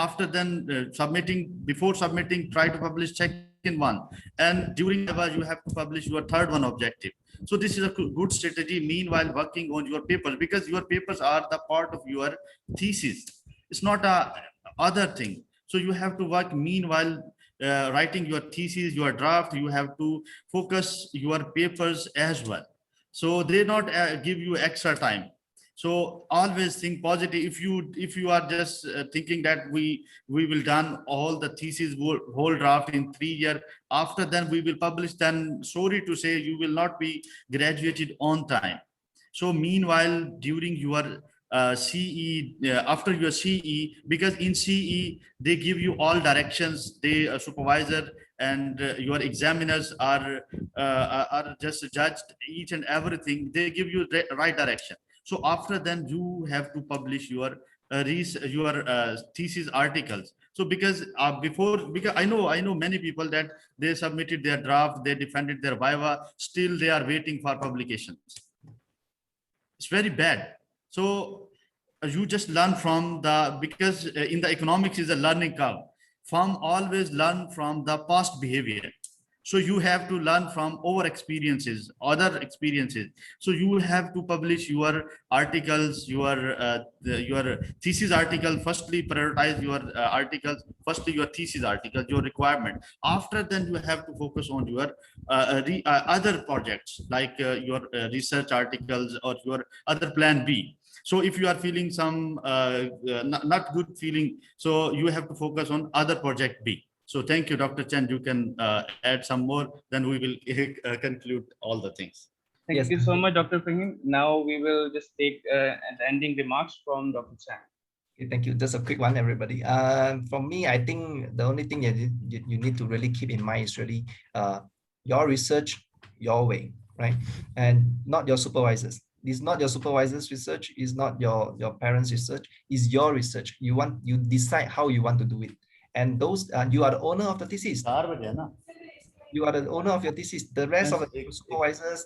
before submitting, try to publish second one, and during the you have to publish your third one objective. So this is a good strategy, meanwhile working on your papers, because your papers are the part of your thesis. It's not a other thing. So you have to work meanwhile writing your thesis, your draft. You have to focus your papers as well. So they not give you extra time. So always think positive. If you are just thinking that we will done all the thesis whole draft in 3 years, after then we will publish, then sorry to say you will not be graduated on time. So meanwhile during your CE, after your CE, because in CE they give you all directions. They supervisor and your examiners are just judged each and everything. They give you the right direction. So after then you have to publish your thesis articles. So because I know many people that they submitted their draft, they defended their viva, still they are waiting for publications. It's very bad. So you just learn from because in the economics is a learning curve. Firm always learn from the past behavior. So you have to learn from other experiences. So you will have to publish your articles, your thesis article. Firstly, prioritize your articles. Firstly, your thesis article, your requirement. After then, you have to focus on your other projects, like your research articles or your other plan B. So if you are feeling some not good feeling, so you have to focus on other project B. So thank you, Dr. Chen. You can add some more, then we will conclude all the things. Thank you so much, Dr. Fahim. Now we will just take the ending remarks from Dr. Chen. Okay, thank you. Just a quick one, everybody. For me, I think the only thing you need to really keep in mind is really your research, your way, right? And not your supervisors. It's not your supervisor's research. It's not your parents' research. It's your research. You decide how you want to do it. And those you are the owner of the thesis. You are the owner of your thesis. The rest of the supervisors,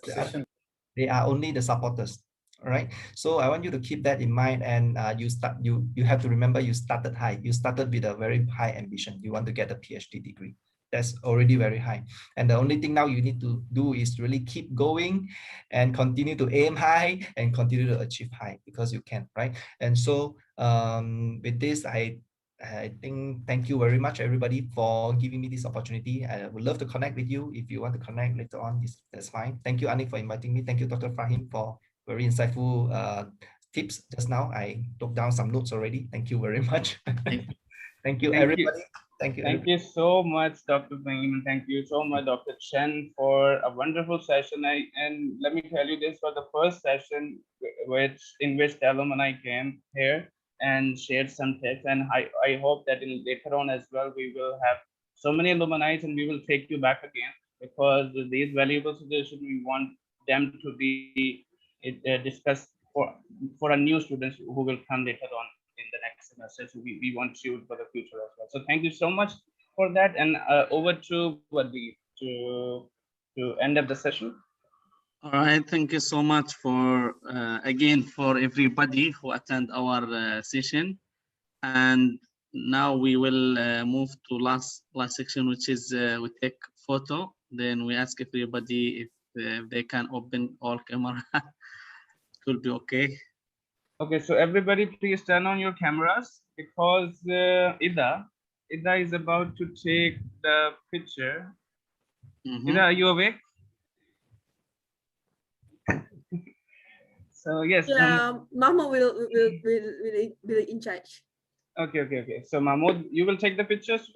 they are only the supporters. All right. So I want you to keep that in mind, and you have to remember you started high. You started with a very high ambition. You want to get a PhD degree. That's already very high. And the only thing now you need to do is really keep going and continue to aim high and continue to achieve high, because you can, right? And so with this, I think thank you very much, everybody, for giving me this opportunity. I would love to connect with you. If you want to connect later on, that's fine. Thank you, Anik, for inviting me. Thank you, Dr. Fahim, for very insightful tips just now. I took down some notes already. Thank you very much. Thank you, everybody. Thank you. Thank you so much, Dr. Fahim. Thank you so much, Dr. Chen, for a wonderful session. And let me tell you, this was the first session in which the alumni came here and shared some tips. And I hope that later on as well, we will have so many alumni and we will take you back again, because these valuable suggestions, we want them to be discussed for a new students who will come later on in the next semester. So we want you for the future as well. So thank you so much for that. And over to Wadi to end up the session. All right, thank you so much for again for everybody who attend our session. And now we will move to last section, which is we take photo. Then we ask everybody if they can open all camera. It will be okay. Okay, so everybody please turn on your cameras, because Ida is about to take the picture. Ida, are you awake? So yes. Yeah, Mama will in charge. Okay. So Mahmoud, you will take the pictures today?